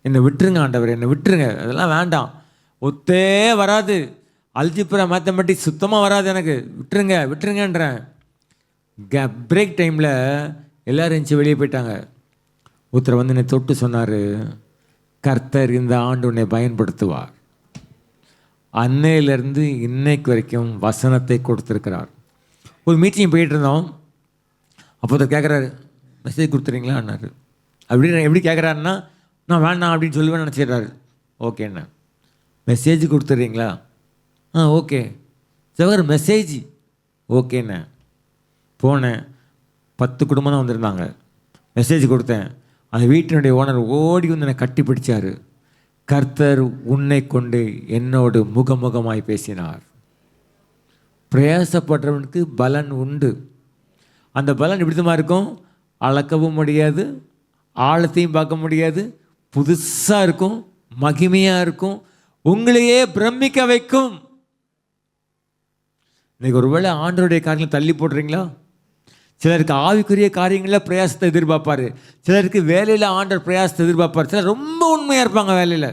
என்னை விட்டுருங்க ஆண்டவர், என்னை விட்டுருங்க, அதெல்லாம் வேண்டாம், ஒத்தே வராது, அல்ஜிப்ரா மேத்தமெட்டிக்ஸ் சுத்தமாக வராது எனக்கு, விட்டுருங்க விட்டுருங்கன்றேன். பிரேக் டைமில் எல்லோரும் இருந்துச்சு வெளியே போயிட்டாங்க. ஒருத்தர் வந்து என்னை தொட்டு சொன்னார், கர்த்தர் இந்த ஆண்டு உன்னை பயன்படுத்துவார், அன்னையிலேருந்து இன்னைக்கு வரைக்கும் வசனத்தை கொடுத்துருக்கிறார். ஒரு மீட்டிங் போயிட்டு இருந்தோம். அப்போ ஒருத்தர் கேட்குறாரு, மெசேஜ் கொடுத்துறீங்களான்னாரு. அப்படின்னு எப்படி கேட்குறாருன்னா, நான் வேண்டாம் அப்படின்னு சொல்லுவேன் நினச்சிடுறாரு. ஓகேண்ணா, மெசேஜ் கொடுத்துட்றீங்களா? ஓகே சார், மெசேஜ் ஓகேண்ணே. போனேன், 10 குடும்பம் தான் வந்திருந்தாங்க. மெசேஜ் கொடுத்தேன். அந்த வீட்டினுடைய ஓனர் ஓடி வந்து என்னை கட்டி பிடிச்சார். கர்த்தர் உன்னை கொண்டு என்னோடு முகமுகமாய் பேசினார். பிரயாசப்படுறவனுக்கு பலன் உண்டு. அந்த பலன் எப்படிமா இருக்கும்? அளக்கவும் முடியாது, ஆழத்தையும் பார்க்க முடியாது, புதுசாக இருக்கும், மகிமையாக இருக்கும், உங்களையே பிரமிக்க வைக்கும். இன்னைக்கு ஒருவேளை ஆண்டவருடைய காரியங்களை தள்ளி போடுறீங்களா? சிலருக்கு ஆவிக்குரிய காரியங்களில் பிரயாசத்தை எதிர்பார்ப்பார், சிலருக்கு வேலையில் ஆண்டவர் பிரயாசத்தை எதிர்பார்ப்பார். சிலர் ரொம்ப உண்மையாக இருப்பாங்க வேலையில்,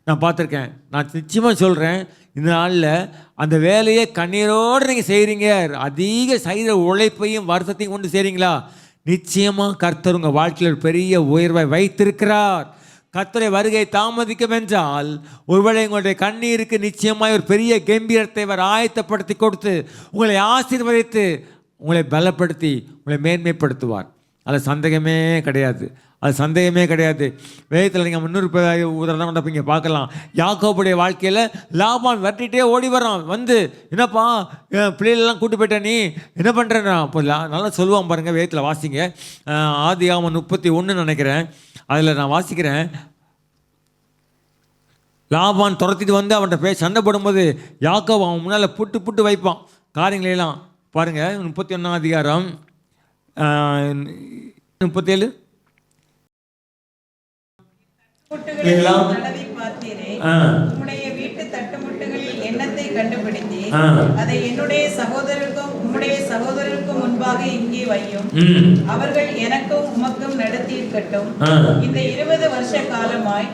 நான் பார்த்துருக்கேன். நான் நிச்சயமாக சொல்கிறேன், இந்த நாளில் அந்த வேலையை கண்ணீரோடு நீங்கள் செய்கிறீங்க, அதிக செய்கிற உழைப்பையும் வருத்தத்தையும் கொண்டு செய்கிறீங்களா, நிச்சயமாக கர்த்தர் உங்கள் வாழ்க்கையில் ஒரு பெரிய உயர்வை வைத்திருக்கிறார். கர்த்தரை வருகை தாமதிக்கும் என்றால் ஒருவேளை உங்களுடைய கண்ணீருக்கு நிச்சயமாக ஒரு பெரிய கம்பீரத்தை அவர் ஆயத்தப்படுத்தி கொடுத்து உங்களை ஆசீர்வதித்து உங்களை பலப்படுத்தி உங்களை மேன்மைப்படுத்துவார். அது சந்தேகமே கிடையாது, அது சந்தேகமே கிடையாது. வேதத்தில் நீங்கள் முன்னூறு உதாரணம் கொண்டப்ப இங்கே பார்க்கலாம். யாக்கோபுடைய வாழ்க்கையில் லாபான் வரட்டிகிட்டே ஓடி வரான். வந்து என்னப்பா பிள்ளைகளெல்லாம் கூட்டு போயிட்ட, நீ என்ன பண்ணுறேன்னா? அப்போ நல்லா சொல்லுவான் பாருங்கள், வேதத்தில் வாசிங்க. ஆதியாகமம் 31 நினைக்கிறேன், அதில் நான் வாசிக்கிறேன். லாபான் துரத்திட்டு வந்து அவன்கிட்ட சண்டை போடும்போது யாக்கோபு அவன் முன்னால் புட்டு புட்டு வைப்பான் காரியங்களெல்லாம். பாருங்கள் 31 அதிகாரம் 37. தடவி பார்த்தீரே, உம்முடைய வீட்டு தட்டுமுட்டுகளில் எண்ணத்தை கண்டுபிடித்தே, அதை என்னுடைய சகோதரருக்கும் உம்முடைய சகோதரருக்கும் முன்பாக இங்கே வையும், அவர்கள் எனக்கும் உமக்கும் நடத்தி இருக்கட்டும். இந்த 20 வருஷ காலமாய்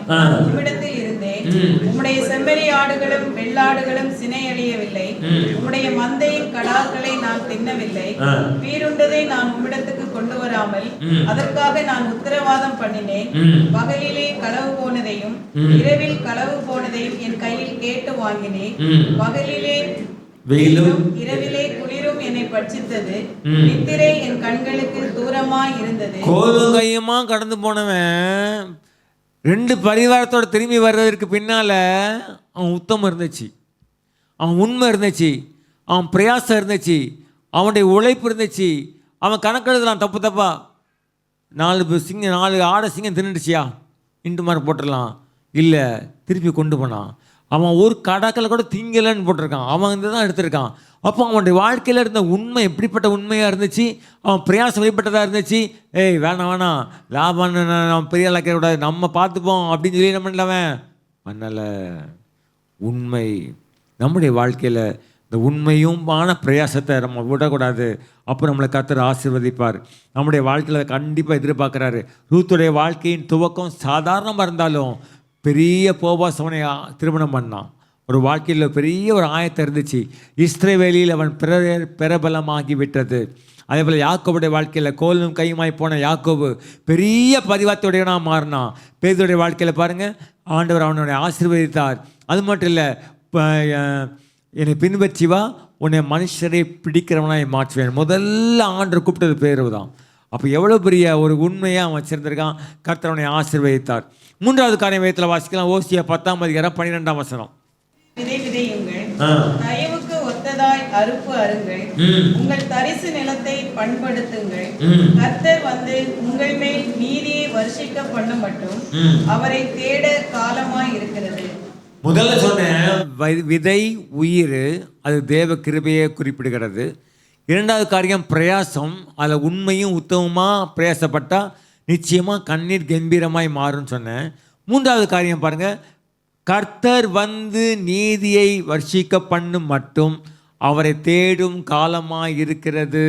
உம்மிடத்தில் இருந்தேன், உம்முடைய செம்மறி ஆடுகளும் வெள்ளாடுகளும் சினையடையவில்லை, உம்முடைய மந்தையின் கடாக்களை நான் தின்னவில்லை, பீருண்டதை நான் உம்மிடத்துக்கு கொண்டு வராமல் அதற்காக நான் உத்தரவாதம் பண்ணினேன். பகலிலே களவு போனதையும் இரவில் களவு போனதையும் என் கையில் கேட்டு வாங்கினேன். பகலிலே வெயிலும் இரவிலே குளிரும் என்னை பட்சித்தது, நித்திரை என் கண்களுக்கு தூரமாய் இருந்தது. கோலும் கையுமா கடந்து போனவன் 2 பரிவாரத்தோட திரும்பி வர்றதற்கு பின்னால அவன் உத்தமம் இருந்துச்சு, அவன் உண்மை இருந்துச்சு, அவன் பிரயாசம் இருந்துச்சு, அவனுடைய உழைப்பு இருந்துச்சு. அவன் கணக்கெடுக்கலாம் தப்பு தப்பா, 4 ஆடை சிங்கம் தின்னுடுச்சியா இன்று மாதிரி போட்டுடலாம், இல்லை திருப்பி கொண்டு போனான். அவன் ஒரு கடாக்களை கூட திங்கலைன்னு போட்டிருக்கான், அவன் இந்த தான் எடுத்திருக்கான். அப்போ அவனுடைய வாழ்க்கையில் இருந்த உண்மை எப்படிப்பட்ட உண்மையாக இருந்துச்சு, அவன் பிரயாசம் வெளிப்பட்டதாக இருந்துச்சு. ஏய் வேணாம் வேணாம், லாபம் நம்ம பெரிய ஆளாக்க கூடாது, நம்ம பார்த்துப்போம் அப்படின்னு சொல்லி என்ன பண்ணலவன் பண்ணலை. உண்மை நம்முடைய வாழ்க்கையில் இந்த உண்மையுமான பிரயாசத்தை நம்ம விடக்கூடாது. அப்போ நம்மளை கர்த்தர் ஆசீர்வதிப்பார். நம்முடைய வாழ்க்கையில் கண்டிப்பாக எதிர்பார்க்குறாரு. ரூத்துடைய வாழ்க்கையின் துவக்கம் சாதாரணமாக இருந்தாலும் பெரிய போபாசவனை திருமணம் பண்ணான். ஒரு வாழ்க்கையில் பெரிய ஒரு ஆயத்தை இருந்துச்சு. இஸ்ரவேலில் அவன் பிரபலமாகி விட்டது. அதே போல் யாக்கோபுடைய வாழ்க்கையில் கோலும் கையுமாய் போன யாக்கோபு பெரிய பரிவாரத்துடையவனாக மாறினான். பேதுடைய வாழ்க்கையில் பாருங்கள், ஆண்டவர் அவனுடைய ஆசீர்வதித்தார். அது மட்டும் இல்லை, என்னை பின்பற்றி வா, உன்னை மனுஷரை பிடிக்கிறவனாய் மாற்றுவேன். முதல்ல ஆண்டவர் கூப்பிட்டது பேரு தான். அப்போ எவ்வளோ பெரிய ஒரு உண்மையாக அவன் வச்சிருந்திருக்கான். கர்த்தர் அவனை ஆசீர்வதித்தார். 3வது காரியம் வேதத்தில் வாசிக்கலாம். ஓசியா 10ஆம் அதிகாரம் 12ஆம் வசனம். விதை விதையுங்கள், தயவுக்கு ஒத்ததாய் அறுப்பு அருங்கள், உங்கள் தரிசு நிலத்தை பண்படுத்துங்கள். கர்த்தர் வந்து உங்கள் மேல் நீதியை வருஷிக்க பண்ண மட்டும் அவரை தேட காலமாய் இருக்கிறது. முதல்ல சொன்ன விதை உயிர், அது தேவ கிருபையை குறிப்பிடுகிறது. 2வது காரியம் பிரயாசம், அதில் உண்மையும் உத்தமமாக பிரயாசப்பட்டால் நிச்சயமாக கண்ணீர் கம்பீரமாய் மாறும்னு சொன்னேன். 3வது காரியம் பாருங்கள், கர்த்தர் வந்து நீதியை வர்ஷிக்க பண்ணும் மட்டும் அவரை தேடும் காலமாக இருக்கிறது.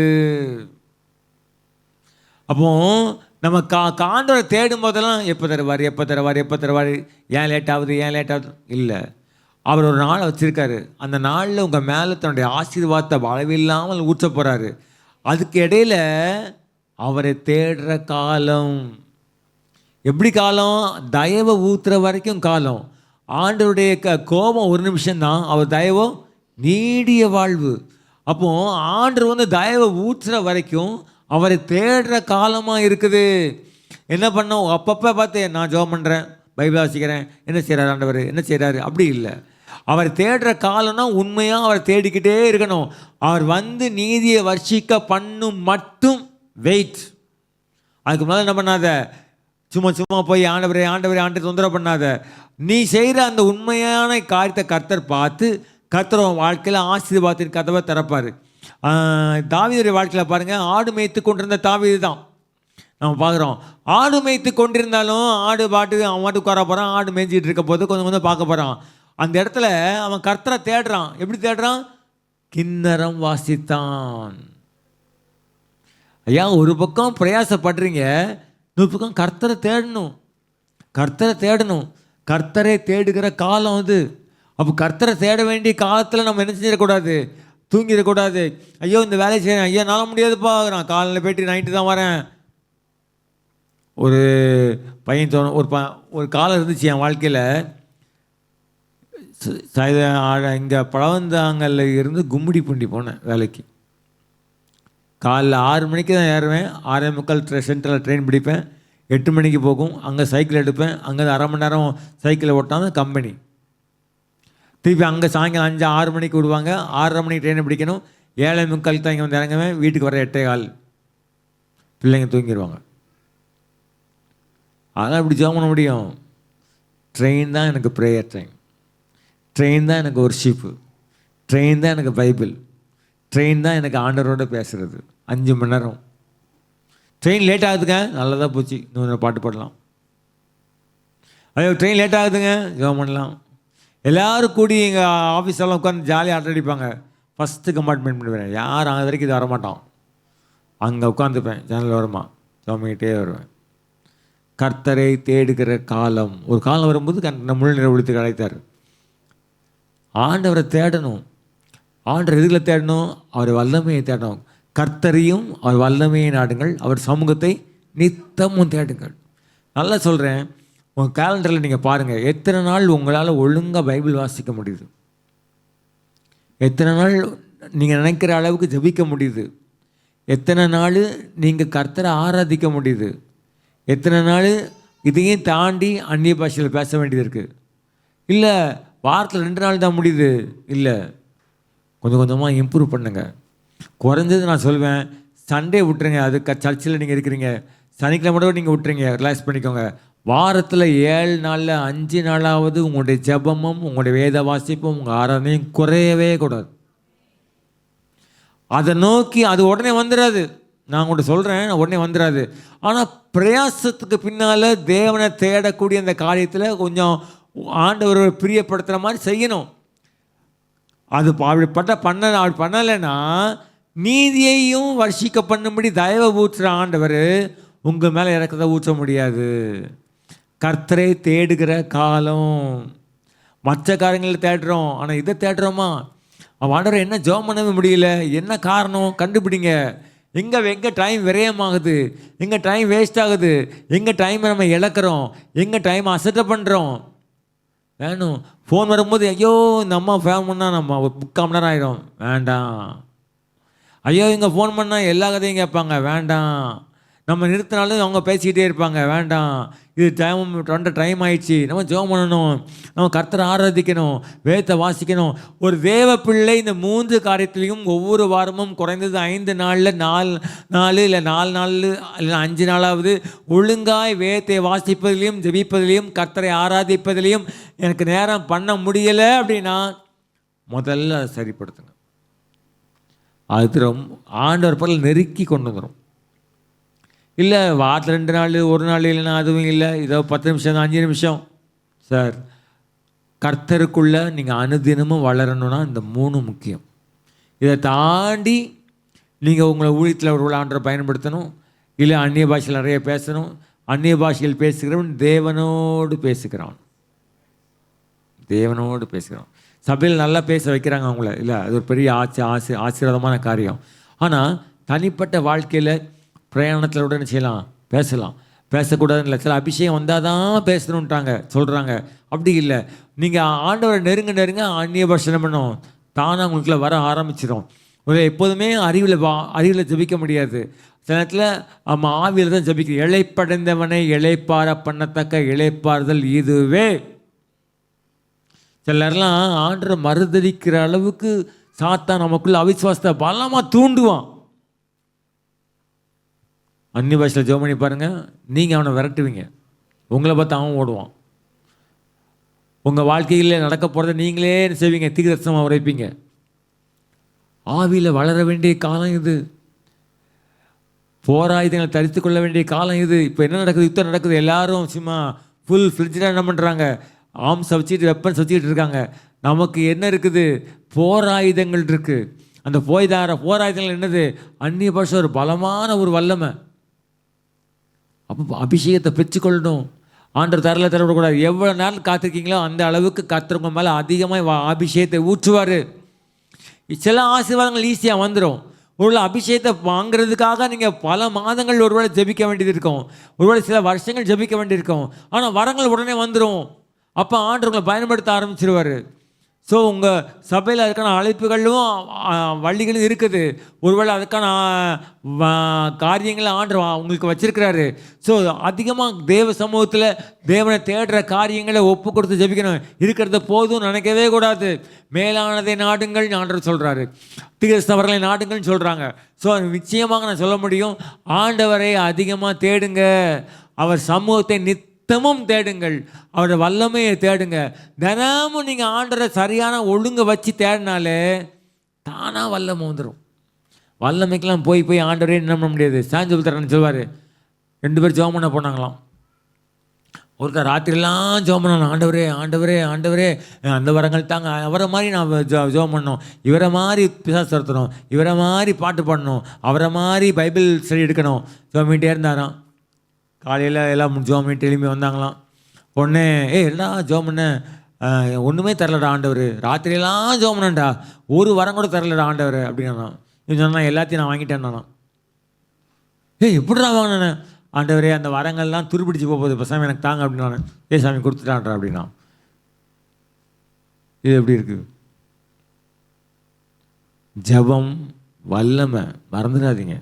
அப்போ நம்ம ஆண்டவரை தேடும் போதெல்லாம் எப்போ தருவார், ஏன் லேட் ஆகுது இல்லை. அவர் ஒரு நாளை வச்சுருக்காரு. அந்த நாளில் உங்கள் மேலே தன்னுடைய ஆசீர்வாதத்தை அளவில்லாமல் ஊற்ற போகிறாரு. அதுக்கு இடையில் அவரை தேடுற காலம். எப்படி காலம்? தயவை ஊற்றுற வரைக்கும் காலம். ஆண்டவருடைய கோபம் ஒரு நிமிஷம்தான், அவர் தயவோ நீடிய வாழ்வு. அப்போது ஆண்டவர் தயவை ஊற்றுற வரைக்கும் அவரை தேடுற காலமாக இருக்குது. என்ன பண்ணோம்? அப்பப்போ பார்த்து நான் ஜெபம் பண்ணுறேன், பைபிள் வாசிக்கிறேன், என்ன செய்கிறார் ஆண்டவர், என்ன செய்கிறாரு, அப்படி இல்லை. அவர் தேடுற காலம்னா உண்மையாக அவரை தேடிக்கிட்டே இருக்கணும். அவர் நீதியை வர்ஷிக்க பண்ணும் மட்டும் வெயிட். அதுக்கு மேலே என்ன பண்ணாத, சும்மா போய் ஆண்டவரை தொந்தரவு பண்ணாத. நீ செய்கிற அந்த உண்மையான காரியத்தை கர்த்தர் பார்த்து கர்த்தர் வாழ்க்கையில் ஆசீர்வாதத்தின் கதவை திறப்பார். தாவீதுடைய வாழ்க்கையில் பாருங்கள், ஆடு மேய்த்து கொண்டிருந்த தாவீது தான் நம்ம பார்க்குறோம். ஆடு மேய்த்து கொண்டிருந்தாலும் அவன் பாட்டுக்கு வர போகிறான், ஆடு மேய்ச்சிட்டு இருக்க போது கொஞ்சம் பார்க்க போகிறான். அந்த இடத்துல அவன் கர்த்தரை தேடுறான். எப்படி தேடுறான்? கின்னரம் வாசித்தான். ஐயா, ஒரு பக்கம் பிரயாசப்படுறீங்க, இன்னொரு பக்கம் கர்த்தரை தேடணும். கர்த்தரை தேடுகிற காலம் அது. அப்போ கர்த்தரை தேட வேண்டிய காலத்தில் நம்ம என்ன செஞ்சிடக்கூடாது, தூங்கிடக்கூடாது. ஐயோ இந்த வேலையை செய்கிறேன், ஐயா நாள முடியாதுப்பா, நான் காலையில் போய்ட்டு நைட்டு தான் வரேன். ஒரு பையன் ஒரு காலம் இருந்துச்சு என் வாழ்க்கையில். இங்கே பழவந்தாங்கல்ல இருந்து கும்மிடிப்பூண்டி போனேன் வேலைக்கு. காலைல 6 மணிக்கு தான் ஏறுவேன், 6:45 சென்ட்ரலில் ட்ரெயின் பிடிப்பேன், 8 மணிக்கு போகும். அங்கே சைக்கிள் எடுப்பேன், அங்கே அரை மணி நேரம் சைக்கிளை ஓட்டாமல் கம்பெனி. திருப்பி அங்கே சாயங்காலம் 5-6 மணிக்கு விடுவாங்க, 6:30 மணிக்கு ட்ரெயினை பிடிக்கணும். 7:45 தான் இங்கே வந்து இறங்குவேன், வீட்டுக்கு வர 8:15. பிள்ளைங்க தூங்கிடுவாங்க. அதெல்லாம் இப்படி ஜெபம் பண்ண முடியும்? ட்ரெயின் தான் எனக்கு ப்ரேயர் டைம், ட்ரெயின் தான் எனக்கு ஒர்ஷிப்பு, ட்ரெயின் தான் எனக்கு பைபிள், ட்ரெயின் தான் எனக்கு ஆண்டவரோட பேசுகிறது. 5 மணி நேரம் ட்ரெயின் லேட் ஆகுதுங்க, நல்லதாக போச்சு, இன்னொரு பாட்டு பாடலாம். ஐயோ ட்ரெயின் லேட் ஆகுதுங்க, ஜெபம் பண்ணலாம். எல்லோரும் கூடி எங்கள் ஆஃபீஸெல்லாம் உட்காந்து ஜாலியாக ஆட்ட அடிப்பாங்க. ஃபஸ்ட்டு கம்பார்ட்மெண்ட் பண்ணுவேன், யார் அது வரைக்கும் இது வரமாட்டோம். அங்கே உட்காந்துப்பேன், ஜன்னல் ஓரமா ஜெபமிக்கிட்டே வருவேன். கர்த்தரை தேடுகிற காலம். ஒரு காலம் வரும்போது முழு நிறைவுக்கு அழைத்தார். ஆண்டவரை தேடணும். ஆண்டவர் எதுகளை தேடணும்? அவர் வல்லமையை தேடணும். கர்த்தரையும் அவர் வல்லமையை நாடுங்கள், அவர் சமூகத்தை நித்தமும் தேடுங்கள். நல்லா சொல்கிறேன், உங்கள் கேலண்டரில் நீங்கள் பாருங்கள், எத்தனை நாள் உங்களால் ஒழுங்காக பைபிள் வாசிக்க முடியுது, எத்தனை நாள் நீங்கள் நினைக்கிற அளவுக்கு ஜெபிக்க முடியுது, எத்தனை நாள் நீங்கள் கர்த்தரை ஆராதிக்க முடியுது, எத்தனை நாள் இதையும் தாண்டி அந்நிய பாஷையில் பேச வேண்டியது இருக்குது. இல்லை வாரத்தில் 2 நாள் தான் முடியுது. இல்லை, கொஞ்சம் கொஞ்சமாக இம்ப்ரூவ் பண்ணுங்கள். குறைஞ்சது நான் சொல்வேன், சண்டே விட்டுருங்க, அது சர்ச்சில் நீங்கள் இருக்கிறீங்க, சனிக்கிழமை கூட நீங்கள் விட்டுருங்க, ரிலாக்ஸ் பண்ணிக்கோங்க. வாரத்தில் 7 நாளில் 5 நாளாவது உங்களுடைய ஜெபமும் உங்களுடைய வேத வாசிப்பும் உங்கள் ஆராதனையும் குறையவே கூடாது. அதை நோக்கி அது உடனே வந்துடாது, நான் உங்கள்கிட்ட சொல்கிறேன், உடனே வந்துடாது. ஆனால் பிரயாசத்துக்கு பின்னால் தேவனை தேடக்கூடிய அந்த காரியத்தில் கொஞ்சம் ஆண்டவர் பிரியப்படுத்துகிற மாதிரி செய்யணும். அது அப்படி பண்ணலைன்னா நீதியையும் வர்ஷிக்க பண்ணும்படி தயவை ஊற்றுற ஆண்டவர் உங்கள் மேலே இறக்கத்தை ஊற்ற முடியாது. கர்த்தரை தேடுகிற காலம். மற்ற காரியங்களை தேடுறோம், ஆனால் இதை தேடுறோமா? ஆண்டவர் என்ன ஜெபம் பண்ணவே முடியல, என்ன காரணம் கண்டுபிடிங்க. எங்கே டைம் விரயமாகுது, எங்கே டைம் வேஸ்ட் ஆகுது, எங்கே டைமை நம்ம இழக்கிறோம், எங்கே டைம் அசட்டை பண்ணுறோம். வேணும் ஃபோன் வரும்போது ஐயோ இந்த அம்மா ஃபோன் பண்ணால் நம்ம 3/4 மணி நேரம் ஆகிடும், வேண்டாம். ஐயோ இங்கே ஃபோன் பண்ணால் எல்லா கதையும் கேட்பாங்க, வேண்டாம். நம்ம நிறுத்தினாலும் அவங்க பேசிக்கிட்டே இருப்பாங்க, வேண்டாம். இது டைம் ஆயிடுச்சு, நம்ம ஜெபம் பண்ணணும், நம்ம கர்த்தரை ஆராதிக்கணும், வேதத்தை வாசிக்கணும். ஒரு தேவ பிள்ளை இந்த 3 காரியத்திலையும் ஒவ்வொரு வாரமும் குறைந்தது 5 நாளில் 4 நாள் இல்லை 4 நாள் இல்லை 5 நாளாவது ஒழுங்காய் வேதத்தை வாசிப்பதிலையும் ஜெபிப்பதிலையும் கர்த்தரை ஆராதிப்பதிலையும் எனக்கு நேரம் பண்ண முடியலை அப்படின்னா முதல்ல அதை சரிப்படுத்துங்க. அது ஆண்டவர் பக்கம் நெருக்கி கொண்டு வந்துடும். இல்லை வாரத்தில் 2 நாள் 1 நாள் இல்லைன்னா அதுவும் இல்லை, இதோ 10 நிமிஷம் 5 நிமிஷம் சார். கர்த்தருக்குள்ளே நீங்கள் அனுதினமும் வளரணும்னா இந்த 3 முக்கியம். இதை தாண்டி நீங்கள் உங்களை ஊழியத்தில் ஒரு ஆண்டரை பயன்படுத்தணும், இல்லை அந்நிய பாஷையில் நிறைய பேசணும். அந்நிய பாஷையில் பேசுகிறவன் தேவனோடு பேசுகிறான். தேவனோடு பேசுகிறான். சபையில் நல்லா பேச வைக்கிறாங்க அவங்கள, இல்லை அது ஒரு பெரிய ஆசீர்வாதமான காரியம். ஆனால் தனிப்பட்ட வாழ்க்கையில் பிரயாணத்தில் உடனே செய்யலாம், பேசலாம், பேசக்கூடாதுன்னு இல்லை. சில அபிஷேகம் வந்தால் தான் பேசணுன்ட்டாங்க சொல்கிறாங்க. அப்படி இல்லை. நீங்கள் ஆண்டவரை நெருங்க அந்நிய பாஷை என்ன பண்ணும், தானாக உங்களுக்குள்ள வர ஆரம்பிச்சிடும். ஒரு எப்போதுமே அறிவில் ஜபிக்க முடியாது. சில நேரத்தில் நம்ம ஆவியில் தான் ஜபிக்கிறோம். இளைப்படைந்தவனை இளைப்பார பண்ணத்தக்க இளைப்பாறுதல் இதுவே. சில நேரம்லாம் ஆண்டரை மறுதளிக்கிற அளவுக்கு சாத்தான் நமக்குள்ள அவிசுவாசத்தை பலமாக தூண்டுவான். அந்நிய பாஷையில் ஜெபம் பண்ணி பாருங்கள், நீங்கள் அவனை விரட்டுவீங்க, உங்களை பார்த்து அவன் ஓடுவான். உங்கள் வாழ்க்கையில் நடக்க போகிறத நீங்களே செய்வீங்க, தீர்க்கதரிசனமாக உரைப்பீங்க. ஆவியில் வளர வேண்டிய காலம் இது. போராயுதங்களை தரித்து கொள்ள வேண்டிய காலம் இது. இப்போ என்ன நடக்குது, யுத்தம் நடக்குது. எல்லாரும் சும்மா ஃபுல் ஃப்ரிட்ஜாக என்ன பண்ணுறாங்க, ஆர்ம்ஸ் வச்சுட்டு வெப்பன்ஸ் வச்சுக்கிட்டு இருக்காங்க. நமக்கு என்ன இருக்குது, போராயுதங்கள் இருக்குது. அந்த போராயுதங்கள் என்னது, அந்நிய பாஷை ஒரு பலமான ஒரு வல்லமை. அப்போ அபிஷேகத்தை பெற்றுக்கொள்ளணும். ஆண்டவர் தரவிடக்கூடாது. எவ்வளோ நேரம் காத்திருக்கீங்களோ அந்த அளவுக்கு கர்த்தர் மேலே அதிகமாக அபிஷேகத்தை ஊற்றுவார். சில ஆசீர்வாதங்கள் ஈஸியாக வந்துடும். ஒருவேளை அபிஷேகத்தை வாங்கிறதுக்காக நீங்கள் பல மாதங்கள் ஒருவேளை ஜெபிக்க வேண்டியது இருக்கும், ஒருவேளை சில வருஷங்கள் ஜெபிக்க வேண்டியிருக்கும். ஆனால் வரங்கள் உடனே வந்துடும். அப்போ ஆண்டவர் உங்களை பயன்படுத்த ஆரம்பிச்சிருவார். ஸோ உங்கள் சபையில் அதுக்கான அழைப்புகளும் வழிகளும் இருக்குது. ஒருவேளை அதுக்கான காரியங்களை ஆண்டவர் உங்களுக்கு வச்சிருக்கிறாரு. ஸோ அதிகமாக தேவ சமூகத்தில் தேவனை தேடுற காரியங்களை ஒப்பு கொடுத்து ஜெபிக்கணும். இருக்கிறத போதும் நினைக்கவே கூடாது. மேலானதை நாடுங்கள் ஆண்டவர் சொல்கிறாரு, தீர்க்கதரிசனவர்களை நாடுங்கள்னு சொல்கிறாங்க. ஸோ நிச்சயமாக நான் சொல்ல முடியும், ஆண்டவரை அதிகமாக தேடுங்க, அவர் சமூகத்தை நித்தமும் தேடுங்கள், அவரோட வல்லமையை தேடுங்க. தினமும் நீங்கள் ஆண்டரை சரியான ஒழுங்கை வச்சு தேடினாலே தானாக வல்லமை வந்துடும். வல்லமைக்கெல்லாம் போய் ஆண்டவரே என்ன பண்ண முடியாது. சாஞ்சல் தரன்னு சொல்வார். 2 பேர் ஜெபம் பண்ண போனாங்களாம். ஒருத்தர் ராத்திரிலாம் ஜெபம் பண்ணாங்க, ஆண்டவரே ஆண்டவரே ஆண்டவரே அந்த வரங்கள் தாங்க, அவரை மாதிரி நான் ஜெபம் பண்ணணும், இவரை மாதிரி பிசாசு துரத்தணும், இவரை மாதிரி பாட்டு பாடணும், அவரை மாதிரி பைபிள் ஸ்டடி எடுக்கணும். ஜெபம் பண்ணிட்டே இருந்தாராம். காலையில் எல்லாம் ஜெபம் பண்ணிட்டு எழுப்பி வந்தாங்களாம். உடனே என்னடா ஜெபம் பண்ண, ஒன்றுமே தரலடா ஆண்டவர், ராத்திரியெல்லாம் ஜெபம் பண்ணேன்டா, ஒரு வரம் கூட தரலடா ஆண்டவர் அப்படின்னா. இவன் சொன்னால் எல்லாத்தையும் நான் வாங்கிட்டேன் நானா. எப்படிடா வாங்கினேன், ஆண்டவரே அந்த வரங்கள்லாம் துருப்பிடிச்சு போகுது, இப்போ சாமி எனக்கு தாங்க அப்படின்னு. சாமி கொடுத்துட்டான்றா அப்படின்னா. இது எப்படி இருக்குது? ஜெபம் வல்லமை, மறந்துடாதீங்க.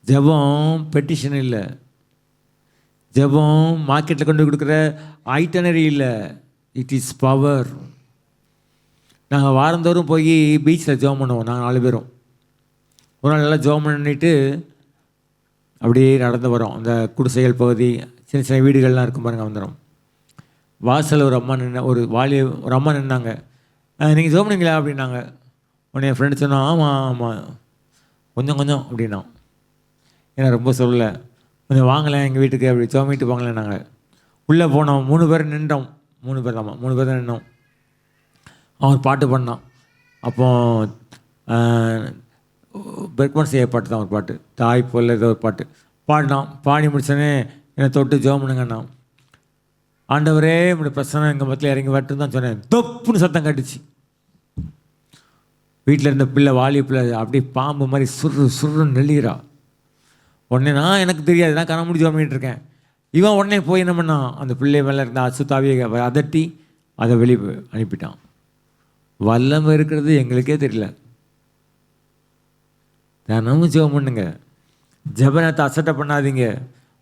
ஜெபம் பெட்டிஷன் இல்லை, ஜெபம் மார்க்கெட்டில் கொண்டு கொடுக்குற ஐட்டனரி இல்லை, இட் இஸ் பவர். நாங்கள் வாரந்தோறும் போய் பீச்சில் ஜெபம் பண்ணுவோம். நாங்கள் 4 பேரும் ஒரு நாள் நல்லா ஜெபம் பண்ணிட்டு அப்படியே நடந்து வரோம். அந்த குடிசைகள் பகுதி, சின்ன சின்ன வீடுகள்லாம் இருக்கும் பாருங்க, வந்துடும். வாசலில் ஒரு அம்மா ஒரு அம்மா நின்னாங்க. நீங்கள் ஜெபம் பண்ணீங்களா அப்படின்னாங்க. உடனே என் ஃப்ரெண்டு சொன்னான், ஆமாம் கொஞ்சம் அப்படின்னா. ஏன்னா ரொம்ப சொல்லலை, கொஞ்சம் வாங்கலை எங்கள் வீட்டுக்கு அப்படி ஜெபமிட்டு வாங்கலை. நாங்கள் உள்ளே போனோம், 3 பேர் நின்றோம். 3 பேர் தான் நின்றோம். அவன் பாட்டு பண்ணான். அப்போ பெர்க்மன்ஸ் செய்ய பாட்டு தான் ஒரு பாட்டு, தாய் போல் ஏதோ ஒரு பாட்டு பாடினான். பாடி முடிச்சோடனே என்னை தொட்டு ஜெபம் பண்ணுங்கண்ணா. ஆண்டவரே இப்படி பிரச்சனை எங்கள் மத்தியில் இறங்கி வரட்டுன்னு தான் சொன்னேன். தொப்புன்னு சத்தம் கட்டுச்சு. வீட்டில் இருந்த பிள்ளை, வாலி பிள்ளை அப்படியே பாம்பு மாதிரி சுருன்னு நெல்லிகிறா. உடனே நான் எனக்கு தெரியாது, நான் கண்ண முடிஞ்சு பண்ணிட்டு இருக்கேன். இவன் உடனே போய் என்ன பண்ணான், அந்த பிள்ளை மேலே இருந்த அசுத்தாவியை அதட்டி அதை வெளியே அனுப்பிட்டான். வல்லமை இருக்கிறது எங்களுக்கே தெரியல. தினமும் ஜெபம் பண்ணுங்க, ஜெபனத்தை அசட்டை பண்ணாதீங்க.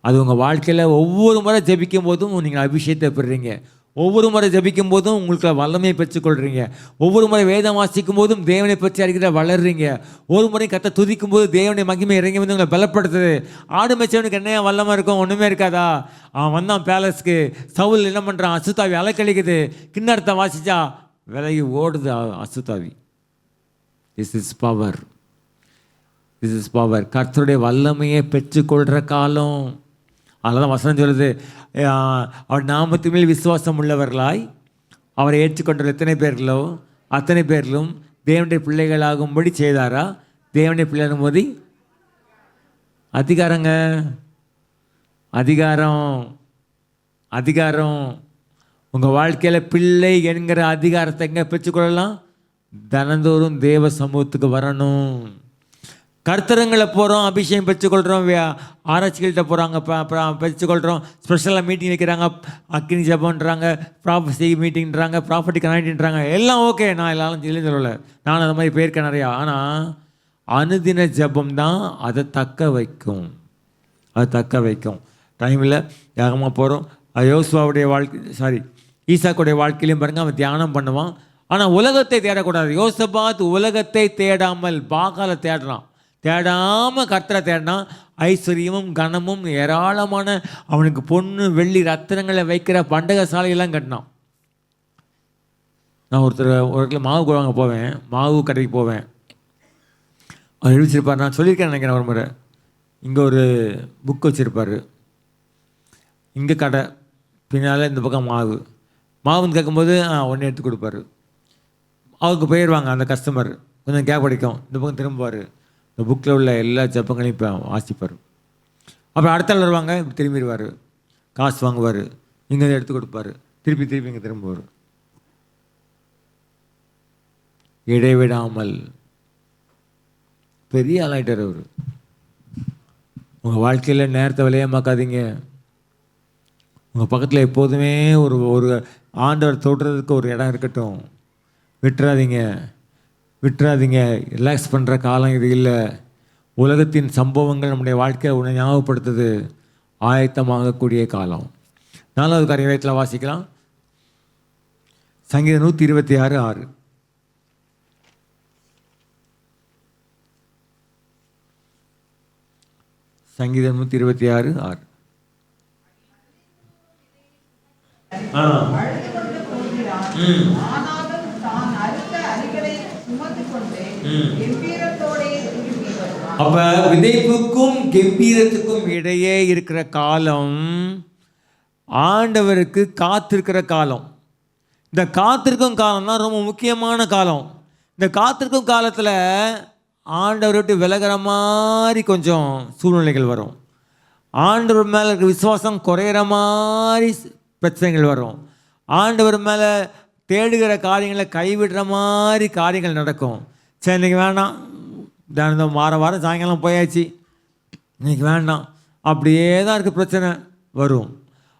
அது உங்கள் வாழ்க்கையில் ஒவ்வொரு முறை ஜெபிக்கும் போதும் நீங்கள் அபிஷேகத்தை பெறுறீங்க. ஒவ்வொரு முறை ஜெபிக்கும் போதும் உங்களுக்கு வல்லமையை பெற்றுக்கொள்கிறீங்க. ஒவ்வொரு முறை வேதம் வாசிக்கும் போதும் தேவனை பற்றி அறிகிற வளர்றீங்க. ஒரு முறை கத்த துதிக்கும் போது தேவனை மகிமை இறங்கி வந்து உங்களை பலப்படுத்துது. ஆடு மேய்ச்சவனுக்கு என்னையா வல்லமாக இருக்கும், ஒன்றுமே இருக்காதா? அவன் வந்தான் பேலஸ்க்கு, சவுல் என்ன பண்ணுறான், அசுத்தாவி அலைக்கழிக்குது, கிண்ணறத்தை வாசிச்சா விலகி ஓடுது அசுத்தாவி. This is power, this is power. கர்த்தருடைய வல்லமையை பெற்றுக்கொள்கிற காலம். அதனால வசனம் சொல்லுது, அவர் நாமத்து மேல் விசுவாசம் உள்ளவர்களாய் அவரை ஏற்றுக்கொண்ட எத்தனை பேர்களோ அத்தனை பேர்களும் தேவனுடைய பிள்ளைகளாகும்படி செய்தாரா? தேவனுடைய பிள்ளையாகும் போது அதிகாரங்க, அதிகாரம், அதிகாரம். உங்கள் வாழ்க்கையில் பிள்ளை என்கிற அதிகாரத்தை எங்கே பெற்றுக்கொள்ளலாம்? தினந்தோறும் தேவ சமூகத்துக்கு வரணும். கர்த்தரங்களை போகிறோம், அபிஷேகம் பெற்றுக்கொள்கிறோம், ஆராய்ச்சிகள்கிட்ட போகிறாங்க, பெற்றுக்கொள்கிறோம், ஸ்பெஷலாக மீட்டிங் வைக்கிறாங்க, அக்கினி ஜபன்றாங்க, ப்ராஃபஸி மீட்டிங்கிறாங்க, ப்ராஃபட்டிக் அனாயிட்டின்றாங்க, எல்லாம் ஓகே. நான் எல்லாரும் சொல்லலை, நான் அது மாதிரி போயிருக்கேன் நிறையா. ஆனால் அனுதின ஜபம் தான் அதை தக்க வைக்கும், அதை தக்க வைக்கும். டைமில் வேகமாக போகிறோம். யோசுவாவுடைய வாழ்க்கை, ஈசாக்குடைய வாழ்க்கையிலையும் பாருங்கள், அவன் தியானம் பண்ணுவான். ஆனால் உலகத்தை தேடக்கூடாது. யோசபாத் உலகத்தை தேடாமல் பாகாலை தேடுறான். தேடாமல் கர்த்தரை தேடினான். ஐஸ்வர்யமும் கனமும் ஏராளமான அவனுக்கு பொண்ணு வெள்ளி ரத்தினங்களை வைக்கிற பண்டக சாலையெல்லாம் கட்டினான். நான் ஒரு கிலோ மாவு வாங்க போவேன், மாவு கடைக்கு போவேன். அவர் எழுதிச்சிருப்பார், நான் சொல்லியிருக்கேன் நினைக்கிறேன் ஒரு முறை. இங்கே ஒரு புக் வச்சுருப்பார், இங்கே கடை, பின்னால் இந்த பக்கம் மாவுன்னு கேட்கும்போது ஒன்று எடுத்து கொடுப்பாரு. அவருக்கு போயிடுவாங்க அந்த கஸ்டமர், கொஞ்சம் கேப் அடிக்கும், இந்த பக்கம் திரும்புவார், இந்த புக்கில் உள்ள எல்லா ஜப்பங்களையும் இப்போ வாசிப்பார். அப்புறம் அடுத்த நாள் வருவாங்க, இப்படி திரும்பிடுவார், காசு வாங்குவார், இங்கே எடுத்து கொடுப்பாரு, திருப்பி இங்கே திரும்புவார். இடைவிடாமல் பெரிய ஆளாயிட்டார் அவர். உங்கள் வாழ்க்கையில் நேரத்தை விளையமாக்காதீங்க. உங்கள் பக்கத்தில் எப்போதுமே ஒரு ஆண்டவர் தொடுறதுக்கு ஒரு இடம் இருக்கட்டும். விட்டுறாதீங்க. ரிலாக்ஸ் பண்ணுற காலம் இது இல்லை. உலகத்தின் சம்பவங்கள் நம்முடைய வாழ்க்கையை உன்னை ஞாபகப்படுத்துது. ஆயத்தமாகக்கூடிய காலம். 4வது காரியத்தில் வாசிக்கலாம். சங்கீதம் 126:6. சங்கீதம் 126:6. அப்ப விதைப்புக்கும் கம்பீரத்துக்கும் இடையே இருக்கிற காலம் ஆண்டவருக்கு காத்திருக்கிற காலம். இந்த காத்திருக்கும் காலம் தான் ரொம்ப முக்கியமான காலம். இந்த காத்திருக்கும் காலத்தில் ஆண்டவர் விட்டு விலகிற மாதிரி கொஞ்சம் சூழ்நிலைகள் வரும். ஆண்டவர் மேலே இருக்க விசுவாசம் குறையிற மாதிரி பிரச்சனைகள் வரும். ஆண்டவர் மேலே தேடுகிற காரியங்களை கைவிடுற மாதிரி காரியங்கள் நடக்கும். சரி, இன்றைக்கி வேண்டாம், தினம் வாரம் சாயங்காலம் போயாச்சு, இன்றைக்கி வேண்டாம், அப்படியே தான் இருக்குது, பிரச்சனை வரும்.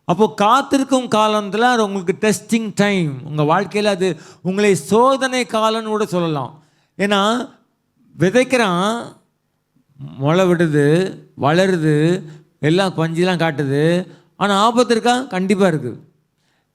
அப்போது காத்திருக்கும் காலத்தில் அது உங்களுக்கு டெஸ்டிங் டைம். உங்கள் வாழ்க்கையில் அது உங்களை சோதனை காலம்னு கூட சொல்லலாம். ஏன்னா விதைக்கிறான், முளை விடுது, வளருது, எல்லாம் பஞ்செலாம் காட்டுது. ஆனால் ஆபத்து இருக்கா? கண்டிப்பாக இருக்குது.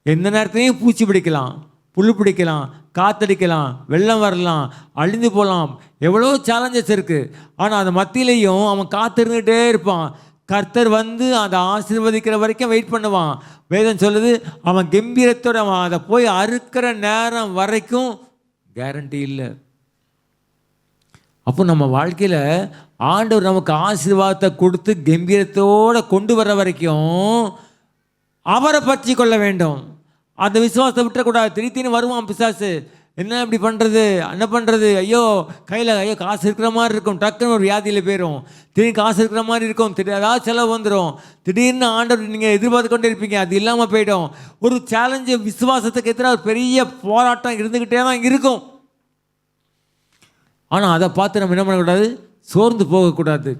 எந்த நேரத்துலையும் பூச்சி பிடிக்கலாம், புல் பிடிக்கலாம், காத்தடிக்கலாம், வெள்ளம் வரலாம், அழிந்து போகலாம், எவ்வளோ சேலஞ்சஸ் இருக்குது. ஆனால் அந்த மத்தியிலையும் அவன் காத்திருந்துகிட்டே இருப்பான். கர்த்தர் வந்து அதை ஆசீர்வதிக்கிற வரைக்கும் வெயிட் பண்ணுவான். வேதம் சொல்லுது, அவன் கம்பீரத்தோடு அவன் அதை போய் அறுக்கிற நேரம் வரைக்கும் கேரண்டி இல்லை. அப்போ நம்ம வாழ்க்கையில் ஆண்டவர் நமக்கு ஆசீர்வாதத்தை கொடுத்து கம்பீரத்தோடு கொண்டு வர வரைக்கும் அவரை பற்றி கொள்ள வேண்டும். அந்த விசுவாசத்தை விட்டுறக்கூடாது. திடீர்னு வருவான் பிசாசு, என்ன இப்படி பண்ணுறது, என்ன பண்ணுறது, ஐயோ கையில் காசு இருக்கிற மாதிரி இருக்கும், டக்குன்னு ஒரு வியாதியில் போயிடும். திடீர்னு காசு இருக்கிற மாதிரி இருக்கும், ஏதாவது செலவு வந்துடும். திடீர்னு ஆண்டவர் நீங்கள் எதிர்பார்த்து கொண்டே இருப்பீங்க, அது இல்லாமல் போயிடும். ஒரு சேலஞ்சு விசுவாசத்துக்கு எதிராக ஒரு பெரிய போராட்டம் இருந்துக்கிட்டே தான் இருக்கும். ஆனால் அதை பார்த்து நம்ம என்ன பண்ணக்கூடாது, சோர்ந்து போகக்கூடாது.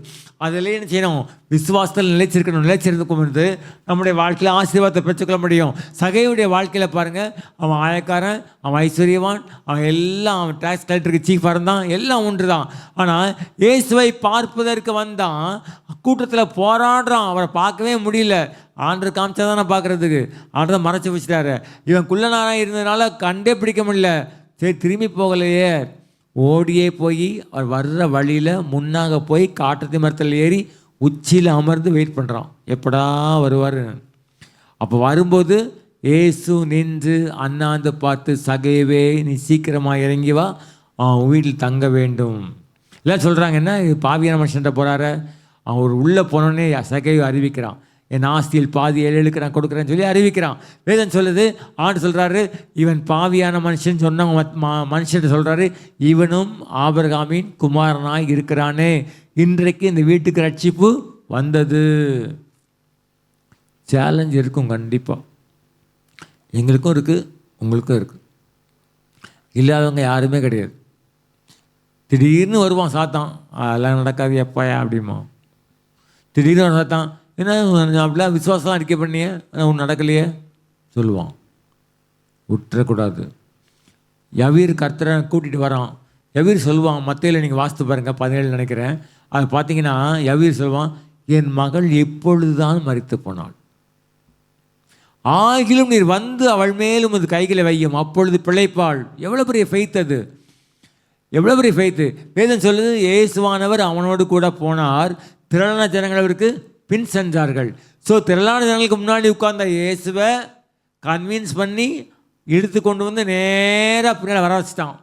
அதில் என்ன செய்யணும், விசுவாசத்தில் நிலைச்சிருக்கும் பொழுது நம்முடைய வாழ்க்கையில் ஆசீர்வாதத்தை பெற்றுக்கொள்ள முடியும். சகையுடைய வாழ்க்கையில் பாருங்கள், அவன் ஆயக்காரன், அவன் ஐஸ்வர்யவான், அவன் எல்லாம், அவன் டேக்ஸ் கலெக்டருக்கு சீஃபாக இருந்தான், எல்லாம் ஒன்று தான். ஆனால் இயேசுவை பார்ப்பதற்கு வந்தான், கூட்டத்தில் போராடுறான், அவரை பார்க்கவே முடியல. ஆண்டர் காமிச்சா தானே பார்க்குறதுக்கு, ஆண்டர் மறைச்சி வச்சுட்டாரு. இவன் குள்ளனாராக இருந்ததுனால கண்டே பிடிக்க முடியல. சரி, திரும்பி போகலையே, ஓடியே போய் அவர் வர்ற வழியில் முன்னாக போய் காட்டு மரத்தில் ஏறி உச்சியில் அமர்ந்து வெயிட் பண்ணுறான், எப்படா வருவார். அப்போ வரும்போது ஏசு நின்று அண்ணாந்து பார்த்து, சகைவே நீ சீக்கிரமாக இறங்கி வா, அவன் வீட்டில் தங்க வேண்டும். எல்லாம் சொல்கிறாங்க, என்ன இது பாவியான மனுஷன்ட்ட போகிறாரு. அவன் ஒரு உள்ளே போனோடனே சகைவை அறிவிக்கிறான், என் ஆஸ்தியில் பாதி 7 நான் கொடுக்குறேன்னு சொல்லி அறிவிக்கிறான். வேதம் சொல்லுது, ஆண்டு சொல்கிறாரு, இவன் பாவியான மனுஷன் சொன்ன மனுஷன் சொல்கிறாரு, இவனும் ஆபிரகாமின் குமாரனாய் இருக்கிறானே. இன்றைக்கு இந்த வீட்டுக்கு ரட்சிப்பு வந்தது. சேலஞ்ச் இருக்கும் கண்டிப்பாக, எங்களுக்கும் இருக்குது உங்களுக்கும் இருக்குது. இல்லாதவங்க யாருமே கிடையாது. திடீர்னு வருவான் சாத்தான், அதெல்லாம் நடக்காது எப்பாயா அப்படிமா. திடீர்னு சாத்தான், என்ன அப்படிலாம் விசுவாசம் அறிக்கை பண்ணியே ஒன்று நடக்கலையே சொல்லுவான். விட்டுறக்கூடாது. யவீர் கர்த்தரை கூட்டிகிட்டு வரான். யவீர் சொல்லுவான், மத்தையில் நீங்கள் வாசித்து பாருங்கள் 17 நினைக்கிறேன், அது பார்த்தீங்கன்னா யவீர் சொல்லுவான், என் மகள் எப்பொழுது தான் மரித்து போனாள், ஆகிலும் நீர் வந்து அவள் மேலும் அது கைகளை வையும், அப்பொழுது பிழைப்பாள். எவ்வளோ பெரிய ஃபெய்த் அது, எவ்வளோ பெரிய ஃபெய்த்து. வேதம் சொல்லுது, இயேசுவானவர் அவனோடு கூட போனார், திரளான ஜனங்கள் அவருக்கு பின் சென்றார்கள். ஸோ திரளான ஜனங்களுக்கு முன்னாடி உட்கார்ந்த இயேசுவை கன்வின்ஸ் பண்ணி இழுத்து கொண்டு வந்து நேராக பின்னாடி வர வச்சுட்டான்.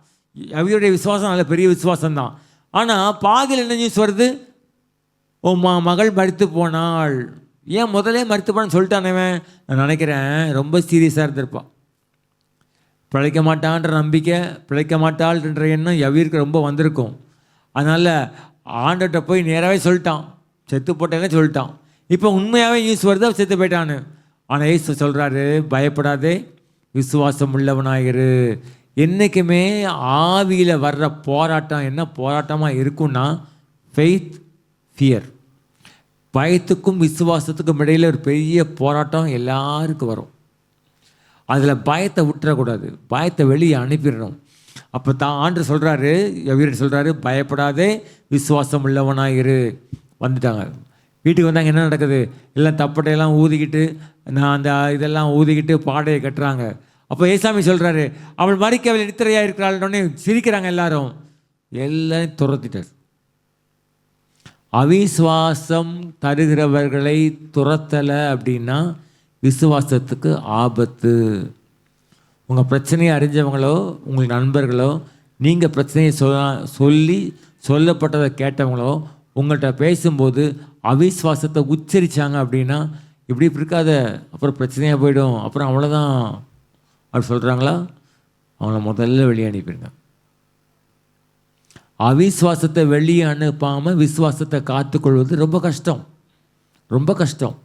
அவருடைய விசுவாசம் நல்ல பெரிய விசுவாசம்தான். ஆனால் பாதியில் என்ன நியூஸ் வருது, ஓ மகள் மரித்து போனாள். ஏன் முதலே மரித்து போனான்னு சொல்லிட்டானவன். நான் நினைக்கிறேன் ரொம்ப சீரியஸாக இருந்திருப்பான். பிழைக்க மாட்டான்ற நம்பிக்கை, பிழைக்க மாட்டாள்ன்ற எண்ணம் யவீருக்கு ரொம்ப வந்திருக்கும். அதனால் ஆண்டர்கிட்ட போய் நேராகவே சொல்லிட்டான், செத்து போட்டேன்னே சொல்லிட்டான். இப்போ உண்மையாகவே நியூஸ் வருது செத்து போயிட்டான்னு. ஆனால் இயேசு சொல்கிறாரு, பயப்படாதே, விசுவாசம் உள்ளவனாயிரு. என்றைக்குமே ஆவியில் வர்ற போராட்டம் என்ன போராட்டமாக இருக்குன்னா, ஃபெய்த் ஃபியர், பயத்துக்கும் விசுவாசத்துக்கும் இடையில் ஒரு பெரிய போராட்டம் எல்லாருக்கும் வரும். அதில் பயத்தை விட்டுறக்கூடாது, பயத்தை வெளியே அனுப்பிடணும். அப்போ தான் ஆண்டு சொல்கிறாரு, யவீர் சொல்கிறாரு, பயப்படாதே, விசுவாசம் உள்ளவனாயிரு. வந்துட்டாங்க, வீட்டுக்கு வந்தாங்க. என்ன நடக்குது, எல்லாம் தப்பட்டையெல்லாம் ஊதிக்கிட்டு, நான் அந்த இதெல்லாம் ஊதிக்கிட்டு பாடையை கட்டுறாங்க. அப்போ ஏசாமி சொல்கிறாரு, அவள் மறிக்க அவள் நித்திரையாக இருக்கிறாள்னே சிரிக்கிறாங்க எல்லாரும். எல்லாரும் துரத்திட்டார். அவிசுவாசம் தருகிறவர்களை துரத்தலை அப்படின்னா விசுவாசத்துக்கு ஆபத்து. உங்கள் பிரச்சனையை அறிஞ்சவங்களோ உங்கள் நண்பர்களோ, நீங்கள் பிரச்சனையை சொல்லி சொல்லப்பட்டதை கேட்டவங்களோ உங்கள்கிட்ட பேசும்போது அவிசுவாசத்தை உச்சரித்தாங்க அப்படின்னா, இப்படி இருக்காத, அப்புறம் பிரச்சனையாக போயிடும், அப்புறம் அவ்வளோதான் அப்படி சொல்கிறாங்களா, அவங்கள முதல்ல வெளியே அனுப்பிடுங்க. அவிசுவாசத்தை வெளியே அனுப்பாமல் விசுவாசத்தை காத்துக்கொள்வது ரொம்ப கஷ்டம், ரொம்ப கஷ்டம்.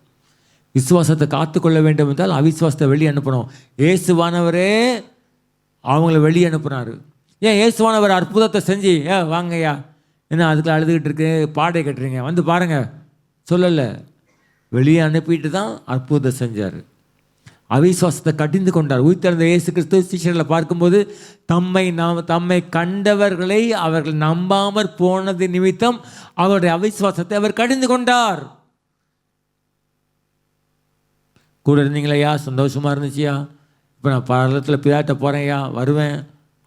விசுவாசத்தை காத்துக்கொள்ள வேண்டும் என்றால் அவிசுவாசத்தை வெளியே அனுப்பணும். இயேசுவானவரே அவங்கள வெளியே அனுப்புனார். ஏன் இயேசுவானவர் அற்புதத்தை செஞ்சு, வாங்கய்யா, என்ன அதுக்கு அழுதுகிட்டு இருக்கு, பாடை கட்டுறீங்க, வந்து பாருங்கள் சொல்லலை, வெளியே அனுப்பிட்டு தான் அற்புதத்தை செஞ்சார். அவிசுவாசத்தை கடிந்து கொண்டார். உயிர்த்தெழுந்த இயேசு கிறிஸ்து சீஷர்களை பார்க்கும்போது தம்மை கண்டவர்களை அவர்கள் நம்பாமற் போனது நிமித்தம் அவருடைய அவிசுவாசத்தை அவர் கடிந்து கொண்டார். கூட இருந்தீங்களையா, சந்தோஷமாக இருந்துச்சியா, இப்போ நான் பரலத்தில் பிதாட்ட போகிறேன்யா, வருவேன்,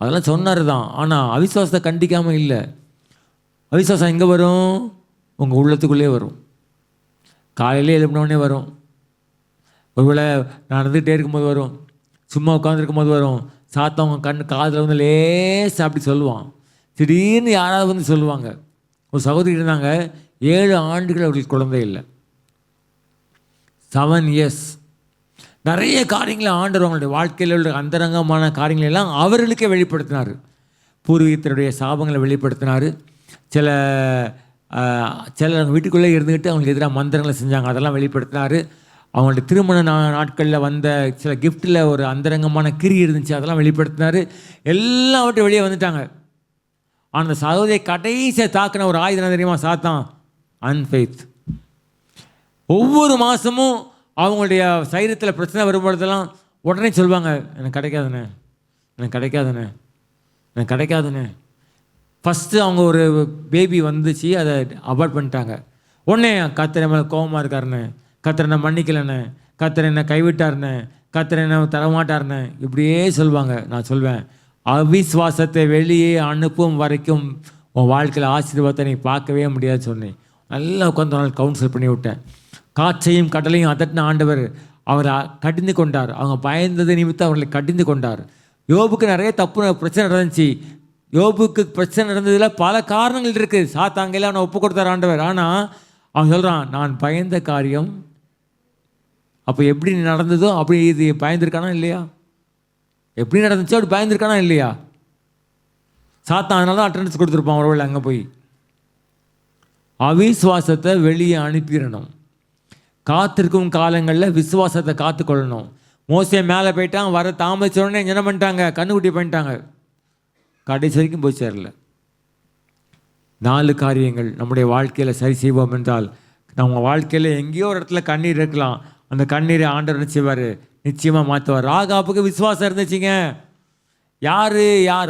அதெல்லாம் சொன்னார் தான். ஆனால் அவிசுவாசத்தை கண்டிக்காமல் இல்லை. அவிசுவாசம் எங்கே வரும், உங்கள் உள்ளத்துக்குள்ளே வரும். காலையிலே எழுப்பினோடனே வரும், ஒருவேளை நடந்துகிட்டே இருக்கும்போது வரும், சும்மா உட்காந்துருக்கும் போது வரும். சாத்தவங்க காதில் வந்து லேசாக அப்படி சொல்லுவான். திடீர்னு யாராவது வந்து சொல்லுவாங்க. ஒரு சகோதரி இருந்தாங்க, 7 ஆண்டுகள் அவர்களுக்கு குழந்தை இல்லை, 7 years. நிறைய காரியங்களை ஆண்டவர் அவங்களுடைய வாழ்க்கையில் உள்ள அந்தரங்கமான காரியங்களெல்லாம் அவர்களுக்கே வெளிப்படுத்தினார். பூர்வீகத்தினுடைய சாபங்களை வெளிப்படுத்தினார். சில வீட்டுக்குள்ளே இருந்துக்கிட்டு அவங்களுக்கு எதிராக மந்திரங்களை செஞ்சாங்க, அதெல்லாம் வெளிப்படுத்தினார். அவங்களுடைய திருமண நாட்களில் வந்த சில கிஃப்டில் ஒரு அந்தரங்கமான கிரி இருந்துச்சு, அதெல்லாம் வெளிப்படுத்தினார். எல்லாவற்றையும் வெளியே வந்துட்டாங்க. ஆனால் அந்த சகோதரியை கடைசியாக தாக்கின ஒரு ஆயுதம் தெரியுமா, சாத்தான், அன்ஃபெய்த். ஒவ்வொரு மாதமும் அவங்களுடைய சரீரத்தில் பிரச்சனை வரும்பொழுதெல்லாம் உடனே சொல்லுவாங்க, எனக்கு கிடைக்காதுண்ணே, எனக்கு கிடைக்காதுண்ணே, எனக்கு கிடைக்காதுண்ணே. ஃபஸ்ட்டு அவங்க ஒரு பேபி வந்துச்சு, அதை அபார்ட் பண்ணிட்டாங்க. உடனே கர்த்தர் மேலே கோபமாக இருக்காருண்ணே, கர்த்தர் என்ன மன்னிக்கலண்ணே, கர்த்தர் என்ன கைவிட்டாருண்ணே, கர்த்தர் என்ன தரமாட்டாருண்ணே, இப்படியே சொல்லுவாங்க. நான் சொல்வேன், அவிசுவாசத்தை வெளியே அனுப்பும் வரைக்கும் உன் வாழ்க்கையில் ஆசீர்வாதத்தை நீ பார்க்கவே முடியாது சொன்னேன். நல்லா உட்காந்து நாள் கவுன்சில் பண்ணி விட்டேன். காற்றையும் கடலையும் அதட்டின ஆண்டவர் அவரை கடிந்து கொண்டார். அவங்க பயந்தது நிமித்தம் அவர்களை கடிந்து கொண்டார். யோபுக்கு நிறைய தப்பு பிரச்சனை நடந்துச்சு. யோபுக்கு பிரச்சனை நடந்ததில் பல காரணங்கள் இருக்குது. சாத்தாங்கெல்லாம் அவனை ஒப்பு கொடுத்தார் ஆண்டவர். ஆனால் அவன் சொல்கிறான், நான் பயந்த காரியம் அப்போ எப்படி நடந்ததோ அப்படி இது பயந்துருக்கானா இல்லையா, எப்படி நடந்துச்சோ அப்படி பயந்துருக்கானா இல்லையா. சாத்தான் அதனால தான் அட்டண்டன்ஸ் கொடுத்துருப்பான் ஒருவேளை அங்கே போய். அவிசுவாசத்தை வெளியே அனுப்பிடணும். காத்திருக்கும் காலங்களில் விசுவாசத்தை காத்துக்கொள்ளணும். மோசே மேலே போயிட்டான், வர தாமதிச்ச உடனே என்ன பண்ணிட்டாங்க, கண்ணுக்குட்டி பண்ணிட்டாங்க, கடைசி வரைக்கும் போய் சேரல. 4 காரியங்கள் நம்முடைய வாழ்க்கையில் சரி செய்வோம் என்றால், நம்ம வாழ்க்கையில் எங்கேயோ ஒரு இடத்துல கண்ணீர் இருக்கலாம், அந்த கண்ணீரை ஆண்டவர் என்ன செய்வார், நிச்சயமாக மாற்றுவார். ராகாபுக்கு விசுவாசம் இருந்துச்சுங்க. யார்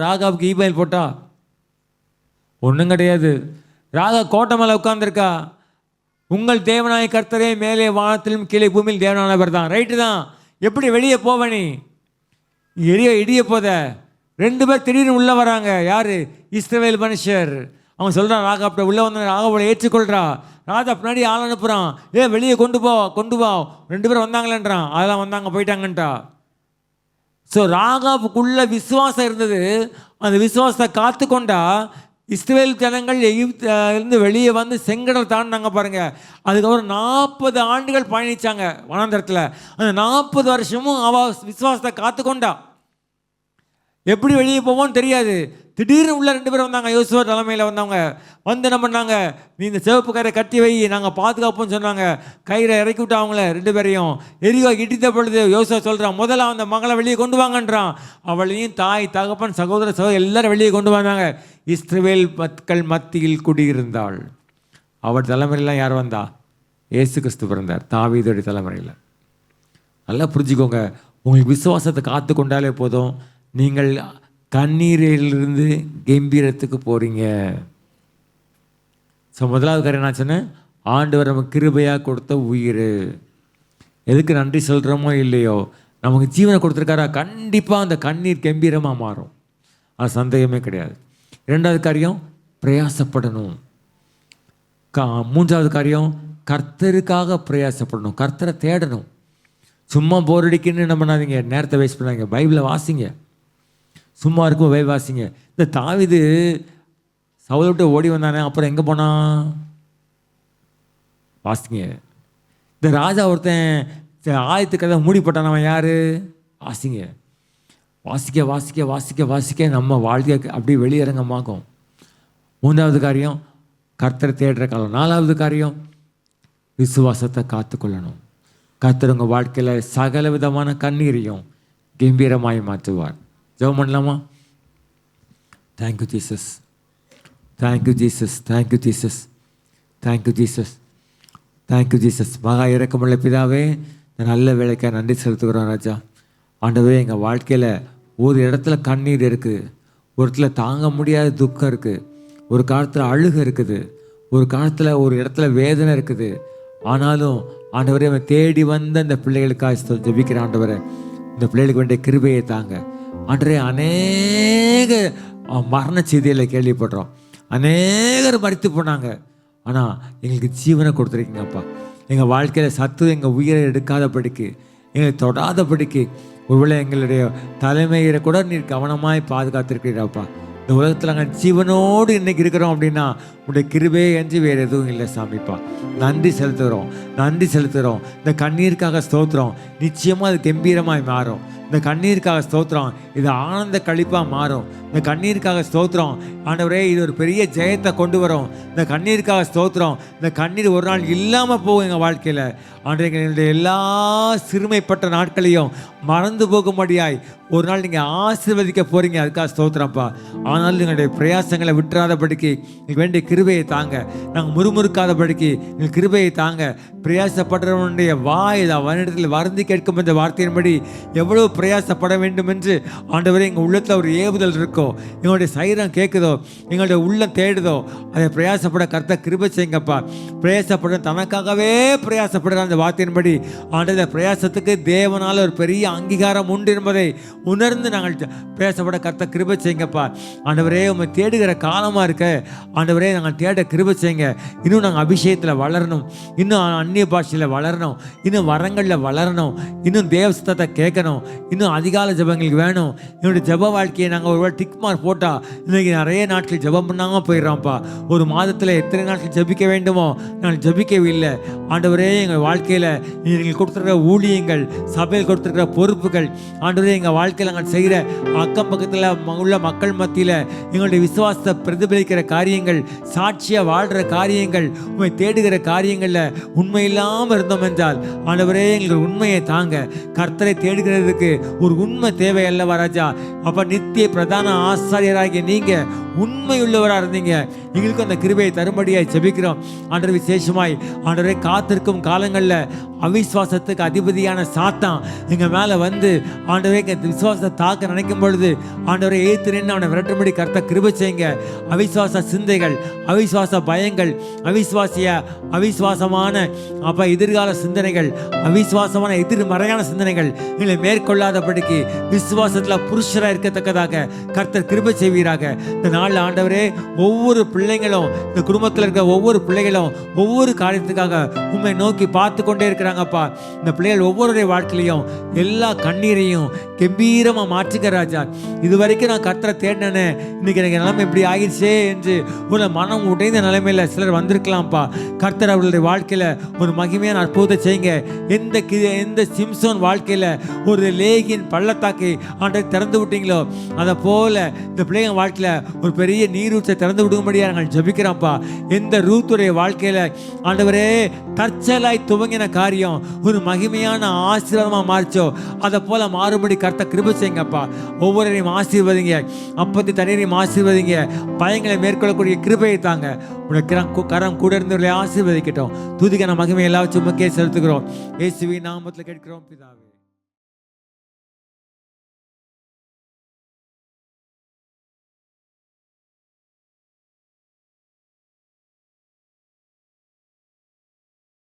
ராகாபுக்கு இமெயில் போட்டா? ஒன்றும் கிடையாது. ராகா கோட்டை மேலே உட்காந்துருக்கா. உங்கள் தேவனாய கர்த்தரே மேலே வானத்திலும் கீழே பூமியில் தேவனானவர் தான். ரைட்டு தான். எப்படி வெளியே போவ நீ? இடிய போத 2 பேர் திடீர்னு உள்ளே வராங்க. யார்? இஸ்ரவேல் மனுஷர். அவன் சொல்கிறான், ராகாப்ட உள்ளே வந்த ராகாவோட ஏற்றுக்கொள்கிறா. ராஜா பின்னாடி ஆள் அனுப்புகிறான், வெளியே கொண்டு வா 2 பேர் வந்தாங்களேன்றான். அதெல்லாம் வந்தாங்க, போயிட்டாங்கன்ட்டா. ஸோ ராகாவுக்குள்ள விசுவாசம் இருந்தது. அந்த விசுவாசத்தை காத்து கொண்டா இஸ்ரவேல் ஜனங்கள் எகிப்திலிருந்து வெளியே வந்து செங்கடல் தாண்டினாங்க பாருங்க. அதுக்கப்புறம் 40 ஆண்டுகள் பயணிச்சாங்க வனாந்தரத்தில். அந்த 40 வருஷமும் அவள் விசுவாசத்தை காத்து கொண்டா. எப்படி வெளியே போவோன்னு தெரியாது. திடீர்னு உள்ள 2 பேர் வந்தாங்க, யோசுவா தலைமையில் வந்தவங்க. வந்து என்ன பண்ணாங்க, நீ இந்த சிவப்பு கயிறை கட்டி வை, நாங்கள் பாதுகாப்போம்னு சொன்னாங்க. கயிறை இறக்கி விட்டு அவங்கள 2 பேரையும் எரிவா இடித்த பொழுது யோசுவா சொல்கிறான், முதல்ல அந்த மகளை வெளியே கொண்டு வாங்கன்றான். அவளையும் தாய் தகப்பன் சகோதர சகோதரி எல்லாரும் வெளியே கொண்டு வந்தாங்க. இஸ்ரவேல் மக்கள் மத்தியில் குடியிருந்தாள். அவள் தலைமுறையெல்லாம் யார் வந்தா? இயேசு கிறிஸ்து பிறந்தார் தாவீதுடைய தலைமுறையில். நல்லா புரிஞ்சுக்கோங்க. உங்களுக்கு விசுவாசத்தை காத்து கொண்டாலே போதும், நீங்கள் கண்ணீரிலிருந்து கம்பீரத்துக்கு போகிறீங்க. ஸோ முதலாவது காரியம் நான் சொன்னேன், ஆண்டவர் நமக்கு கிருபையாக கொடுத்த உயிர். எதுக்கு நன்றி சொல்கிறோமோ இல்லையோ, நமக்கு ஜீவனை கொடுத்துருக்காரா, கண்டிப்பாக அந்த கண்ணீர் கம்பீரமாக மாறும், அது சந்தேகமே கிடையாது. 2வது காரியம் பிரயாசப்படணும். 3வது காரியம் கர்த்தருக்காக பிரயாசப்படணும், கர்த்தரை தேடணும். சும்மா போர் அடிக்குன்னு என்ன பண்ணாதீங்க, நேரத்தை வேஸ்ட் பண்ணாதீங்க, பைபிளை வாசிங்க. சும்மா இருக்கும் பைபிள் வாசிங்க. இந்த தாவீது சவுலை விட்டு ஓடி வந்தானே, அப்புறம் எங்கே போனான்? வாசிங்க. இந்த ராஜா ஒருத்தன் ஆயத்து கதை மூடி போட்டான், அவன் யார்? வாசிங்க. வாசிக்க வாசிக்க வாசிக்க வாசிக்க நம்ம வாழ்க்கை அப்படியே வெளியரங்கமாகும். 3வது காரியம் கர்த்தரை தேடுற காலம். 4வது காரியம் விசுவாசத்தை காத்துக்கொள்ளணும். கர்த்தர் உங்கள் வாழ்க்கையில் சகல விதமான கண்ணீரையும் கம்பீரமாய் மாற்றுவார். ஜெபம் பண்ணலாமா? Thank you Jesus, thank you Jesus, thank you Jesus, thank you Jesus, thank you Jesus. மகா இரக்கமுள்ள பிதாவே, நல்ல வேலைக்காக நன்றி செலுத்துகிறோம் ராஜா. ஆண்டவே, எங்கள் வாழ்க்கையில் ஒரு இடத்துல கண்ணீர் இருக்குது, ஒரு இடத்துல தாங்க முடியாத துக்கம் இருக்குது, ஒரு காலத்தில் அழுகை இருக்குது, ஒரு காலத்தில் ஒரு இடத்துல வேதனை இருக்குது. ஆனாலும் ஆண்டவரே, அவன் தேடி வந்த இந்த பிள்ளைகளுக்காக ஜெபிக்கிற ஆண்டவரை, இந்த பிள்ளைகளுக்கு வேண்டிய கிருபையை தாங்க ஆண்டவரே. அநேக மரண செய்திகளை கேள்விப்படுறோம், அநேகர் மரித்து போனாங்க. ஆனால் எங்களுக்கு ஜீவனை கொடுத்துருக்கீங்கப்பா. எங்கள் வாழ்க்கையில் சத்து எங்கள் உயிரை எடுக்காதபடிக்கு, எங்களை தொடாதபடிக்கு, ஒருவேளை எங்களுடைய தலைமையை கூட நீர் கவனமாய் பாதுகாத்திருக்கிறீராப்பா. இந்த உலகத்தில் நாங்கள் ஜீவனோடு இன்றைக்கி இருக்கிறோம் அப்படின்னா உடைய கிருபையை அஞ்சு வேறு எதுவும் இல்லை சாமிப்பா. நன்றி செலுத்துகிறோம், நன்றி செலுத்துகிறோம். இந்த கண்ணீருக்காக ஸ்தோத்திரம். நிச்சயமாக அது கம்பீரமாய் மாறும். இந்த கண்ணீருக்காக ஸ்தோத்திரம், இது ஆனந்த கழிப்பாக மாறும். இந்த கண்ணீருக்காக ஸ்தோத்திரம் ஆண்டவரே, இது ஒரு பெரிய ஜெயத்தை கொண்டு வரும். இந்த கண்ணீருக்காக ஸ்தோத்திரம். இந்த கண்ணீர் ஒரு நாள் இல்லாமல் போகும் எங்கள் வாழ்க்கையில். ஆண்டவரே, எங்களுடைய எல்லா சிறுமைப்பட்ட நாட்களையும் மறந்து போகும்படியாய் ஒரு நாள் நீங்கள் ஆசீர்வதிக்க போகிறீங்க. அதுக்காக ஸ்தோத்திரம்ப்பா. ஆனாலும் எங்களுடைய பிரயாசங்களை விட்டுறாதபடிக்கு எங்களுக்கு வேண்டிய கிருபையை தாங்க. நாங்கள் முறுமுறுக்காதபடிக்கு எங்கள் கிருபையை தாங்க. பிரயாசப்படுறவனுடைய வாய் அவனிடத்தில் வருந்தி கேட்கும் என்ற வார்த்தையின்படி எவ்வளவு பிரயாசப்பட வேண்டும் என்று ஆண்டவரே எங்கள் உள்ளத்தில் ஒரு ஏவுதல் இருக்கோ, எங்களுடைய சைரம் கேட்குதோ, எங்களுடைய உள்ளம் தேடுதோ, அதை பிரயாசப்பட கர்த்தர் கிருபை செய்யுங்கப்பா. பிரயாசப்பட தனக்காகவே பிரயாசப்படுற அந்த வார்த்தையின்படி ஆண்டவர் பிரயாசத்துக்கு தேவனால் ஒரு பெரிய அங்கீகாரம் உண்டு என்பதை உணர்ந்து நாங்கள் பிரயாசப்பட கர்த்தர் கிருபை செய்யுங்கப்பா. ஆண்டவரே, உண்மை தேடுகிற காலமாக இருக்க ஆண்டவரே, நாங்கள் தேட கிருபை செய்யுங்க. இன்னும் நாங்கள் அபிஷேகத்தில் வளரணும், இன்னும் அந்நிய பாஷையில் வளரணும், இன்னும் வரங்களில் வளரணும், இன்னும் தேவ சத்தத்தை கேட்கணும், இன்னும் அதிகாலை ஜெபம் எங்களுக்கு வேணும். என்னுடைய ஜெப வாழ்க்கையை நாங்கள் ஒரு டிக் மார்க் போட்டால் இன்றைக்கி நிறைய நாட்கள் ஜெபம் பண்ணாமல் போயிடறோம்ப்பா. ஒரு மாதத்தில் எத்தனை நாட்கள் ஜெபிக்க வேண்டுமோ நான் ஜெபிக்கவில்லை. ஆண்டவரே, எங்கள் வாழ்க்கையில் நீங்கள் கொடுத்துருக்கிற ஊழியங்கள், சபையில் கொடுத்துருக்கிற பொறுப்புகள், ஆண்டவரே எங்கள் வாழ்க்கையில் நாங்கள் செய்கிற அக்கம் பக்கத்தில் உள்ள மக்கள் மத்தியில் எங்களுடைய விசுவாசத்தை பிரதிபலிக்கிற காரியங்கள், சாட்சியாக வாழ்கிற காரியங்கள், உண்மை தேடுகிற காரியங்களில் உண்மை இல்லாமல் இருந்தோம் என்றால் ஆண்டவரே எங்களுக்கு உண்மையை தாங்க. கர்த்தரை தேடுகிறதுக்கு ஒரு உண்மை தேவை அல்லவா ராஜா? அப்போ நித்திய பிரதான ஆசாரியராகிய நீங்கள் உண்மையுள்ளவராக இருந்தீங்க. எங்களுக்கு அந்த கிருபையை தரும்படியாய் ஜெபிக்கிறோம். ஆண்டவர் விசேஷமாய் ஆண்டவரை காத்திருக்கும் காலங்களில் அவிசுவாசத்துக்கு அதிபதியான சாத்தான் எங்கள் மேலே வந்து ஆண்டவரை விசுவாசத்தை தாக்க நினைக்கும் பொழுது ஆண்டவரை ஏற்று நின்று அவனை விரட்டும்படி கர்த்தர் கிருபை செய்யுங்க. அவிசுவாச சிந்தைகள், அவிசுவாச பயங்கள், அவிசுவாசமான எதிர்கால சிந்தனைகள், அவிசுவாசமான எதிர்மறையான சிந்தனைகள் எங்களை மேற்கொள்ளாதபடிக்கு விசுவாசத்தில் புருஷராக இருக்கத்தக்கதாக கர்த்தர் கிருபை செய்வீராக. இந்த நாளில் ஆண்டவரே, ஒவ்வொரு பிள்ளைங்களும், இந்த குடும்பத்தில் இருக்கிற ஒவ்வொரு பிள்ளைகளும் ஒவ்வொரு காரியத்துக்காக உண்மை நோக்கி பார்த்து கொண்டே இருக்கிறாங்கப்பா. இந்த பிள்ளைகள் ஒவ்வொருடைய வாழ்க்கையிலையும் எல்லா கண்ணீரையும் கம்பீரமாக மாற்றுக்க ராஜா. இது வரைக்கும் நான் கர்த்தரை தேடினேனே, இன்னைக்கு எனக்கு நிலைமை இப்படி ஆகிடுச்சே என்று ஒரு மனம் உடைந்த நிலைமையில் சிலர் வந்திருக்கலாம்ப்பா. கர்த்தர் அவர்களுடைய வாழ்க்கையில் ஒரு மகிமையான அற்புதத்தை செய்யுங்க. எந்த சிம்சோன் வாழ்க்கையில் ஒரு லேகின் பள்ளத்தாக்கை ஆண்டை திறந்து விட்டீங்களோ அதை போல இந்த பிள்ளைங்க வாழ்க்கையில் ஒரு பெரிய நீரூற்றை திறந்து விடும்படியாக நாங்கள் ஜெபிக்கிறோம்ப்பா. எந்த ரூத்துடைய வாழ்க்கையில் ஆண்டவரே தற்செயலாய் துவங்கின காரியம் ஒரு மகிமையான ஆசீர்வாதமாக மாறிச்சோ அதை போல மாறுபடி கர்த்தர் கிருபை செய்யுங்கப்பா. ஒவ்வொருவரையும் ஆசீர்வதிங்க, அப்பத்தி தண்ணீரையும் ஆசீர்வதிங்க, பயங்களை மேற்கொள்ளக்கூடிய கிருபையை தாங்க. உடைய கரம் கூட இருந்தவர்களை ஆசீர்வதிக்கட்டும். துதிக்கான மகிமை எல்லா சுமக்கே செலுத்துகிறோம். இயேசுவின் நாமத்தில் கேட்கிறோம் பிதாவே.